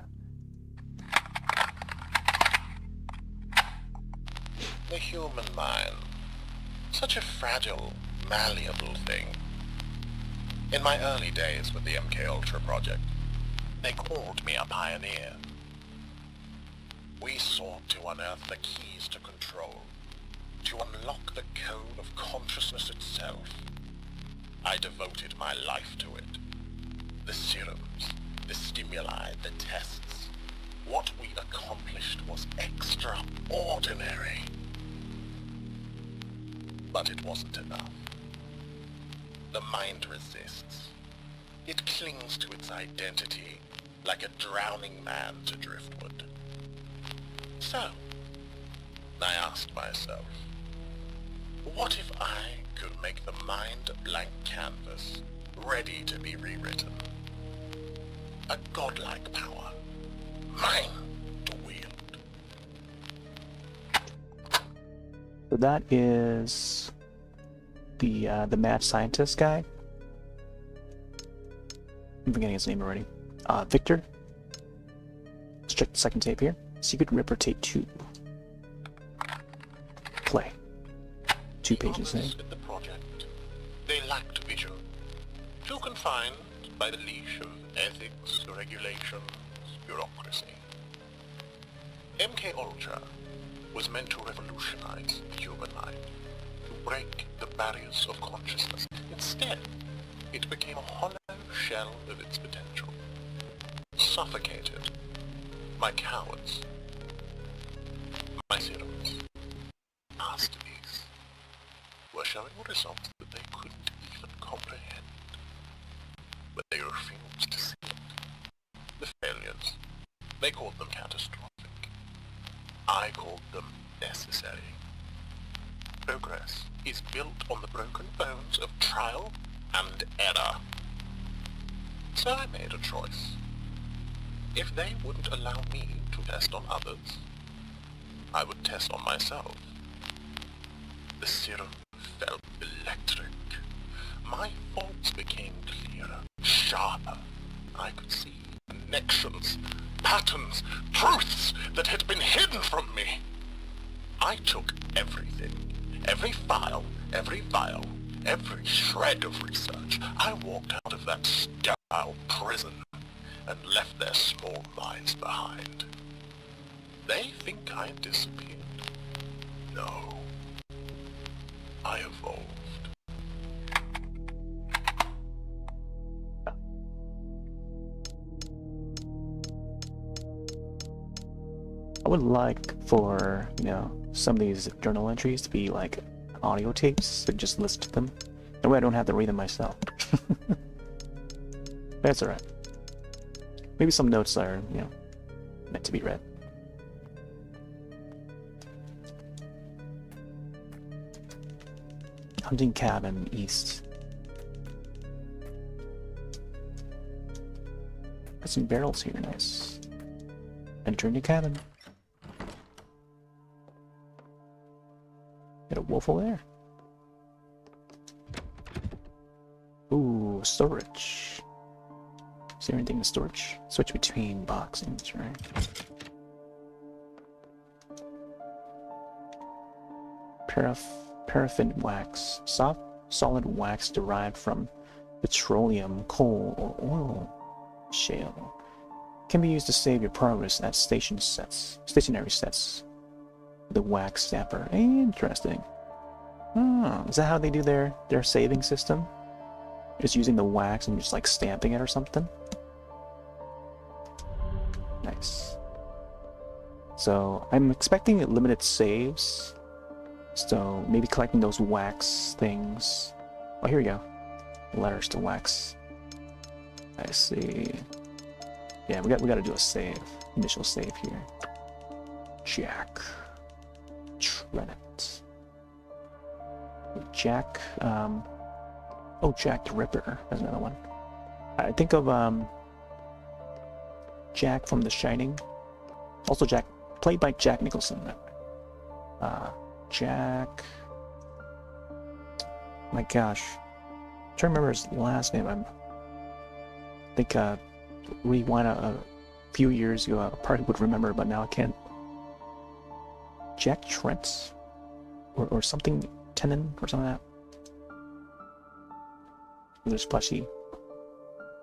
The human mind. Such a fragile, malleable thing. In my early days with the MK Ultra project, they called me a pioneer. We sought to unearth the keys to control, to unlock the code of consciousness itself. I devoted my life to it. The serums, the stimuli, the tests. What we accomplished was extraordinary. But it wasn't enough. The mind resists. It clings to its identity like a drowning man to driftwood. So, I asked myself, what if I could make the mind a blank canvas, ready to be rewritten? A godlike power, mine to wield. So that is the mad scientist guy. I'm forgetting his name already. Victor. Let's check the second tape here. Secret Ripper tape 2. Play. 2 pages in. In the project, they lacked vision, too confined by the leash of ethics, regulations, bureaucracy. MK Ultra was meant to revolutionize the human mind, to break the barriers of consciousness. Instead, it became a hollow shell of its potential, suffocated by cowards, my serums, masterpiece, were showing results that they couldn't even comprehend, but they refused to see it. The failures, they called them catastrophic. I called them necessary. Progress is built on the broken bones of trial and error. So I made a choice. If they wouldn't allow me to test on others, I would test on myself. The serum felt electric. My faults became clearer, sharper. I could see connections, patterns, truths that had been hidden from me. I took everything, every file, every vial, every shred of research. I walked out of that sterile prison, and left their small minds behind. They think I disappeared. No. I evolved. I would like for, you know, some of these journal entries to be like audio tapes that just list them. That way I don't have to read them myself. That's alright. Maybe some notes are, you know, meant to be read. Hunting cabin east. Got some barrels here, nice. Enter the cabin. Got a wolf over there. Ooh, storage. Is there anything in storage? Switch between boxings, right? Paraffin wax. Soft, solid wax derived from petroleum, coal, or oil shale. Can be used to save your progress at stationary sets. The wax stamper. Interesting. Oh, is that how they do their saving system? Just using the wax and just like stamping it or something? Nice. So I'm expecting limited saves. So maybe collecting those wax things. Oh, here we go. Letters to wax. I see. Yeah, we got to do a save. Initial save here. Jack. Trennet. Jack. Oh, Jack the Ripper. That's another one. I think of Jack from The Shining. Also Jack, played by Jack Nicholson. Jack. My gosh, I'm trying to remember his last name. I think rewind a few years ago, I probably would remember, but now I can't. Jack Trent, or something, Tenon, or something like that. There's plushie.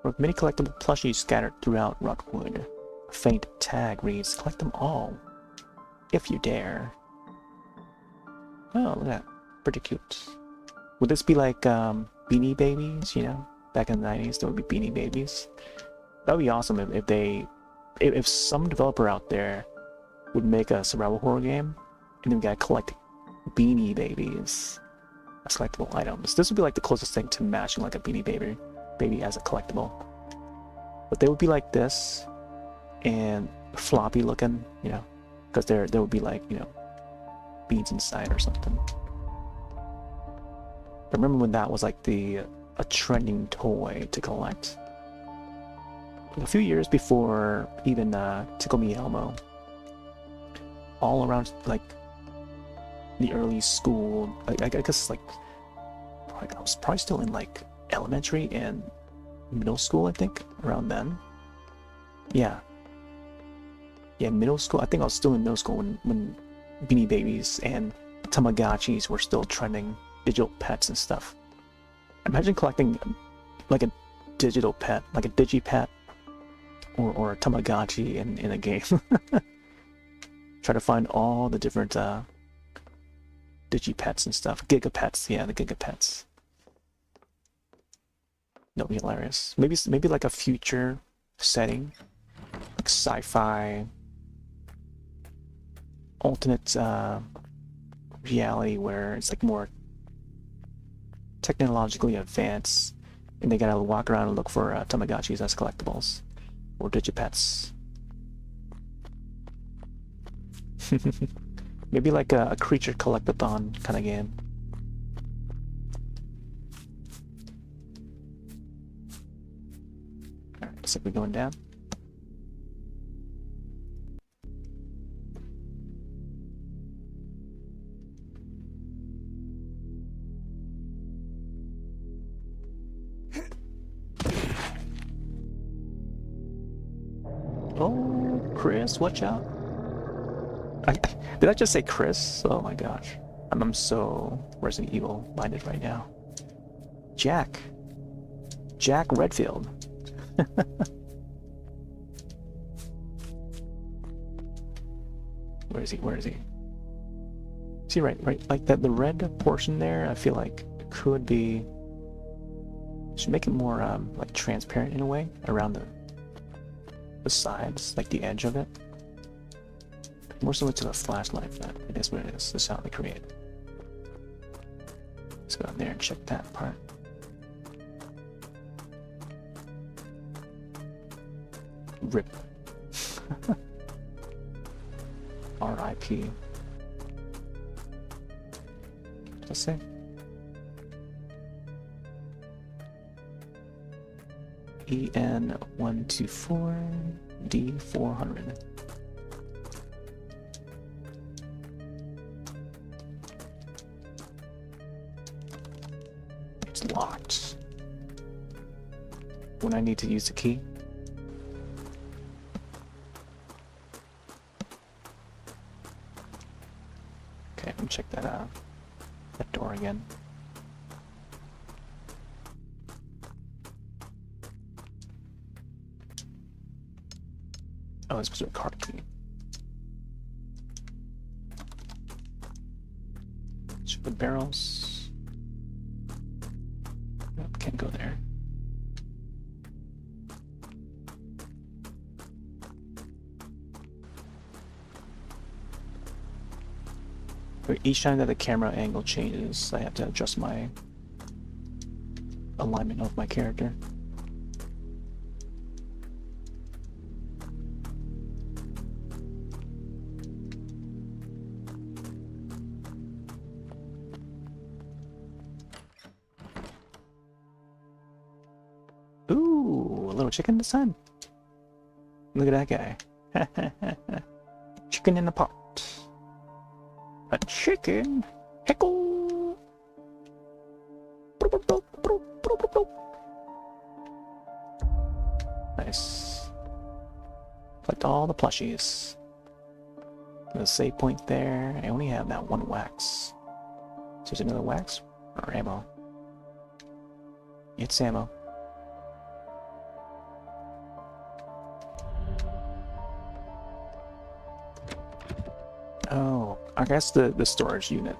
With many collectible plushies scattered throughout Rockwood. A faint tag reads, "Collect them all, if you dare." Oh, look at that. Pretty cute. Would this be like Beanie Babies, you know? Back in the 90s, there would be Beanie Babies. That would be awesome if some developer out there would make a survival horror game, and then we gotta collect Beanie Babies as collectible items. This would be like the closest thing to matching like a Beanie Baby as a collectible. But they would be like this, and floppy looking, you know, because there would be like, you know, beads inside or something. I remember when that was like a trending toy to collect. A few years before even Tickle Me Elmo. All around like the early school, I guess like I was probably still in like elementary and middle school, I think, around then. Yeah, middle school. I think I was still in middle school when Beanie Babies and Tamagotchis were still trending, digital pets and stuff. Imagine collecting like a digital pet, like a Digipet or a Tamagotchi in a game. Try to find all the different Digipets and stuff. Gigapets, yeah, the Gigapets. That'd be hilarious. Maybe like a future setting, like sci-fi, alternate reality where it's like more technologically advanced, and they gotta walk around and look for Tamagotchis as collectibles or Digipets. Maybe like a creature collectathon kind of game. Alright, looks like we're going down. Oh, Chris, watch out. Did I just say Chris? Oh my gosh. I'm so Resident Evil minded right now. Jack Redfield. Where is he? Where is he? See, right, like that, the red portion there, I feel like it could be, should make it more, like transparent in a way, around the sides, like the edge of it. More similar to a flashlight, but it is what it is, the sound we create. Let's go in there and check that part. RIP. R.I.P. Let's say. EN124 D400. It's locked. When I need to use the key. Okay, let me check that out. That door again. Oh, it's supposed to be a card key. Check the barrels. Nope, can't go there. Each time that the camera angle changes, I have to adjust my alignment of my character. Ooh, a little chicken this time. Look at that guy. Chicken in the pot. A chicken? Heckle! Nice. Collect all the plushies. The save point there. I only have that one wax. So there's another wax or ammo. It's ammo. Oh, I guess the storage unit,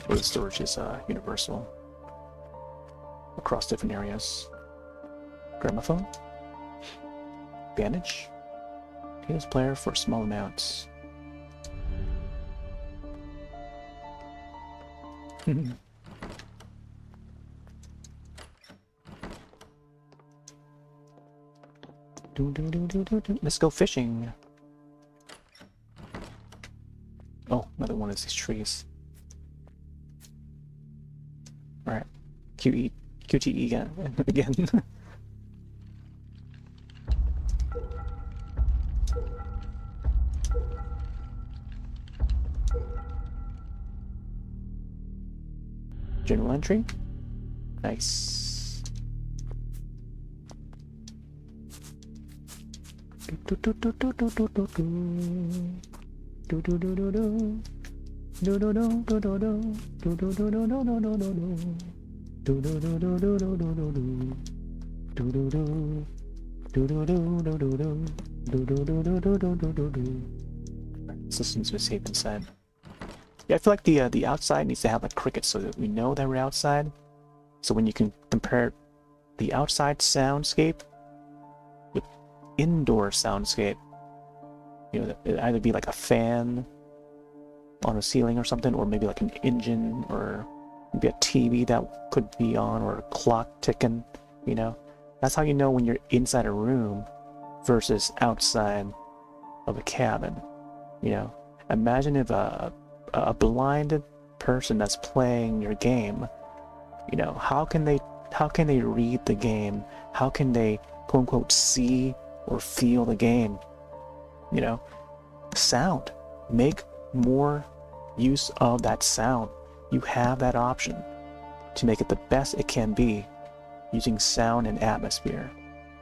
or the storage is universal across different areas. Gramophone, bandage, heals player for small amounts. Let's go fishing. Oh, another one of these trees. Alright. QTE again. General entry. Nice. Systems was safe inside. Yeah, I feel like the outside needs to have like crickets so that we know that we're outside. So when you can compare the outside soundscape with indoor soundscape, you know, it'd either be like a fan on a ceiling or something, or maybe like an engine, or maybe a TV that could be on, or a clock ticking, you know? That's how you know when you're inside a room versus outside of a cabin, you know? Imagine if a blinded person that's playing your game, you know, how can they read the game? How can they, quote unquote, see or feel the game? You know, sound. Make more use of that sound. You have that option to make it the best it can be using sound and atmosphere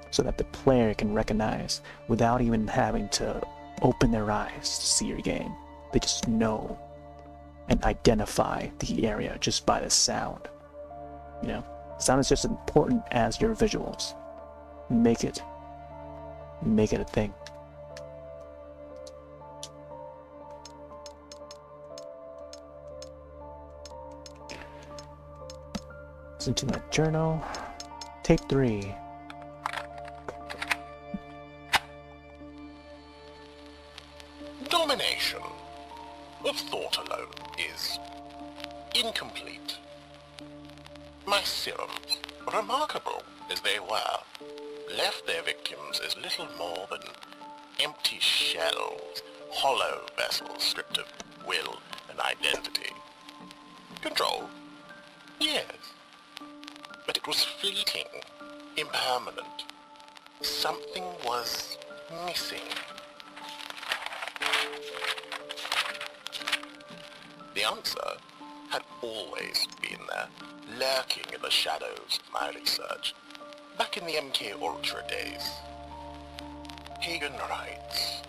so that the player can recognize without even having to open their eyes to see your game. They just know and identify the area just by the sound. You know, sound is just as important as your visuals. Make it a thing. Listen to my journal. Tape 3. Domination of thought alone is incomplete. My serums, remarkable as they were, left their victims as little more than empty shells, hollow vessels stripped of will and identity. Control? Yes. But it was fleeting, impermanent. Something was missing. The answer had always been there, lurking in the shadows of my research, back in the MK Ultra days. Pagan rites,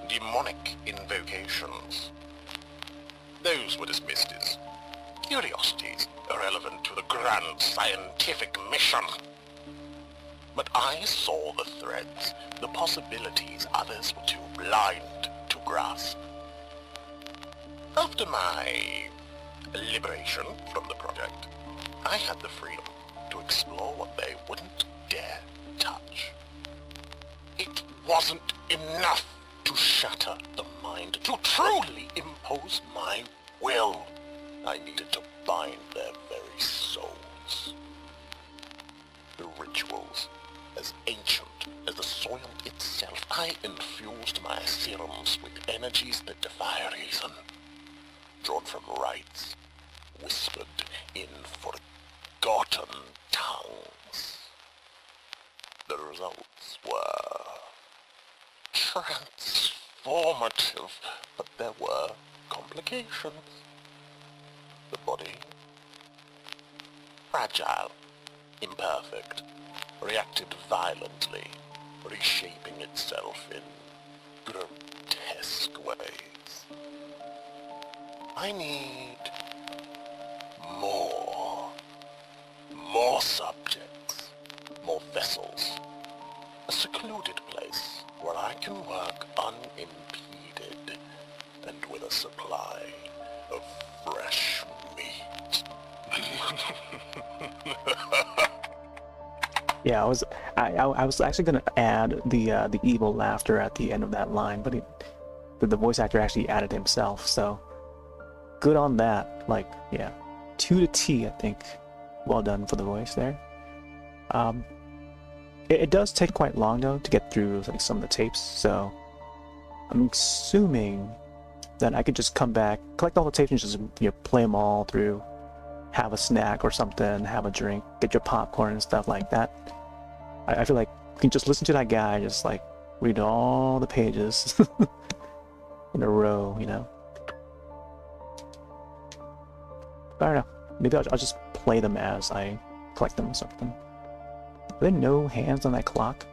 demonic invocations. Those were dismissed as curiosities irrelevant to the grand scientific mission. But I saw the threads, the possibilities others were too blind to grasp. After my liberation from the project, I had the freedom to explore what they wouldn't dare touch. It wasn't enough to shatter the mind, to truly impose my will. I needed to bind their very souls. The rituals, as ancient as the soil itself, I infused my serums with energies that defy reason, drawn from rites, whispered in forgotten tongues. The results were transformative, but there were complications. The body, fragile, imperfect, reacted violently, reshaping itself in grotesque ways. I need more subjects, more vessels, a secluded place where I can work unimpeded and with a supply of fresh meat. Yeah, I was actually gonna add the evil laughter at the end of that line, but the voice actor actually added himself, so good on that. Like, yeah, 2 to T, I think. Well done for the voice there. It does take quite long though to get through like some of the tapes, so I'm assuming that I could just come back, collect all the tapes, and just play them all through, have a snack or something, have a drink, get your popcorn and stuff like that. I feel like you can just listen to that guy just like read all the pages in a row, you know. I don't know. Maybe I'll just play them as I collect them or something. Are there no hands on that clock?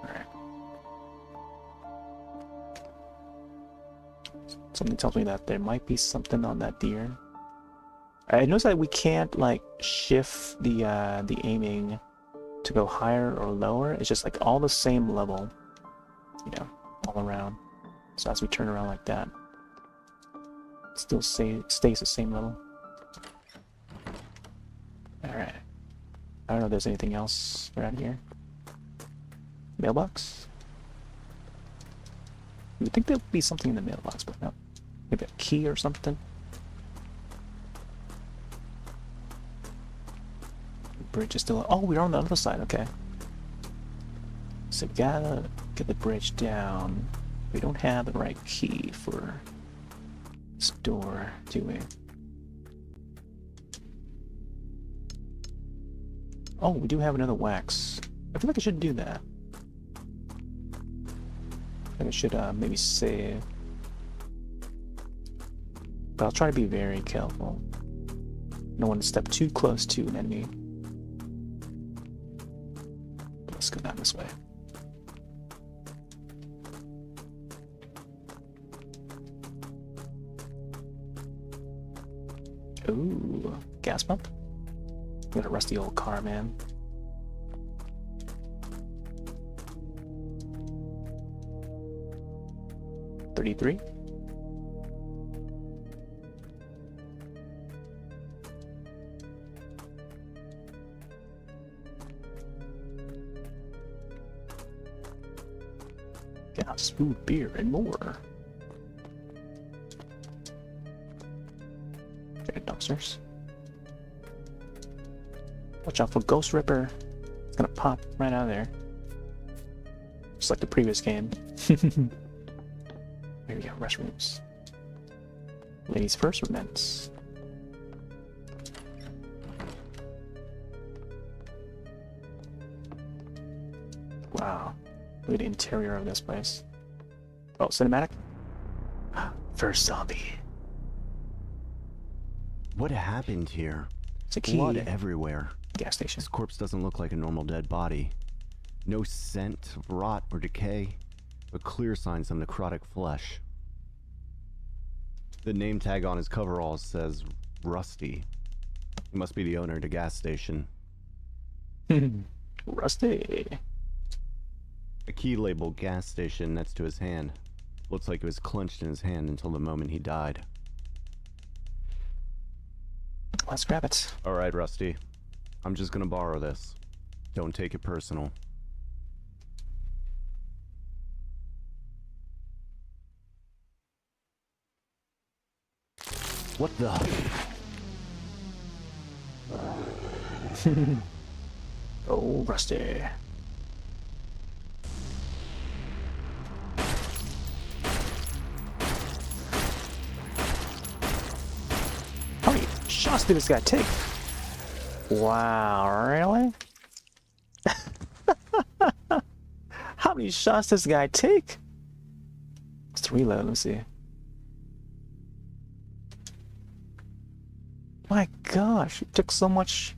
Alright. Something tells me that there might be something on that deer. I noticed that we can't like shift the aiming to go higher or lower. It's just like all the same level, you know, all around. So as we turn around like that, it still stays the same level. Alright. I don't know if there's anything else around here. Mailbox? You would think there would be something in the mailbox, but no. Maybe a key or something? The bridge is still... Oh, we're on the other side, okay. So we gotta get the bridge down. We don't have the right key for this door, do we? Oh, we do have another wax. I feel like I should do that. I think I should maybe save. But I'll try to be very careful. No one to step too close to an enemy. But let's go down this way. Ooh, gas pump? Got a rusty old car, man. $33. food, beer, and more. Okay, dumpsters. Watch out for Ghost Ripper. It's gonna pop right out of there. Just like the previous game. Here we go, restrooms. Ladies first or men's? Wow. Look at the interior of this place. Oh, cinematic? First zombie. What happened here? It's a key. Blood everywhere. Gas station. This corpse doesn't look like a normal dead body. No scent of rot or decay, but clear signs of necrotic flesh. The name tag on his coveralls says Rusty. He must be the owner of the gas station. Rusty. A key labeled gas station next to his hand. Looks like it was clenched in his hand until the moment he died. Let's grab it. Alright, Rusty. I'm just gonna borrow this. Don't take it personal. What the? Oh, Rusty. How many shots did this guy take? Wow, really? How many shots does this guy take? Let's reload, let's see. My gosh, it took so much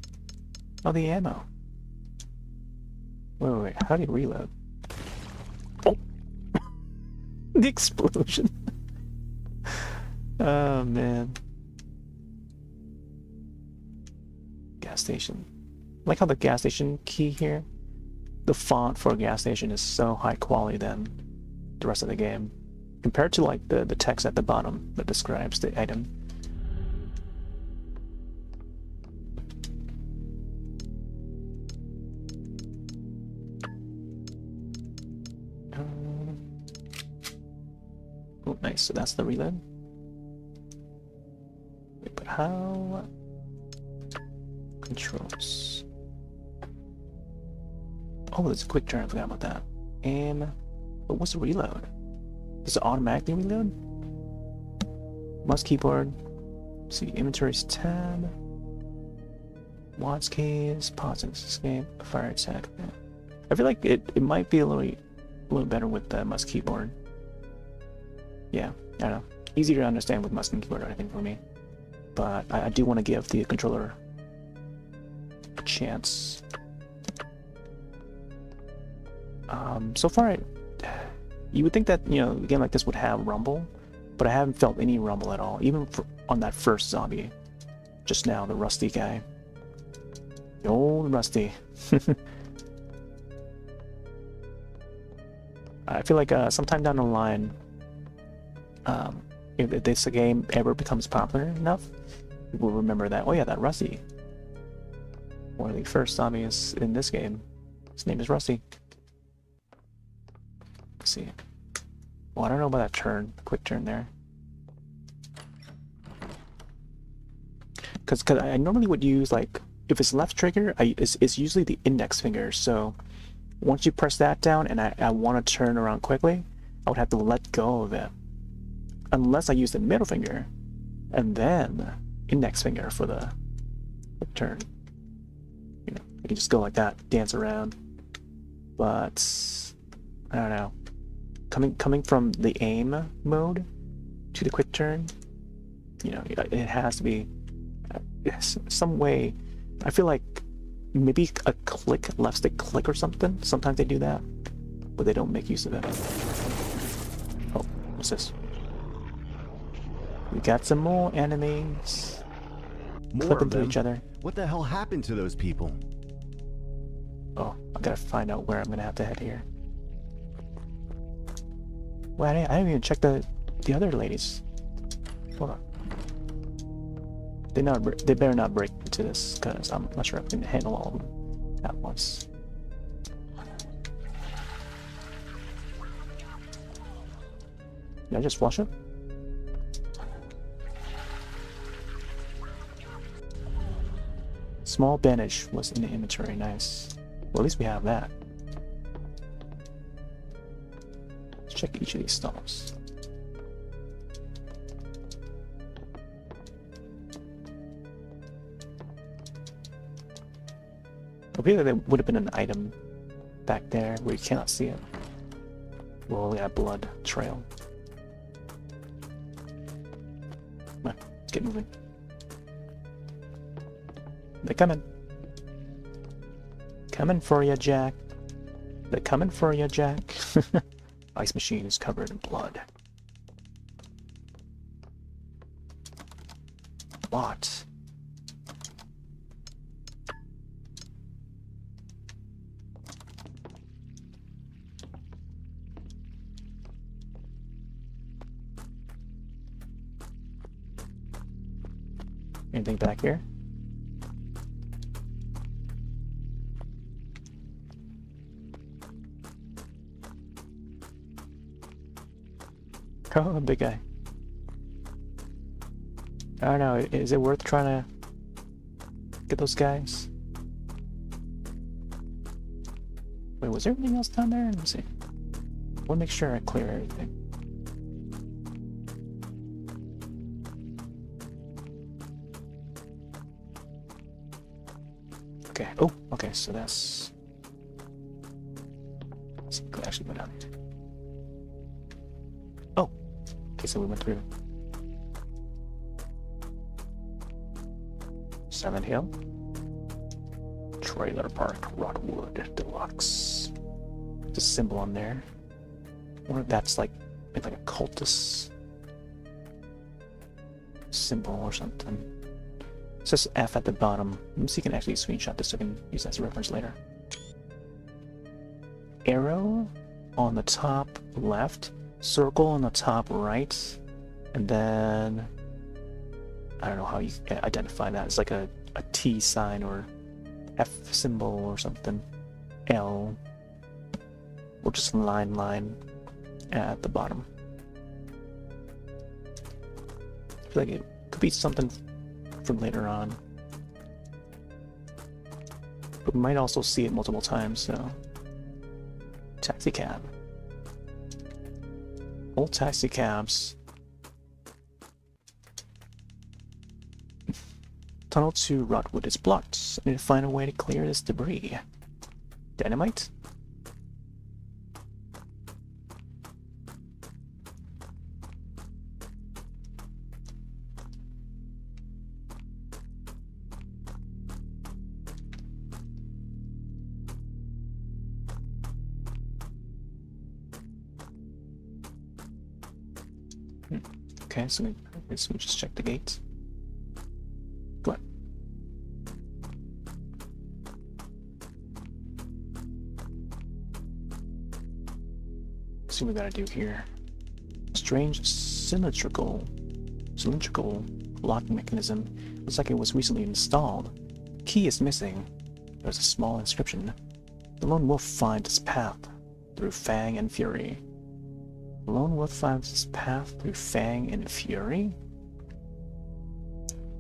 of the ammo. Wait, how do you reload? Oh! The explosion. Oh, man. Gas station. I like how the gas station key here, the font for a gas station is so high quality than the rest of the game. Compared to like the text at the bottom that describes the item. Oh, nice. So that's the reload. Wait, but how? Controls. Oh, there's a quick turn. I forgot about that. Aim. But what's the reload? Does it automatically reload? Mouse keyboard. Let's see, inventory's tab. Watch keys. Pause and escape. Fire attack. I feel like it might be a little better with the mouse keyboard. Yeah, I don't know. Easier to understand with mouse and keyboard, I think, for me. But I do want to give the controller a chance. So far, you would think that, you know, a game like this would have rumble, but I haven't felt any rumble at all, even on that first zombie. Just now, the Rusty guy. The old Rusty. I feel like sometime down the line, if this game ever becomes popular enough, people will remember that, oh yeah, that Rusty. One of the first zombies in this game. His name is Rusty. Let's see. Well, I don't know about that turn, quick turn there. Because I normally would use, like, if it's left trigger, it's usually the index finger. So once you press that down and I want to turn around quickly, I would have to let go of it. Unless I use the middle finger and then index finger for the quick turn. You know, I can just go like that, dance around. But I don't know. Coming from the aim mode to the quick turn, you know, it has to be some way. I feel like maybe a click, left stick click or something. Sometimes they do that, but they don't make use of it. Oh, what's this? We got some more enemies. More Clipping of to them? each other. What the hell happened to those people? Oh, I gotta find out where I'm gonna have to head here. Well, I didn't even check the other ladies. Hold on. They better not break into this, because I'm not sure I can handle all of them at once. Did I just flush it? Small bandage was in the inventory. Nice. Well, at least we have that. Let's check each of these stalls. I feel like there would have been an item back there where you cannot see it. Well, we got blood trail. Come on, let's get moving. They're coming. Coming for you, Jack. They're coming for you, Jack. Ice machine is covered in blood. What? Anything back here? Oh, big guy. I don't know, is it worth trying to get those guys? Wait, was there anything else down there? Let me see. I want to make sure I clear everything. Okay, oh, okay, so that's... Let's see, could actually go down here. Oh, okay, so we went through. 7 Hill. Trailer Park, Rockwood, Deluxe. There's a symbol on there. I wonder if that's like a cultist symbol or something. It says F at the bottom. Let me see if I can actually screenshot this so I can use that as a reference later. Arrow on the top left, circle on the top right, and then I don't know how you identify that. It's like a T sign or F symbol or something. L. Or just line at the bottom. I feel like it could be something from later on. But we might also see it multiple times, so... Taxi cab. Old taxi cabs. Tunnel to Rothwood is blocked. I need to find a way to clear this debris. Dynamite? Okay, so we just check the gate. Go on. Let's see what we gotta do here. Strange cylindrical locking mechanism. Looks like it was recently installed. Key is missing. There's a small inscription. The lone wolf finds its path through Fang and Fury. The lone wolf finds his path through Fang and Fury?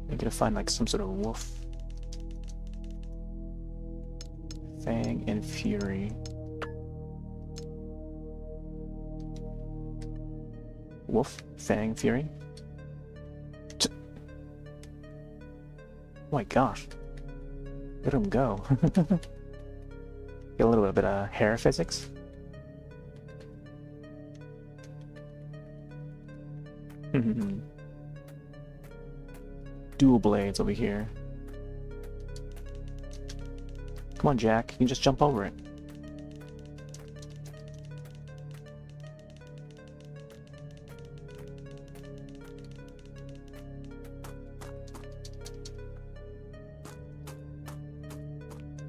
You're gonna find like some sort of wolf. Fang and Fury. Wolf, Fang, Fury? Oh my gosh. Let him go. Get a little bit of hair physics. Dual blades over here. Come on, Jack. You can just jump over it.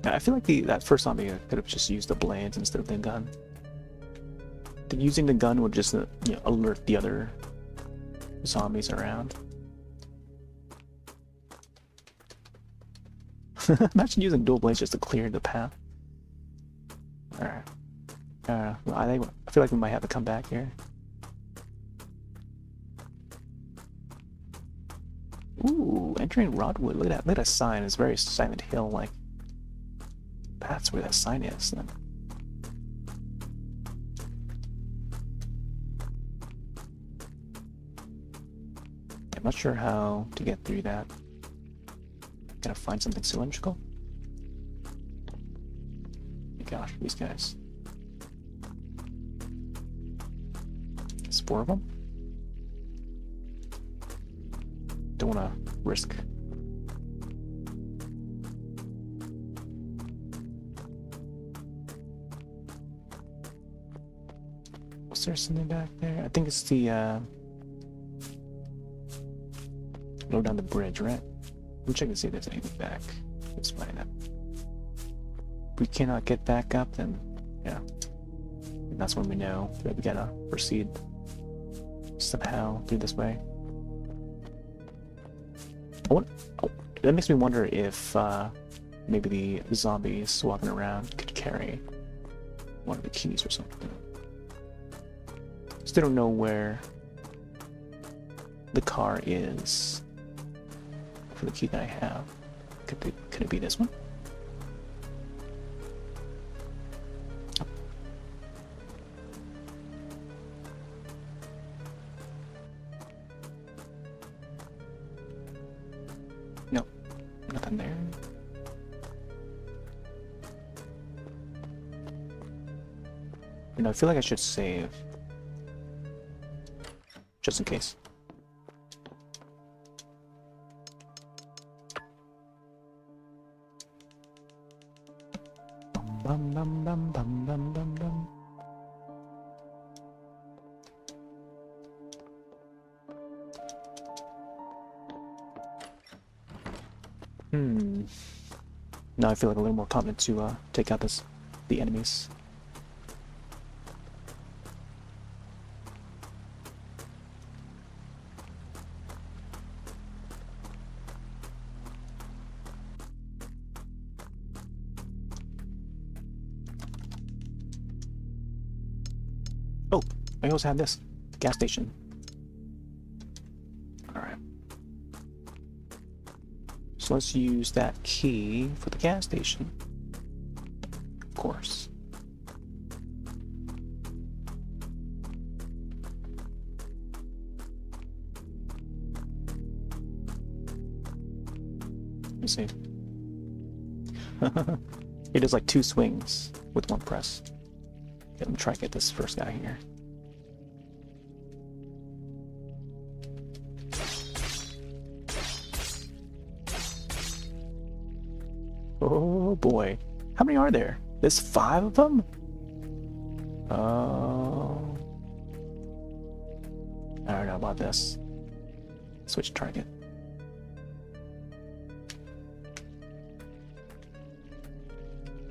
I feel like that first zombie could have just used the blades instead of the gun. Using the gun would just alert the other zombies around. Imagine using dual blades just to clear the path. Alright. Well, I feel like we might have to come back here. Ooh, entering Rodwood. Look at that sign. It's very Silent Hill like. That's where that sign is then. I'm not sure how to get through that. Gotta find something cylindrical. Oh gosh, these guys. There's 4 of them. Don't wanna risk. Was there something back there? I think it's the go down the bridge, right? We'll check to see if there's anything back. Let's find out. If we cannot get back up, then yeah. And that's when we know that we gotta proceed somehow through this way. Oh, that makes me wonder if maybe the zombies walking around could carry one of the keys or something. Still don't know where the car is for the key that I have. Could it be this one? No, nothing there. You know, I feel like I should save just in case. Bum, bum, bum, bum, bum, bum, bum. Now I feel like a little more confident to take out the enemies. Oh, I also have this gas station. Alright. So let's use that key for the gas station. Of course. Let me see. It is like 2 swings with 1 press. Okay, let me try to get this first guy here. Oh boy. How many are there? There's 5 of them? Oh. I don't know about this. Switch target.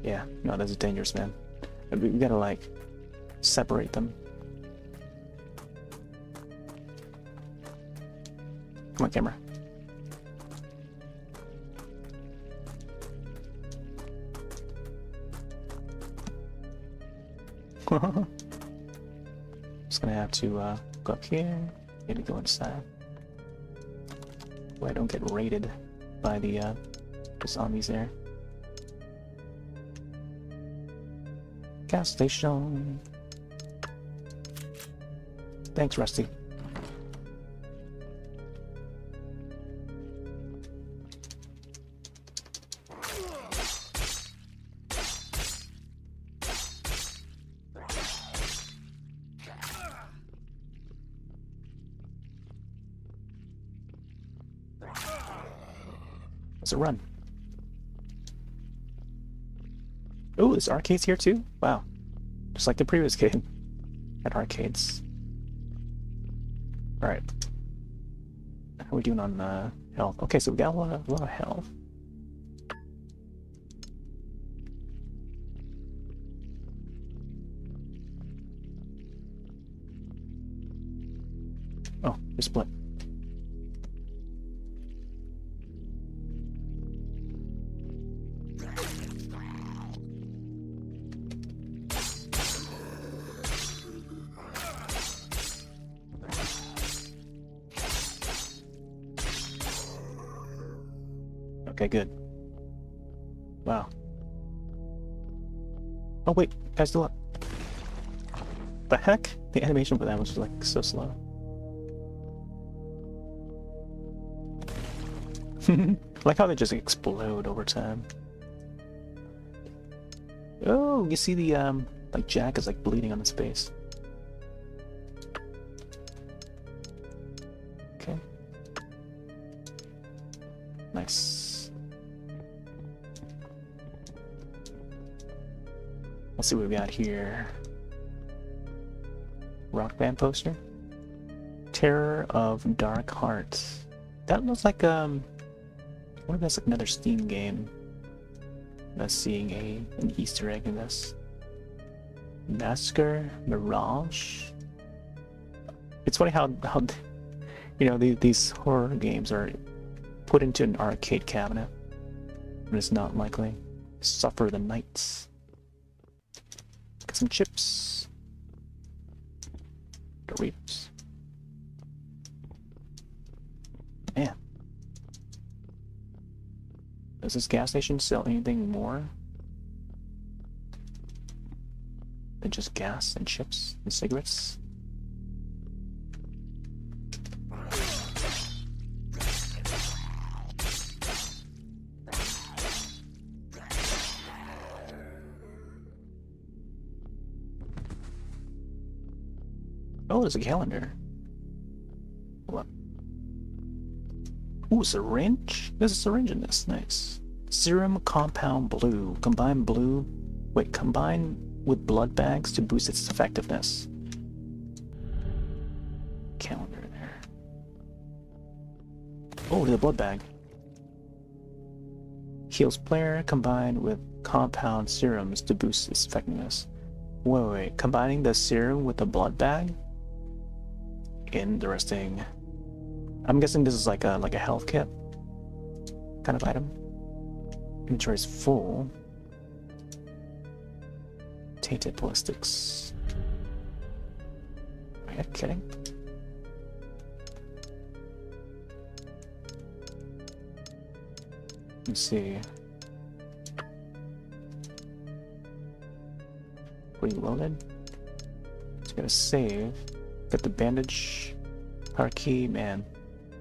Yeah, no, that's dangerous, man. We gotta, like, separate them. Come on, camera. Just gonna have to go up here, maybe go inside. So I don't get raided by the zombies there. Gas station. Thanks, Rusty. Let's run. Oh, there's arcades here too? Wow. Just like the previous game. At arcades. Alright. How are we doing on health? Okay, so we got a lot of health. Oh, they split. Okay, good. Wow. Oh wait, guys, still up. The heck? The animation for that was like so slow. Like how they just explode over time. Oh, you see the like Jack is like bleeding on his face. Okay. Nice. Let's see what we got here. Rock band poster. Terror of Dark Heart. That looks like I wonder if that's like another Steam game. That's seeing an Easter egg in this. Massacre Mirage. It's funny how you know these horror games are put into an arcade cabinet, but it's not likely. Suffer the Nights. Get some chips. Doritos. Man. Does this gas station sell anything more than just gas and chips and cigarettes? Oh, there's a calendar. Hold on. Ooh, syringe? There's a syringe in this. Nice. Serum compound blue. Combine with blood bags to boost its effectiveness. Calendar there. Oh, the blood bag. Heals player combined with compound serums to boost its effectiveness. Wait. Combining the serum with the blood bag? Interesting. I'm guessing this is like a health kit kind of item. Inventory is full. Tainted ballistics. Are you kidding? Let's see. Reloaded. Just gotta save. Got the bandage. Power key, man.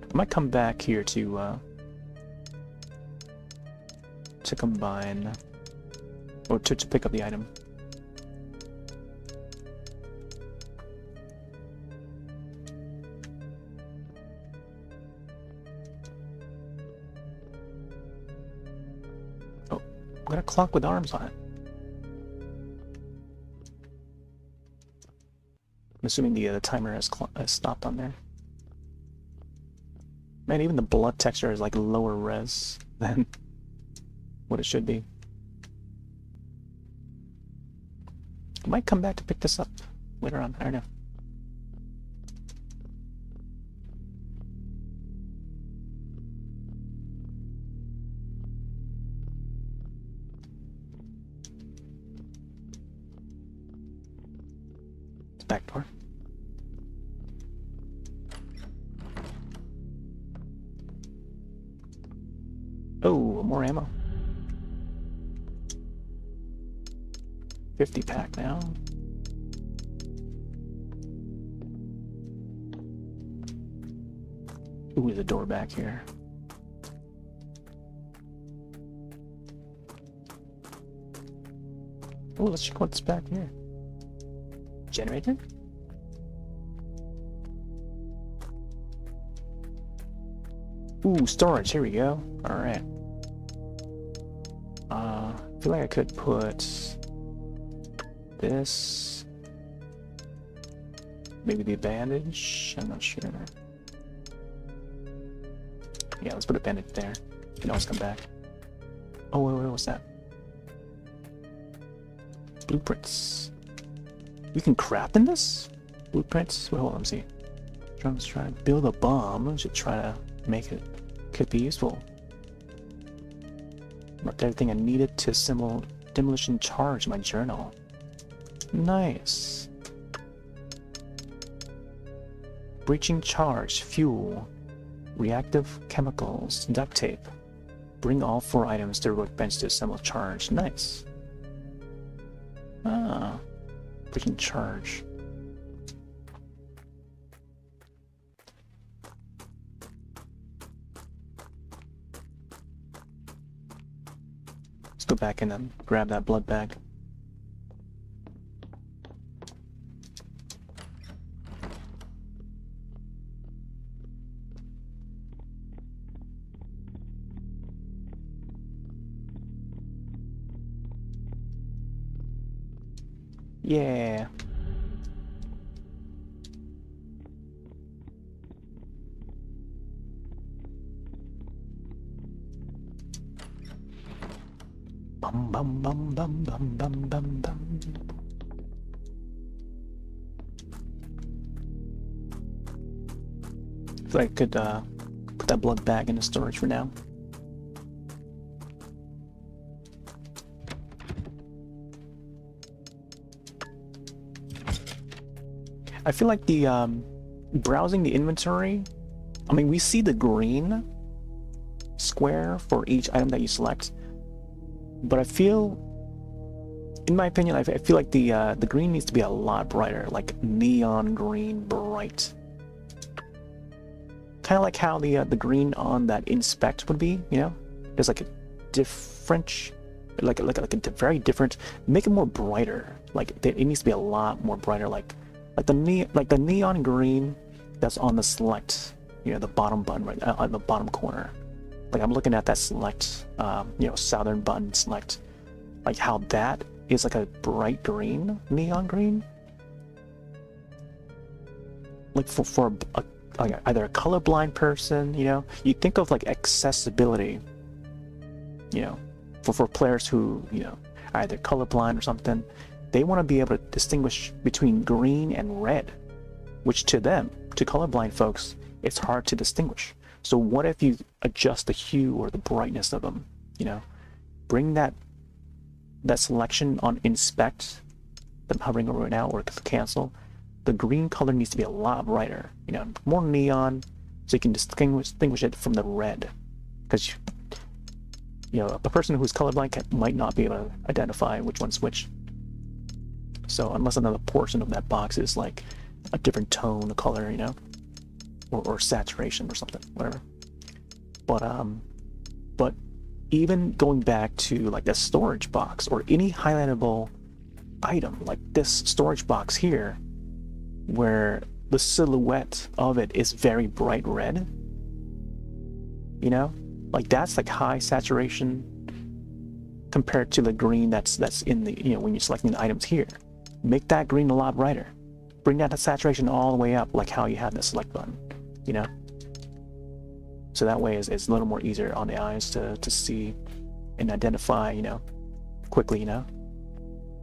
I might come back here to combine or to pick up the item. Oh, got a clock with arms on it. I'm assuming the timer has stopped on there. Man, even the blood texture is like lower res than what it should be. I might come back to pick this up later on. I don't know. It's back door. Oh, more ammo. 50 pack now. Ooh, there's a door back here. Oh, let's check what's back here. Generator? Ooh, storage, here we go. Alright. I feel like I could put this. Maybe the bandage? I'm not sure. Yeah, let's put a bandage there. You can always come back. Oh, wait, what's that? Blueprints. We can craft in this? Blueprints? Wait, hold on, let me see. Drums trying to build a bomb. Should try to make it. Could be useful. Marked everything I needed to assemble demolition charge in my journal. Nice. Breaching charge, fuel, reactive chemicals, duct tape. Bring all 4 items to the workbench to assemble charge. Nice. Ah, freaking charge. Let's go back and then grab that blood bag. Yeah. Bum bum bum bum bum bum bum bum. I feel like I could put that blood bag in the storage for now. I feel like the browsing the inventory, I mean, we see the green square for each item that you select, but I feel, in my opinion, I feel like the green needs to be a lot brighter, like neon green bright. Kind of like how the green on that inspect would be, you know? There's like a different, like a very different. Make it more brighter. Like it needs to be a lot more brighter, like the neon green that's on the select, you know, the bottom button right on the bottom corner. Like I'm looking at that select, you know, southern button select, like how that is like a bright green, neon green. Like for like either a colorblind person, you know, you think of like accessibility, you know, for players who, you know, are either colorblind or something. They want to be able to distinguish between green and red, which to them, to colorblind folks, it's hard to distinguish. So what if you adjust the hue or the brightness of them, you know? Bring that selection on inspect, that I'm hovering over right now, or cancel. The green color needs to be a lot brighter, you know, more neon, so you can distinguish it from the red. Because, you know, a person who's colorblind might not be able to identify which one's which. So unless another portion of that box is like a different tone of color, you know, or saturation or something, whatever. But even going back to like the storage box or any highlightable item like this storage box here, where the silhouette of it is very bright red, you know, like that's like high saturation compared to the green that's in the, you know, when you're selecting the items here. Make that green a lot brighter. Bring that saturation all the way up, like how you have the select button, you know? So that way it's a little more easier on the eyes to see and identify, you know, quickly, you know?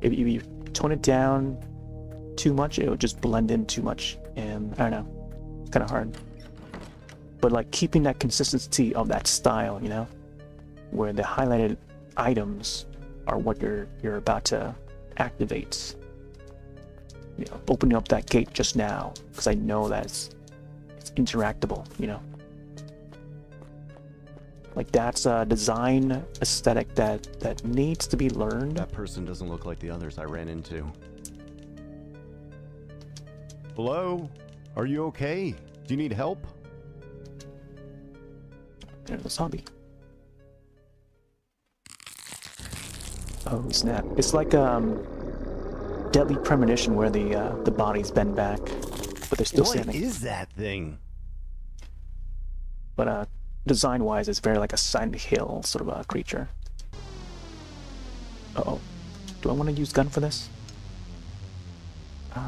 If you tone it down too much, it will just blend in too much, and I don't know, it's kind of hard. But like keeping that consistency of that style, you know, where the highlighted items are what you're about to activate. You know, opening up that gate just now, because I know that it's interactable, you know. Like that's a design aesthetic that needs to be learned. That person doesn't look like the others I ran into. Hello? Are you okay? Do you need help? There's a zombie. Oh snap! It's like Deadly Premonition, where the bodies bend back, but they're still standing. What is that thing? But design-wise, it's very like a Silent Hill sort of a creature. Uh-oh. Do I want to use gun for this? I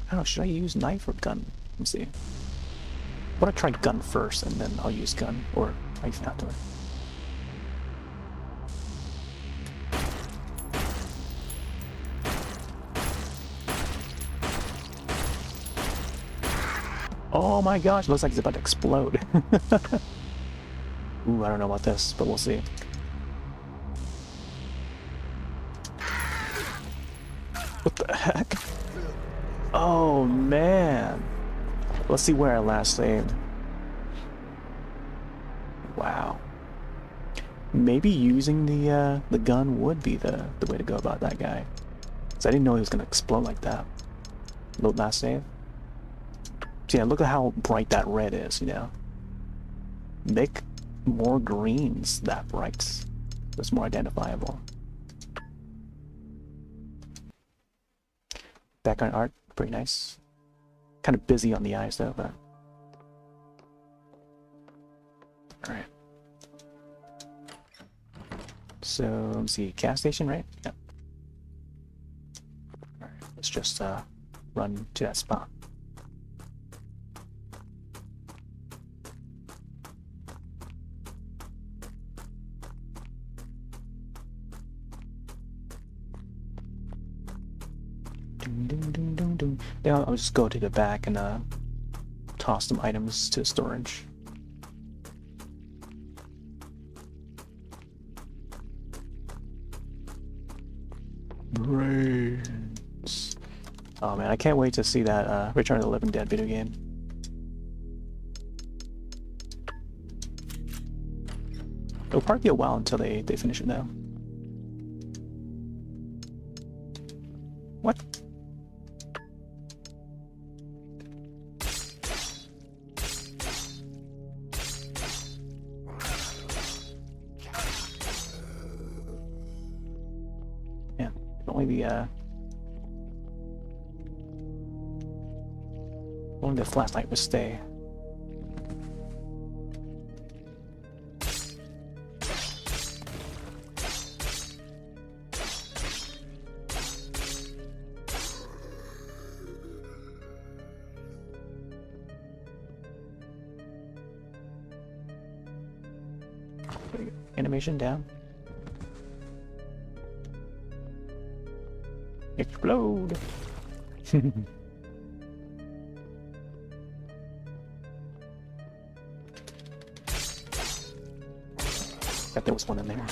don't know, should I use knife or gun? Let me see. I want to try gun first, and then I'll use gun, or knife after. Oh my gosh, looks like it's about to explode. Ooh, I don't know about this, but we'll see. What the heck? Oh man. Let's see where I last saved. Wow. maybe using the gun would be the way to go about that guy. So I didn't know he was gonna explode like that. Load last save. So yeah, look at how bright that red is, you know. Make more greens that bright. So it's more identifiable. Background art, pretty nice. Kind of busy on the eyes though, but alright. So let's see, gas station, right? Yep. Alright, let's just run to that spot. Then I'll just go to the back and toss some items to storage. Brains. Oh man, I can't wait to see that Return of the Living Dead video game. It'll probably be a while until they finish it though. What? Yeah, only the flashlight would stay. Animation down. Explode! Bet there was one in there.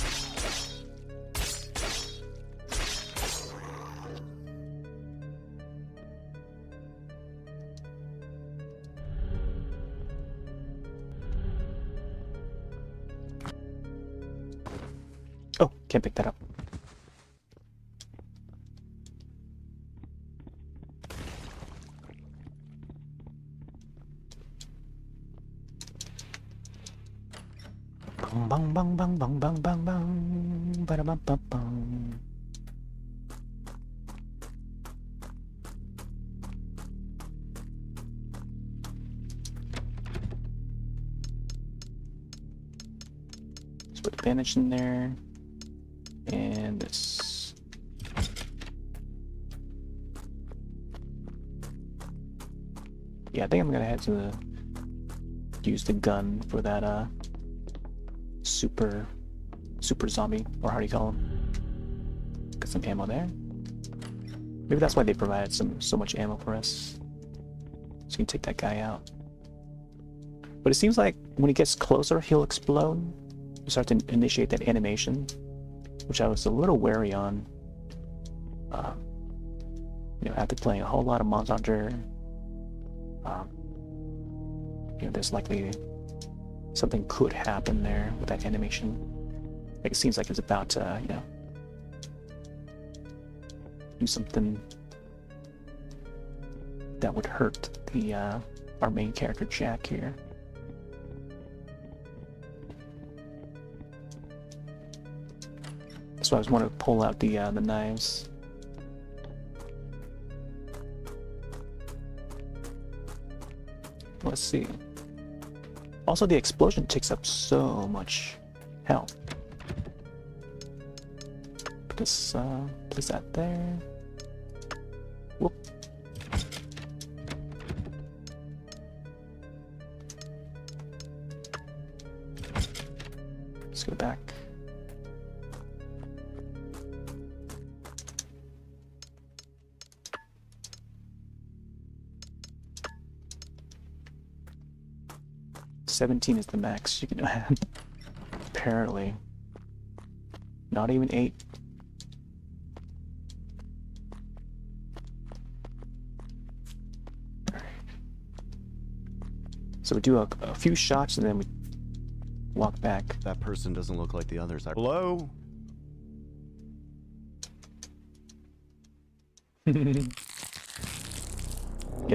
Oh, can't pick that up. Bang bang bang bang bang bang bang bang bang bang bang. Let's put the bandage in there. And this. Yeah, I think I'm gonna have to use the gun for that super zombie, or how do you call him? Got some ammo there. Maybe that's why they provided so much ammo for us, so you can take that guy out. But it seems like when he gets closer, he'll explode. You start to initiate that animation, which I was a little wary on. You know, after playing a whole lot of Monster Hunter, you know, there's likely something could happen there with that animation. Like it seems like it's about to, you know, do something that would hurt the our main character Jack here. So I was wanting to pull out the knives. Let's see. Also, the explosion takes up so much health. Put this, place that there. Whoop. Let's go back. $17 is the max you can have. Apparently. Not even 8. So we do a few shots and then we walk back. That person doesn't look like the others. Hello? It's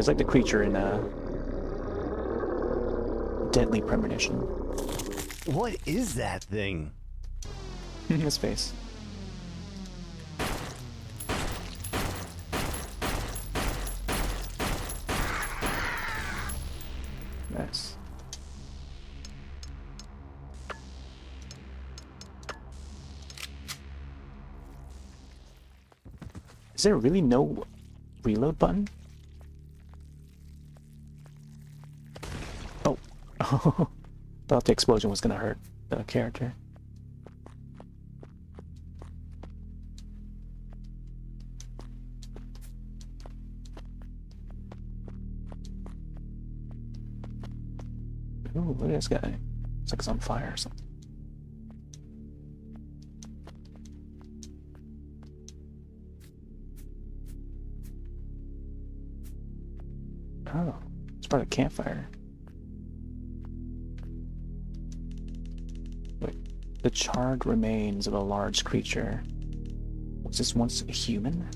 like the creature in Deadly Premonition. What is that thing? His face. Nice. Is there really no reload button? Oh. Thought the explosion was gonna hurt the character. Ooh, look at this guy. It's like it's on fire or something. Oh, it's part of the campfire. Wait, the charred remains of a large creature. Was this once a human?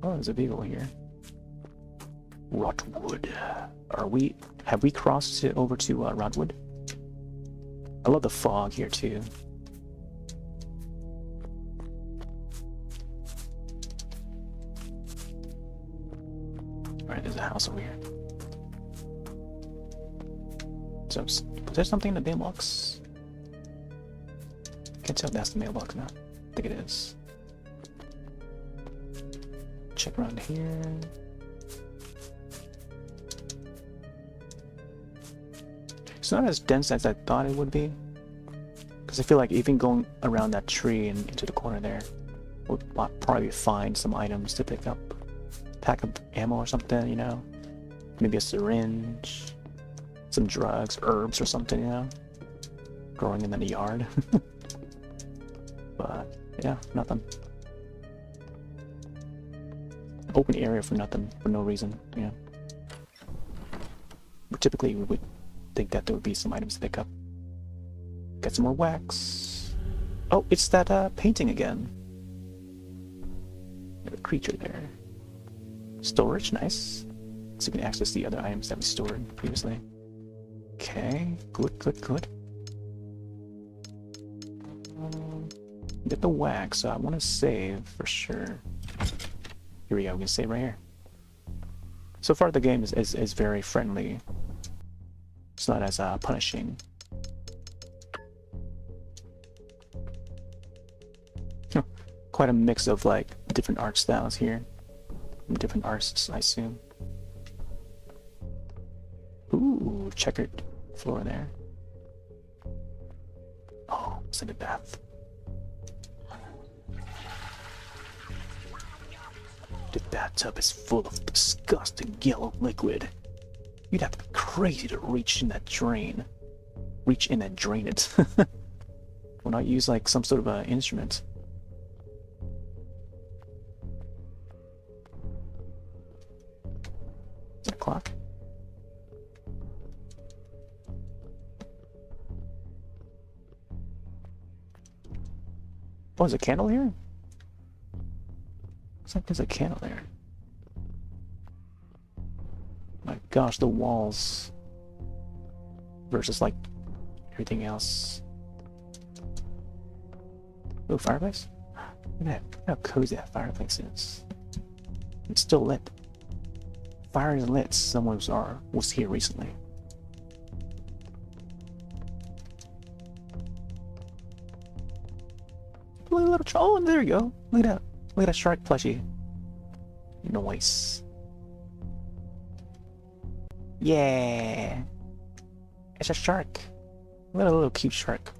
Oh, there's a vehicle here. Rotwood. Have we crossed it over to Rotwood? I love the fog here too. Alright, there's a house over here. So, was there something in the mailbox? Can't tell if that's the mailbox now. I think it is. Check around here. It's not as dense as I thought it would be. Because I feel like even going around that tree and into the corner there, we'll probably find some items to pick up. Pack of ammo or something, you know? Maybe a syringe, some drugs, herbs or something, you know? Growing in the yard. But, yeah, nothing. Open area for nothing, for no reason, you know? But typically we would think that there would be some items to pick up. Get some more wax. Oh, it's that painting again. There's a creature there. Storage, nice. So we can access the other items that we stored previously. Okay, good. Get the wax, so I want to save for sure. Here we go, we can save right here. So far the game is very friendly. It's not as punishing. Quite a mix of like different art styles here. Different artists, I assume. Ooh, checkered floor there. Oh, it's like a bath. The bathtub is full of disgusting yellow liquid. You'd have to be crazy to reach in that drain. Reach in and drain it. Why not use like some sort of instrument? Is that a clock? Oh, there's a candle here? Looks like there's a candle there. My gosh, the walls versus like everything else. Oh, fireplace? Look at that, how cozy that fireplace is. It's still lit. Fire is lit. Someone was here recently. Look at a little oh, there you go. Look at that. Look at that shark plushie. Nice. Yeah. It's a shark. Look at a little cute shark.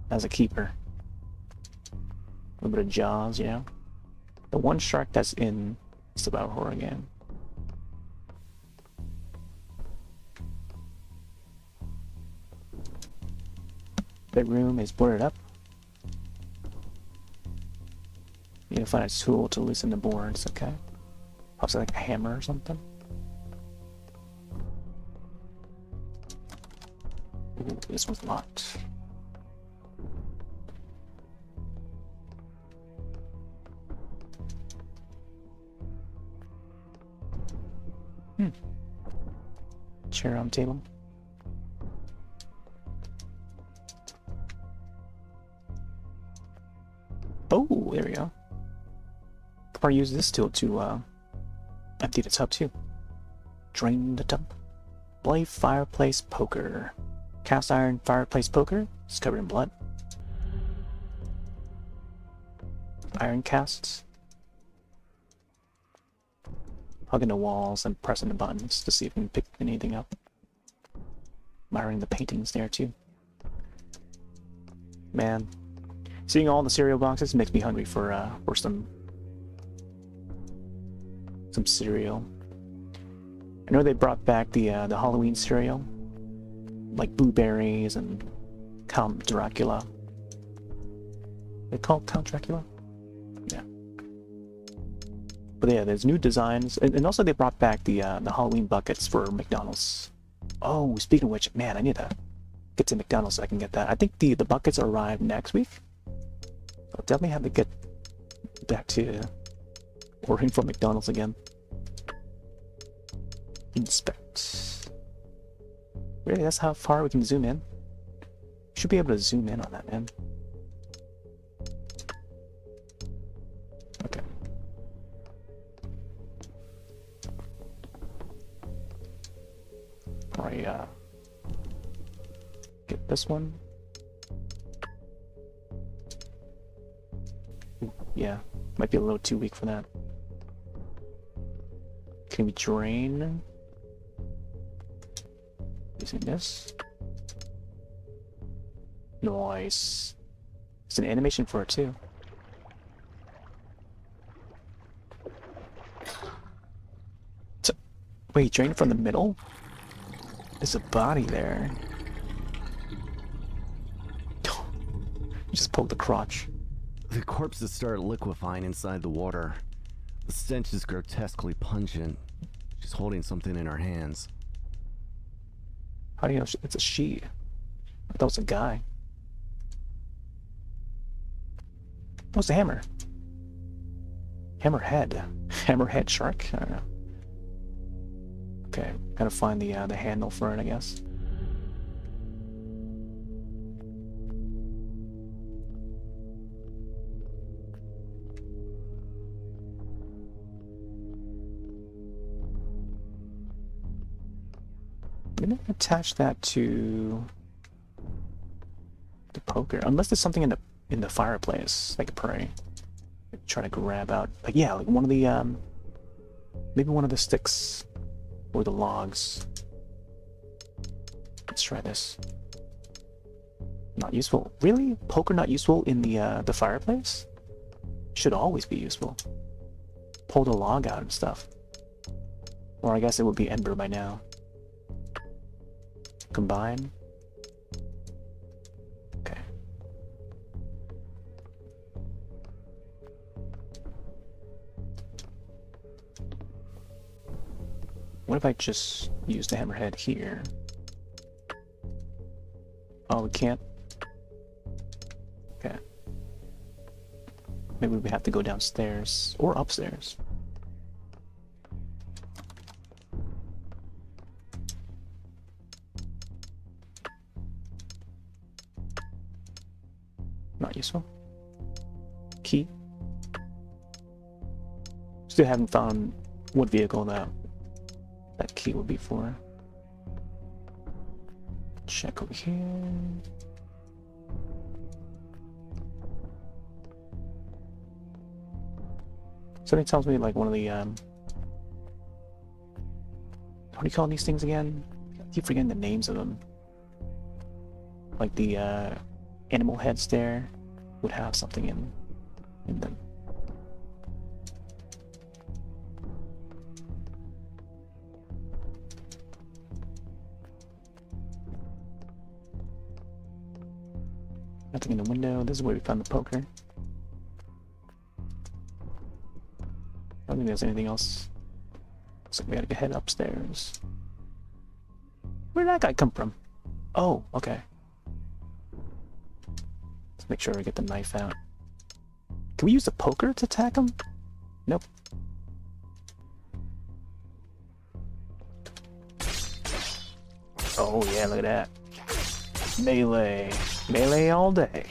As a keeper. A little bit of Jaws, you know? The one shark that's in Survival Horror game. Bedroom is boarded up. You need to find a tool to loosen the boards, okay? Possibly like a hammer or something. Ooh, this one's locked. Chair on table. Oh, there we go. Could probably use this tool to empty the tub too. Drain the tub. Bloody fireplace poker. Cast iron fireplace poker. It's covered in blood. Iron casts. Hugging the walls and pressing the buttons to see if we can pick anything up. Admiring the paintings there too. Man, seeing all the cereal boxes makes me hungry for some cereal. I know they brought back the Halloween cereal, like blueberries and Count Dracula. They call it Count Dracula? Yeah. But yeah, there's new designs, and also they brought back the Halloween buckets for McDonald's. Oh, speaking of which, man, I need to get to McDonald's so I can get that. I think the buckets arrive next week. I'll definitely have to get back to ordering from McDonald's again. Inspect. Really, that's how far we can zoom in? Should be able to zoom in on that, man. Okay. Probably, get this one. Ooh, yeah, might be a little too weak for that. Can we drain? Using this. Nice. It's an animation for it too. Wait, drain from the middle? There's a body there. You just poked the crotch. The corpses start liquefying inside the water. The stench is grotesquely pungent. She's holding something in her hands. How do you know it's a she? I thought it was a guy. What's the hammer? Hammerhead. Hammerhead shark? I don't know. Okay, gotta find the handle for it, I guess. I'm gonna attach that to the poker, unless there's something in the fireplace I could probably try to grab out. Like, yeah, like one of the maybe one of the sticks or the logs. Let's try this. Not useful. Really? Poker not useful in the fireplace? Should always be useful. Pull the log out and stuff. Or I guess it would be ember by now. Combine. Okay. What if I just use the hammerhead here? Oh, we can't? Okay. Maybe we have to go downstairs or upstairs. Not useful. Key. Still haven't found what vehicle that key would be for. Check over here. Something tells me like one of the what do you call these things again? I keep forgetting the names of them. Like the animal heads there would have something in them. Nothing in the window. This is where we found the poker. I don't think there's anything else. Looks like we gotta head upstairs. Where did that guy come from? Oh, okay. Let's make sure we get the knife out. Can we use the poker to attack him? Nope. Oh yeah, look at that. Melee. Melee all day.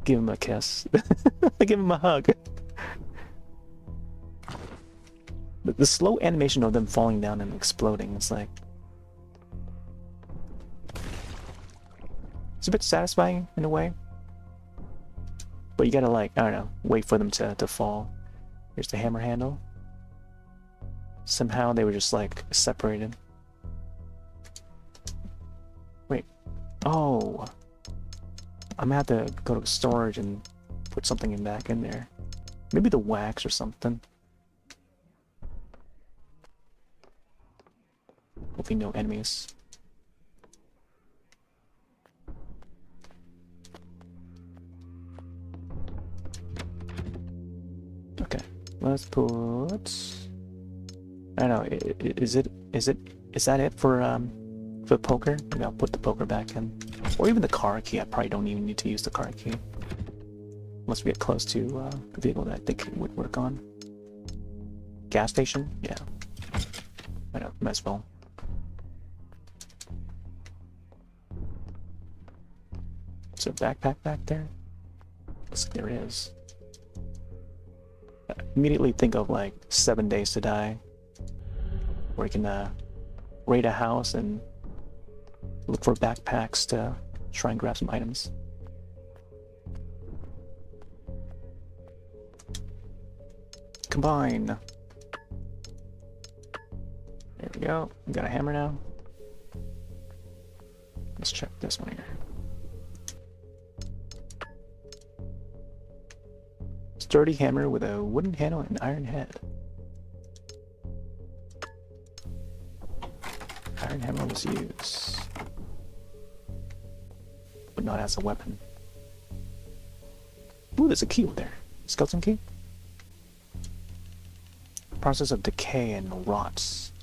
Give him a kiss. Give him a hug. The slow animation of them falling down and exploding, it's like... It's a bit satisfying in a way. But you gotta, like, I don't know, wait for them to fall. Here's the hammer handle. Somehow they were just, like, separated. Wait. Oh. I'm gonna have to go to storage and put something back in there. Maybe the wax or something. Hopefully no enemies. Okay, let's put... I don't know, is that it for poker? Maybe I'll put the poker back in. Or even the car key. I probably don't even need to use the car key. Unless we get close to a vehicle that I think it would work on. Gas station? Yeah. I know, might as well. Is there a backpack back there? Looks like there is. I immediately think of like 7 Days to Die, where you can raid a house and look for backpacks to try and grab some items. Combine. There we go. We got a hammer now. Let's check this one here. Sturdy hammer with a wooden handle and iron head. Iron hammer was used, but not as a weapon. Ooh, there's a key over there. Skeleton key? Process of decay and rots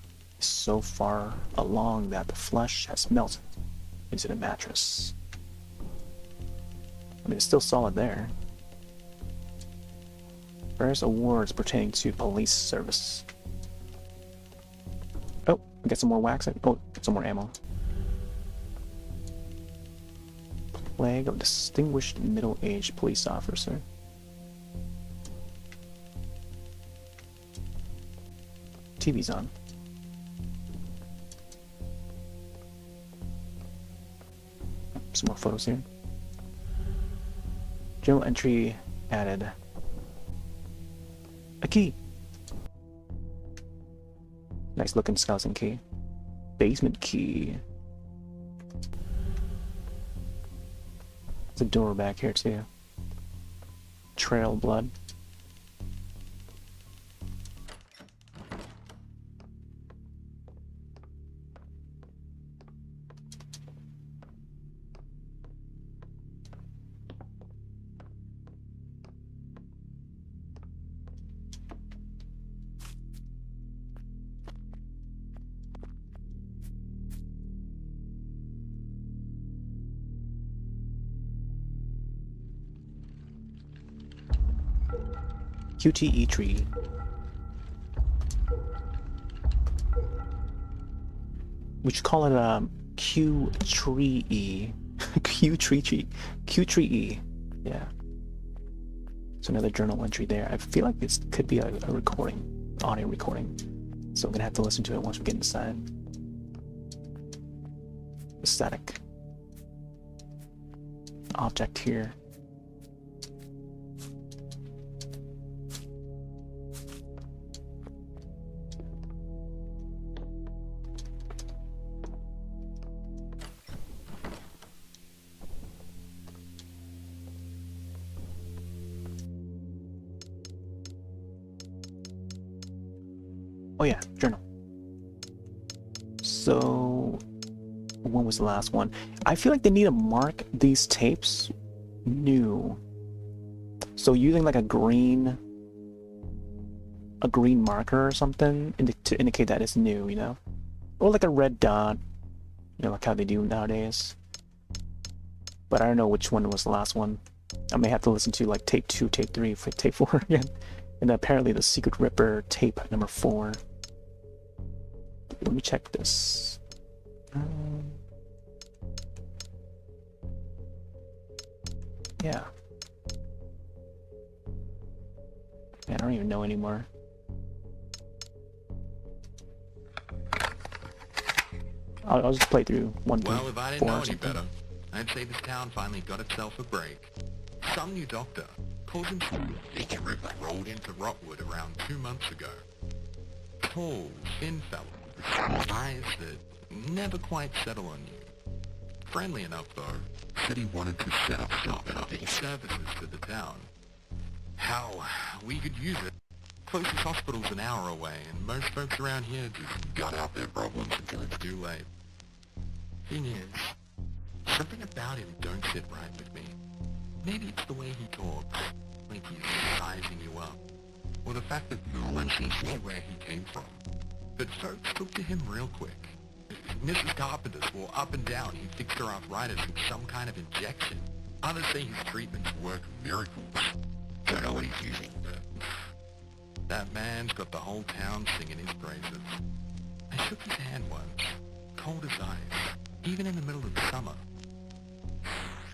is so far along that the flesh has melted into the mattress. I mean, it's still solid there. Various awards pertaining to police service. Oh, we got some more wax. Oh, some more ammo. Plague of distinguished middle-aged police officer. TV's on. Some more photos here. Journal entry added. A key. Nice looking skeleton key. Basement key. There's a door back here too. Trail blood. QTE tree. We should call it Q tree E. Q tree E. Yeah. So another journal entry there. I feel like this could be a recording, audio recording. So I'm gonna have to listen to it once we get inside. The static object here. Oh yeah, journal. So when was the last one? I feel like they need to mark these tapes new. So using like a green marker or something to indicate that it's new, you know? Or like a red dot, you know, like how they do nowadays. But I don't know which one was the last one. I may have to listen to like tape 2, tape 3, tape 4 again. And apparently the Secret Ripper tape number 4. Let me check this. Yeah. Man, I don't even know anymore. I'll just play through 1 through 4 Well, if I didn't know or any something. better, I'd say this town finally got itself a break. Some new doctor called himself rode into Rotwood around 2 months ago. Tall, thin fellow, with eyes that never quite settle on you. Friendly enough, though. Said he wanted to set up shop and services to the town. How we could use it. Closest hospital's an hour away, and most folks around here just gut out their problems until it's too late. Thing is, something about him don't sit right with me. Maybe it's the way he talks, like he's sizing you up. Or the fact that no one seems to know where he came from. But folks took to him real quick. Mrs. Carpenter swore up and down he fixed her arthritis with some kind of injection. Others say his treatments work miracles. Don't know what he's using, but that man's got the whole town singing his praises. I shook his hand once, cold as ice, even in the middle of summer.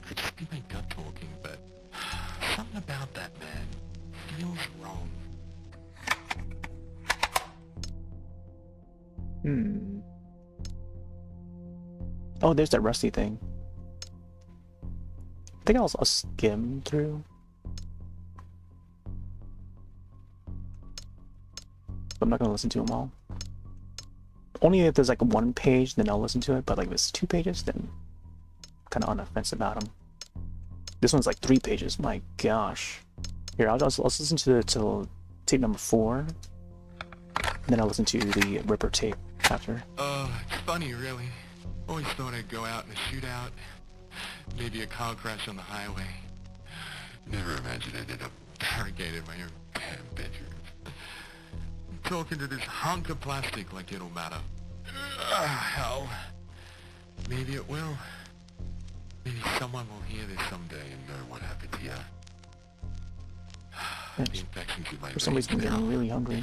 Could just be my gut talking, but something about that man feels wrong. Oh, there's that rusty thing. I think I'll skim through. I'm not gonna listen to them all. Only if there's like 1 page, then I'll listen to it. But like if it's 2 pages, then I'm kind of on the fence about them. This one's like 3 pages. My gosh. Here, I'll listen to it till tape number 4. Then I'll listen to the Ripper tape after. It's funny, really. Always thought I'd go out in a shootout. Maybe a car crash on the highway. Never imagined I'd end up barricaded in my own damn bedroom. Talking to this hunk of plastic like it'll matter. Hell. Maybe it will. Maybe someone will hear this someday and know what happened here. The infections in my For some reason, I'm getting really hungry.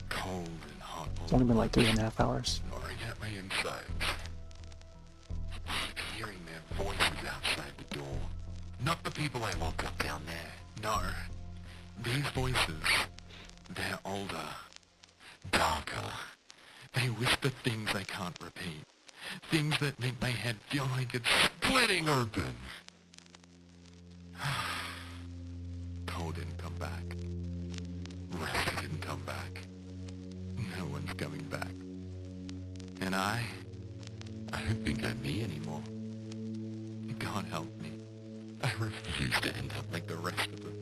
Cold and hot. It's only been like 3.5 hours. Gnawing at my insides. Hearing their voices outside the door. Not the people I woke up down there. No. These voices, they're older. Darker. They whisper things I can't repeat. Things that make my head feel like it's splitting open. Cole didn't come back. Rusty didn't come back. No one's coming back. And I don't think I'm me anymore. God help me. I refuse to end up like the rest of them.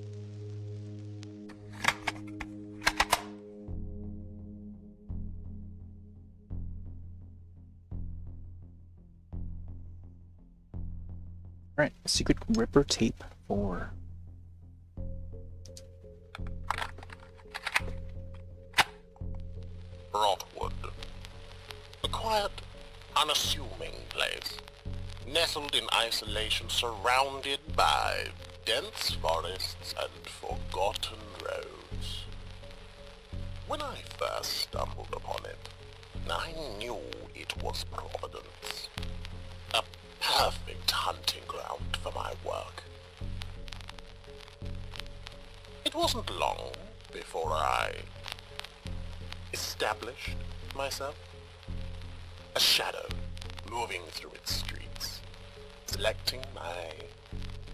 Alright, Secret Ripper tape 4. Rothwood. A quiet, unassuming place. Nestled in isolation, surrounded by dense forests and forgotten roads. When I first stumbled upon it, I knew it was Providence. A perfect hunting ground for my work. It wasn't long before I established myself. A shadow moving through its streets, selecting my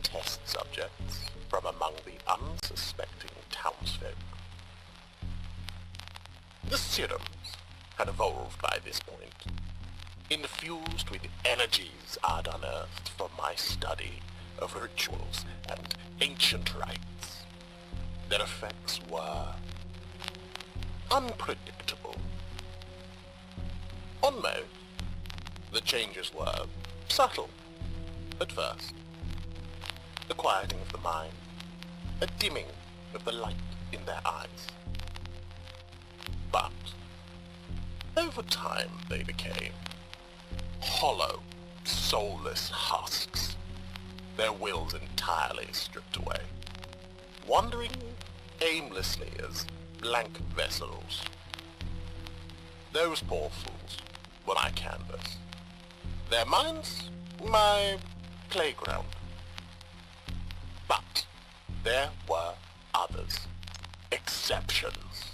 test subjects from among the unsuspecting townsfolk. The serums had evolved by this point, infused with energies I'd unearthed from my study of rituals and ancient rites. Their effects were unpredictable, almost The changes were subtle at first. A quieting of the mind, a dimming of the light in their eyes. But over time they became hollow, soulless husks, their wills entirely stripped away, wandering aimlessly as blank vessels. Those poor fools were my canvas. Their minds, my playground. But there were others, exceptions.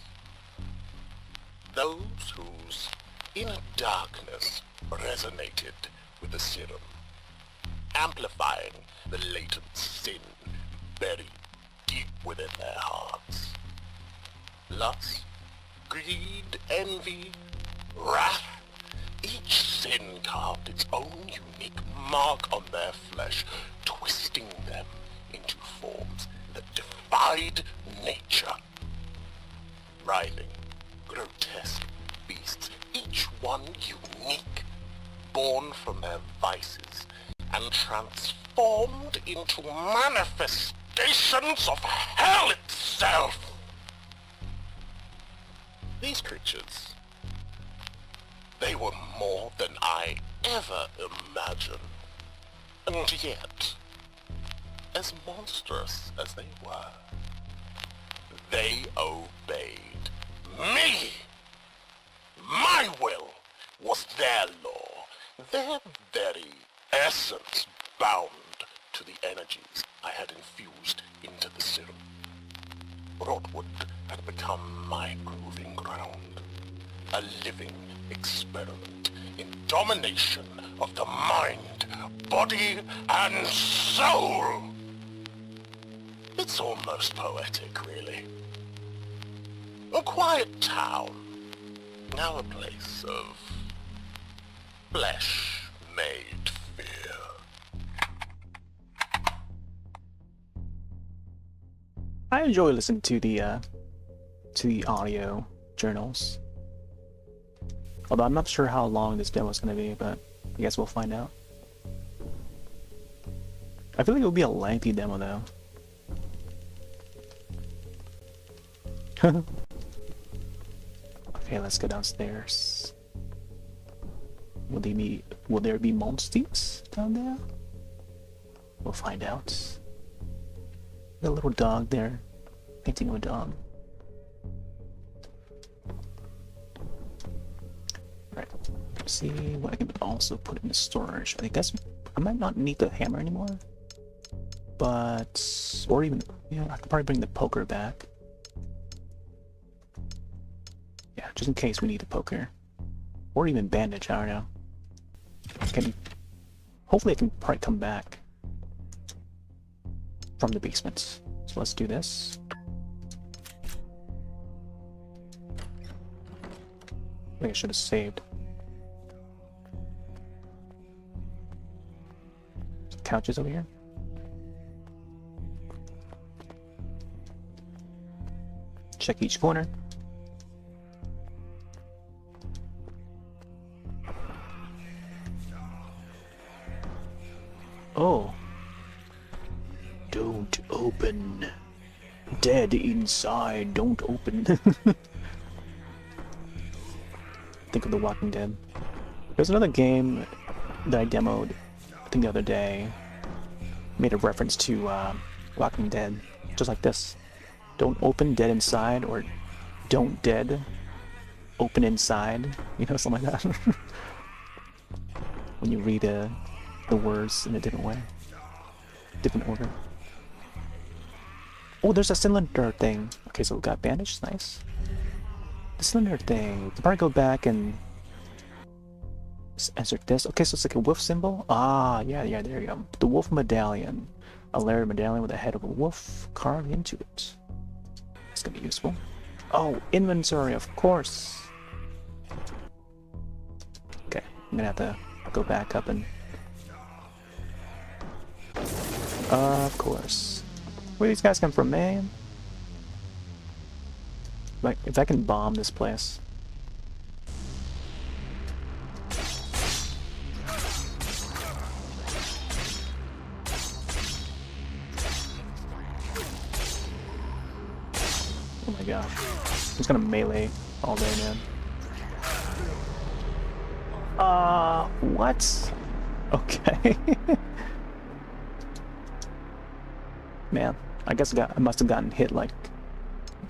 Those whose inner darkness resonated with the serum, amplifying the latent sin buried deep within their hearts. Lust, greed, envy, wrath, each sin carved its own unique mark on their flesh, twisting them into forms that defied nature. Writhing, grotesque beasts, each one unique, born from their vices and transformed into manifestations of hell itself. These creatures, they were more than I ever imagined. And yet, as monstrous as they were, they obeyed me. My will was their law, their very essence bound to the energies I had infused into the serum. Rothwood had become my proving ground, a living experiment in domination of the mind, body, and soul. It's almost poetic, really. A quiet town, now a place of flesh-made fear. I enjoy listening to the audio journals. Although I'm not sure how long this demo is going to be, but I guess we'll find out. I feel like it will be a lengthy demo though. Okay, let's go downstairs. Will there be monsters down there? We'll find out. The little dog there, painting of a dog. Right. Let's see what I can also put in the storage. I guess I might not need the hammer anymore. But or even I could probably bring the poker back. Yeah, just in case we need the poker. Or even bandage, I don't know. Hopefully I can probably come back from the basement. So let's do this. I think I should have saved. Some couches over here. Check each corner. Oh. Don't open. Dead inside. Don't open. Think of The Walking Dead. There's another game that I demoed, I think the other day. Made a reference to Walking Dead. Just like this. Don't open, dead inside, or don't dead, open inside. You know, something like that. When you read the words in a different way. Different order. Oh, there's a cylinder thing. Okay, so we got bandage, nice. The cylinder thing. We can probably go back and insert this. Okay, so it's like a wolf symbol. Ah, yeah, there you go. The wolf medallion. A layered medallion with the head of a wolf carved into it. That's gonna be useful. Oh, inventory, of course. Okay, I'm gonna have to go back up and... Of course. Where these guys come from, man? Like, if I can bomb this place. Just gonna melee all day, man. What? Okay. Man, I guess I must have gotten hit like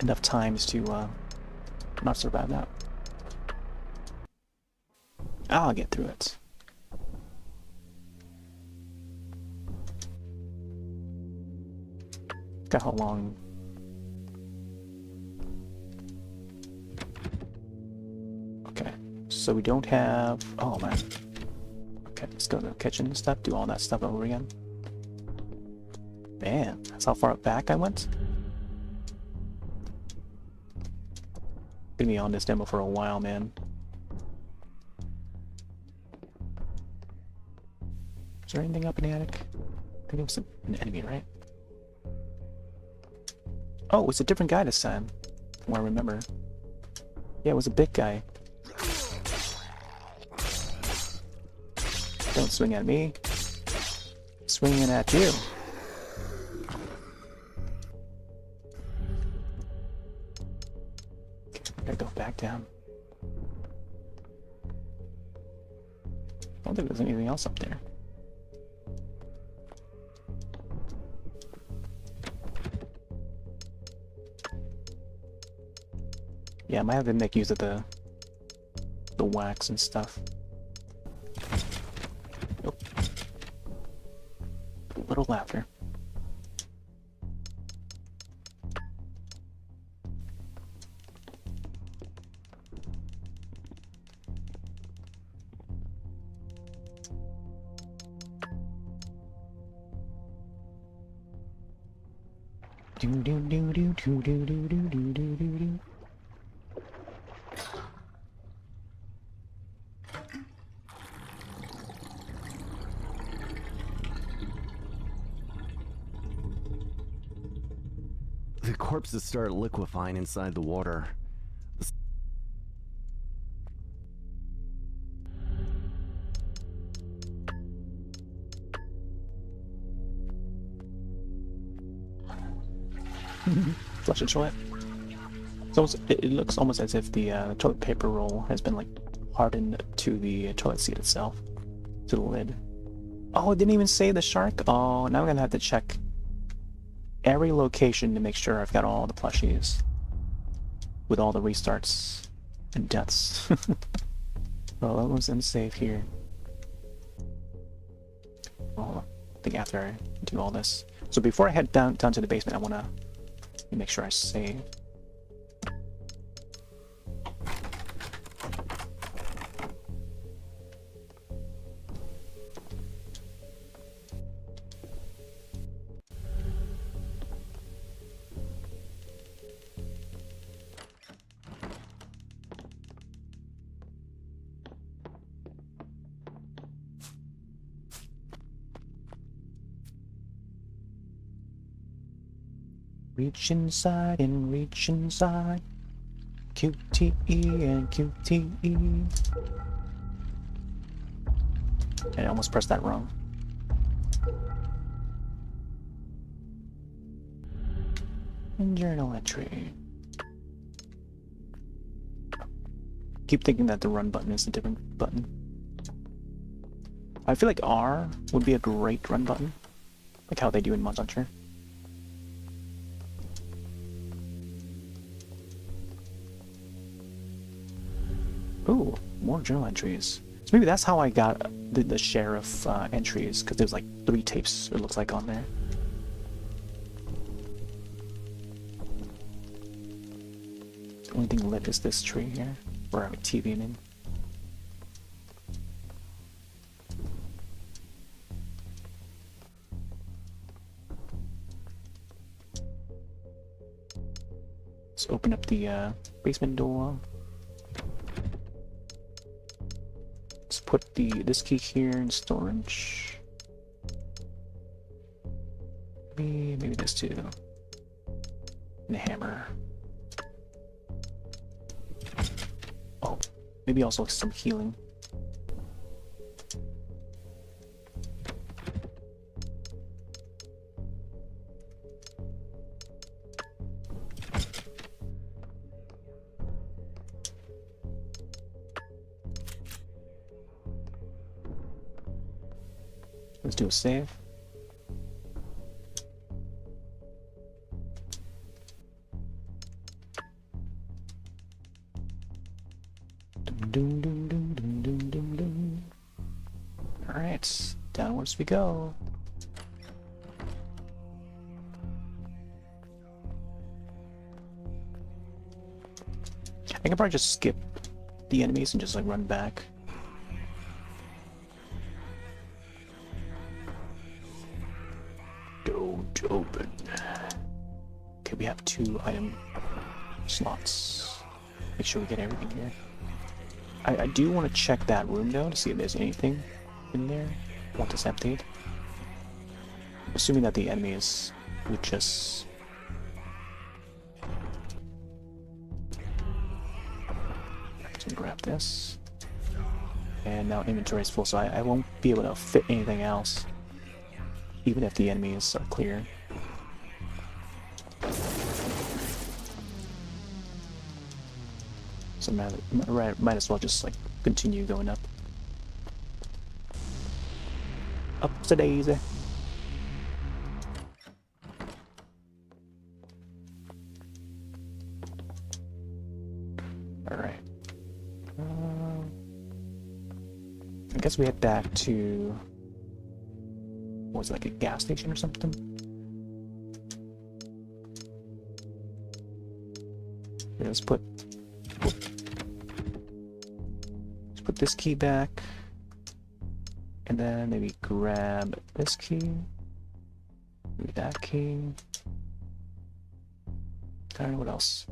enough times to not survive that. I'll get through it. Got how long? Okay, so we don't have. Oh man. Okay, let's go to the kitchen and stuff. Do all that stuff over again. Man, that's how far back I went. Gonna be on this demo for a while, man. Is there anything up in the attic? I think it was an enemy, right? Oh, it's a different guy this time. From what I remember. Yeah, it was a big guy. Don't swing at me. Swinging at you. Gotta go back down. I don't think there's anything else up there. Yeah, I might have to make use of the wax and stuff. Nope. A little laughter. Do do do do do do do do do do do. The corpses start liquefying inside the water. Flush the toilet. So it looks almost as if the toilet paper roll has been like hardened to the toilet seat itself, to the lid. Oh, it didn't even say the shark. Oh, now I'm gonna have to check every location to make sure I've got all the plushies with all the restarts and deaths. Well, that was unsafe here. Oh, I think after I do all this. So before I head down to the basement, I wanna make sure I save. Reach inside and reach inside. QTE and QTE. I almost pressed that wrong. And journal entry. Keep thinking that the run button is a different button. I feel like R would be a great run button. Like how they do in Mod Launcher. Ooh, more journal entries. So maybe that's how I got the share of entries, because there's like 3 tapes, it looks like, on there. The only thing lit is this tree here, where I'm TVing in. Let's open up the basement door. Let's put this key here in storage. Maybe this too. And the hammer. Oh, maybe also some healing. Let's do a save. Alright, downwards we go. I can probably just skip the enemies and just like run back. Don't open. Okay, we have 2 item slots. Make sure we get everything here. I do want to check that room though to see if there's anything in there once it's emptied. Assuming that the enemies would just... So grab this. And now inventory is full, so I won't be able to fit anything else. Even if the enemies are clear. So might as well just like continue going up. Up to daisy. Alright. I guess we head back to... what was it, like a gas station or something? Here, let's put this key back, and then maybe grab this key, maybe that key. I don't know what else.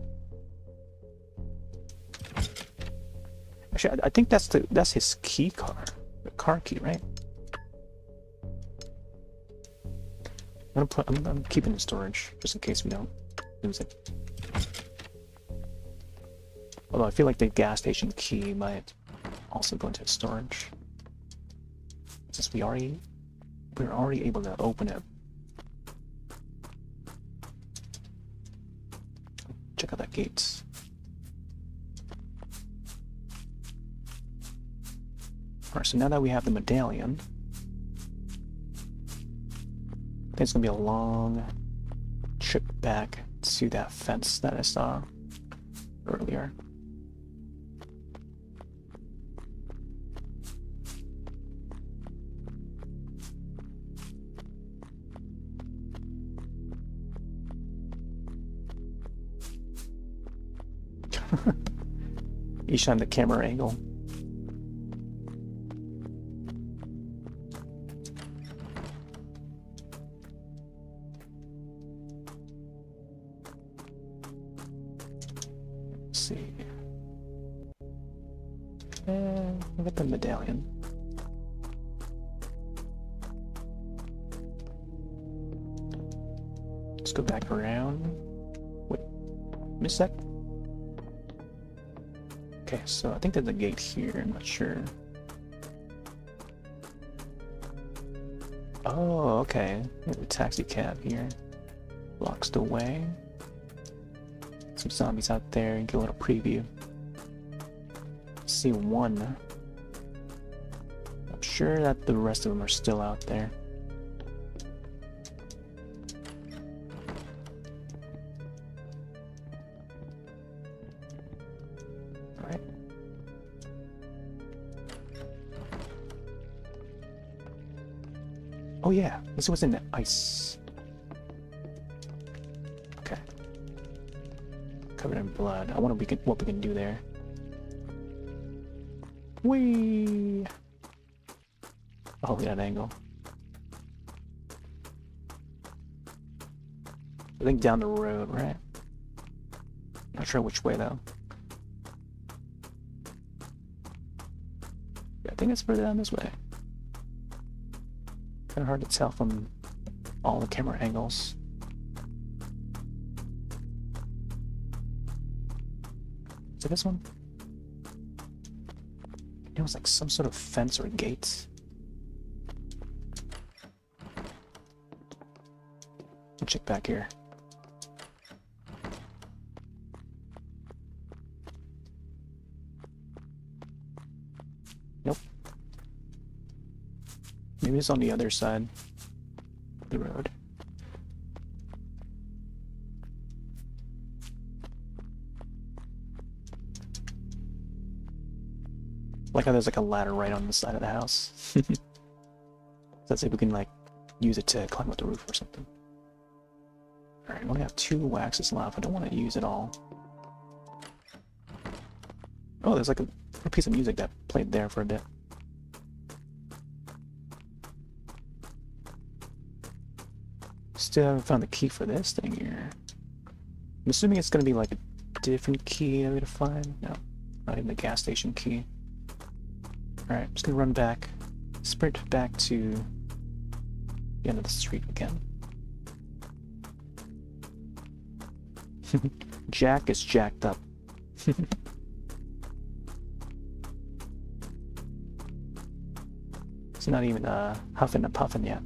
Actually, I think that's his key card, the car key, right? I'm keeping it in storage just in case we don't lose it. Although I feel like the gas station key might also go into storage, since we're already able to open it. Check out that gate. Alright, so now that we have the medallion, I think it's gonna be a long trip back to that fence that I saw earlier. Each time the camera angle. Let's see. Look at the medallion. Let's go back around. Wait, miss that? Okay, so I think there's a gate here, I'm not sure. Oh, okay. There's a taxi cab here. Blocks the way. Some zombies out there, and get a little preview. See one. I'm sure that the rest of them are still out there. Oh yeah, this was in the ice. Okay. Covered in blood. I wonder what we can do there. Whee! Oh, that angle. I think down the road, right? Not sure which way though. Yeah, I think it's further down this way. Kind of hard to tell from all the camera angles. Is it this one? It was like some sort of fence or gate. I'll check back here. Nope. maybe it's on the other side of the road. Like how there's like a ladder right on the side of the house. Let's see if we can like use it to climb up the roof or something. Alright, I only have 2 waxes left. I don't want to use it all. Oh, there's like a piece of music that played there for a bit. Still haven't found the key for this thing here. I'm assuming it's gonna be like a different key I'm gonna find. No, not even the gas station key. Alright, I'm just gonna run back, sprint back to the end of the street again. Jack is jacked up. It's not even huffing and puffing yet.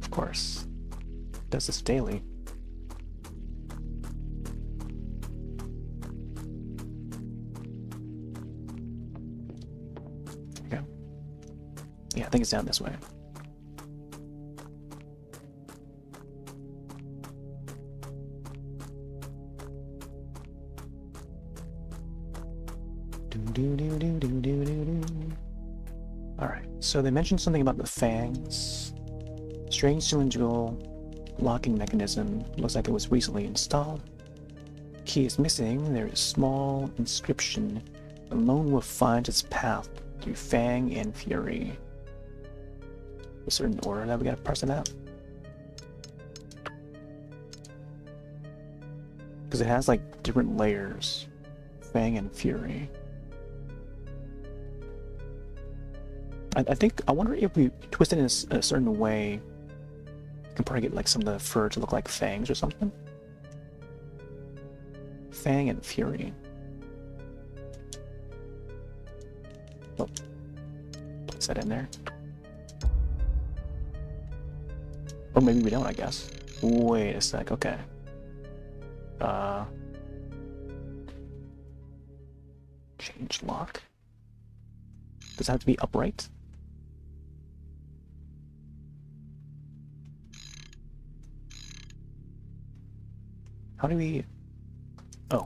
Of course. Does this daily. Okay. Yeah, I think it's down this way. Alright, so they mentioned something about the fangs. Strange cylindrical locking mechanism. Looks like it was recently installed. Key is missing. There is a small inscription. The lone wolf finds its path through Fang and Fury. A certain order that we gotta parse it out. Because it has like different layers. Fang and Fury. I wonder if we twist it in a certain way, we can probably get like some of the fur to look like fangs or something. Fang and Fury. Oh, place that in there. Or maybe we don't, I guess. Wait a sec, okay. Change lock. Does it have to be upright? How do we... Oh.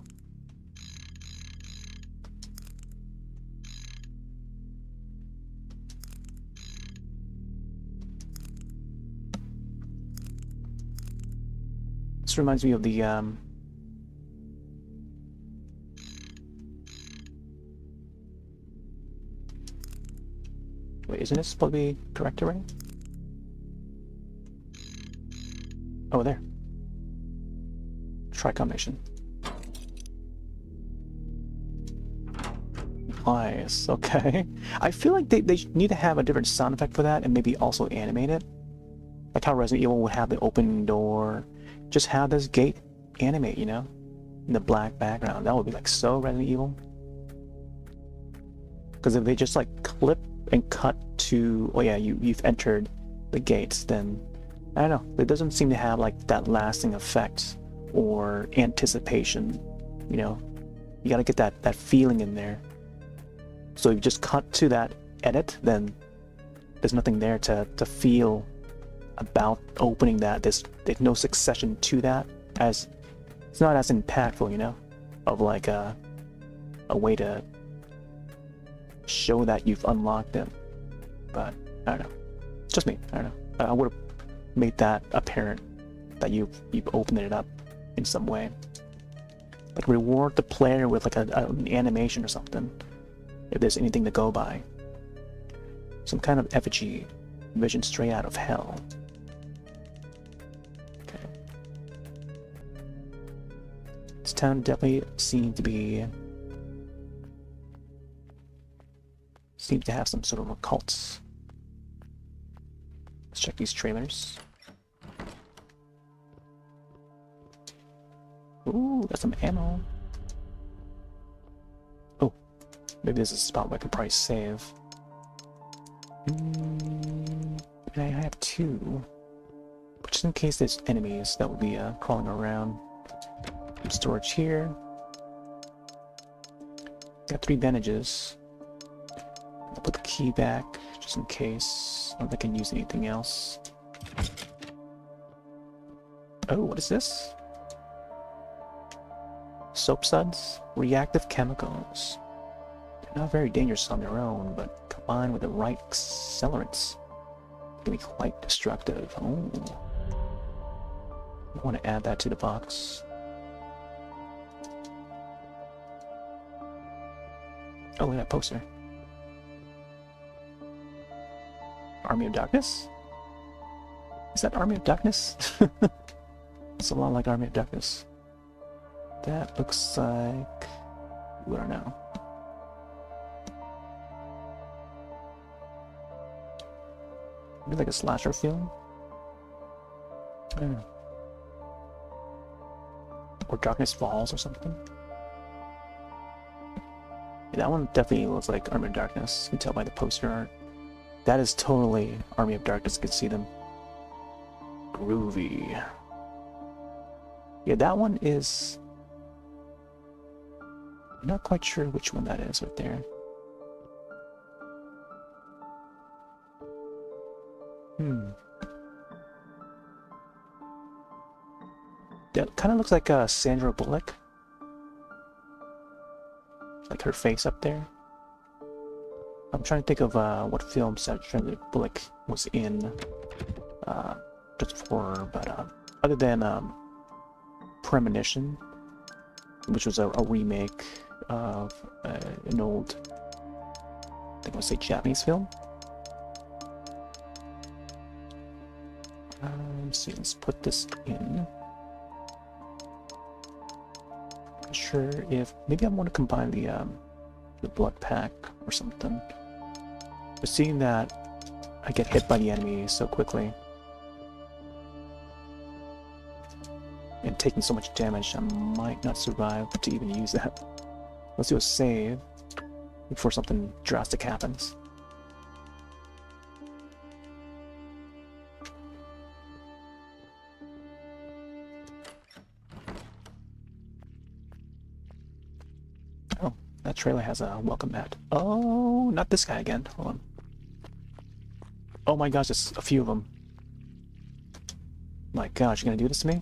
This reminds me of the, Wait, isn't this supposed to be director ring? Oh, there. Try combination. Nice, okay. I feel like they need to have a different sound effect for that and maybe also animate it. Like how Resident Evil would have the open door. Just have this gate animate, you know? In the black background. That would be like so Resident Evil. Because if they just like clip and cut to, oh yeah, you've entered the gates, then I don't know. It doesn't seem to have like that lasting effect or anticipation, you know? You gotta get that feeling in there. So if you just cut to that edit, then there's nothing there to feel about opening that. There's no succession to that. As it's not as impactful, you know, of like a way to show that you've unlocked it. But I don't know. It's just me. I don't know. I would have made that apparent that you've opened it up in some way. Like reward the player with like an animation or something, if there's anything to go by. Some kind of effigy, vision straight out of hell. Okay. This town definitely seems to have some sort of occult. Let's check these trailers. Ooh, got some ammo. Oh, maybe this is a spot where I could probably save. And I have 2. Just in case there's enemies that would be crawling around. Some storage here. Got 3 bandages. I'll put the key back. just in case. I don't think I can use anything else. Oh, what is this? Soap suds? Reactive chemicals. They're not very dangerous on their own, but combined with the right accelerants, they can be quite destructive. Oh. I want to add that to the box. Oh, look at that poster. Army of Darkness? Is that Army of Darkness? It's a lot like Army of Darkness. That looks like... I don't know. Maybe like a slasher film? I don't know. Or Darkness Falls or something? Yeah, that one definitely looks like Army of Darkness. You can tell by the poster art. That is totally Army of Darkness. You can see them. Groovy. Yeah, that one is... I'm not quite sure which one that is right there. That kind of looks like Sandra Bullock. Like her face up there. I'm trying to think of what film Sandra Bullock was in just before, but other than Premonition, which was a remake of an old, I think I would say Japanese film. Let's see, let's put this in. Not sure if maybe I want to combine the blood pack or something. But seeing that I get hit by the enemy so quickly and taking so much damage, I might not survive to even use that. Let's do a save before something drastic happens. Oh, that trailer has a welcome mat. Oh, not this guy again. Hold on. Oh my gosh, there's a few of them. My gosh, you're gonna do this to me?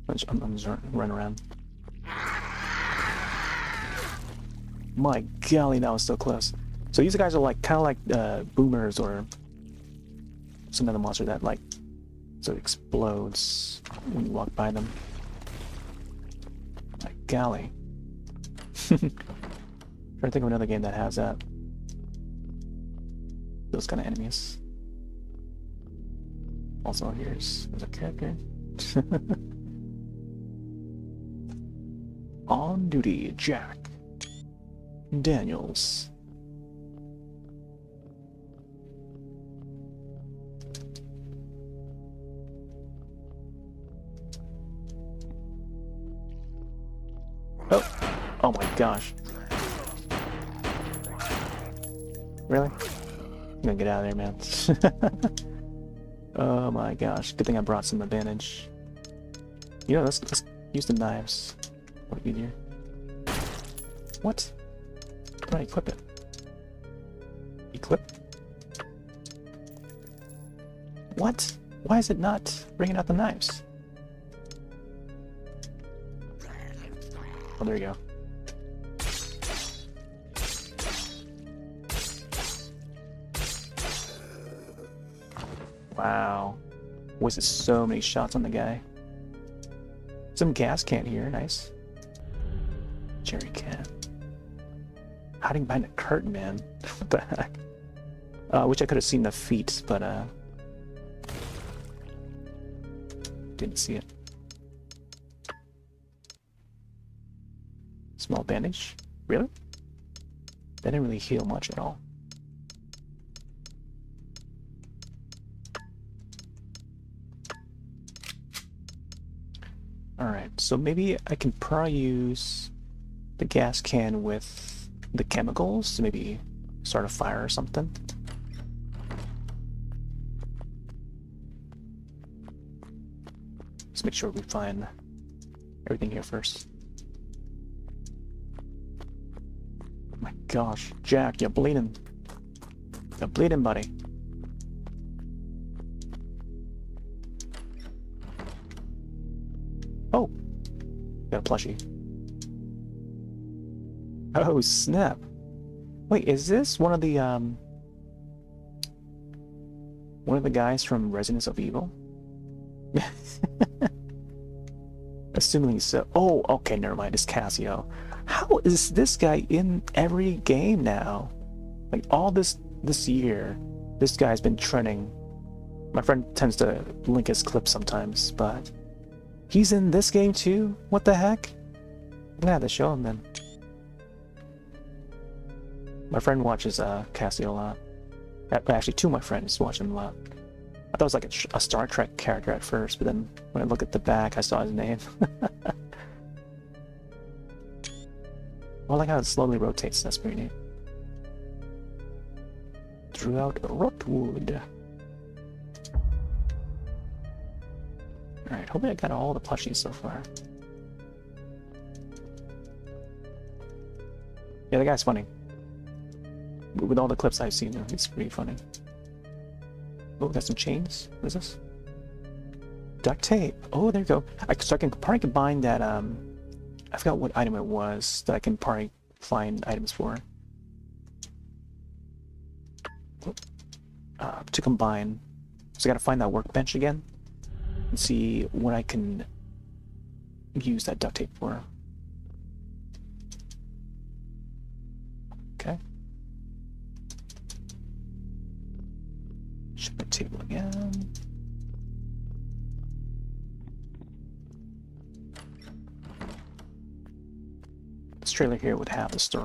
I'm just running around. My golly, that was so close. So these guys are like kind of like boomers or some other monster that like sort of explodes when you walk by them. My golly. Trying to think of another game that has that. Those kind of enemies. Also, there's a character. On duty, Jack Daniels. Oh my gosh. Really? I'm gonna get out of there, man. Oh my gosh. Good thing I brought some advantage. You know, let's use the knives. What easier. What? How do I equip it? Equip? What? Why is it not bringing out the knives? Oh, there you go. Wow. Wasted so many shots on the guy. Some gas can here, nice. Jerry can. Hiding behind a curtain, man. What the heck? Wish I could have seen the feet, but didn't see it. Small bandage? Really? That didn't really heal much at all. Alright, so maybe I can probably use the gas can with the chemicals to maybe start a fire or something. Let's make sure we find everything here first. My gosh, Jack, you're bleeding. A bleeding buddy. Oh, got a plushie. Oh snap! Wait, is this one of the guys from Residence of Evil? Assuming so. Oh, okay, never mind. It's Casio. How is this guy in every game now? Like all this year, this guy's been trending. My friend tends to link his clips sometimes, but he's in this game too? What the heck? I'm gonna have to show him then. My friend watches Casio a lot. Actually, two of my friends watch him a lot. I thought it was like a Star Trek character at first, but then when I looked at the back, I saw his name. I like how it slowly rotates. That's pretty neat. Throughout Rothwood. Alright, hopefully I got all the plushies so far. Yeah, the guy's funny. With all the clips I've seen, he's pretty funny. Oh, got some chains. What is this? Duct tape. Oh, there you go. So I can probably combine that, I forgot what item it was that I can probably find items for. To combine. So I gotta find that workbench again and see what I can use that duct tape for. Okay. Check the table again. This trailer here would have the story.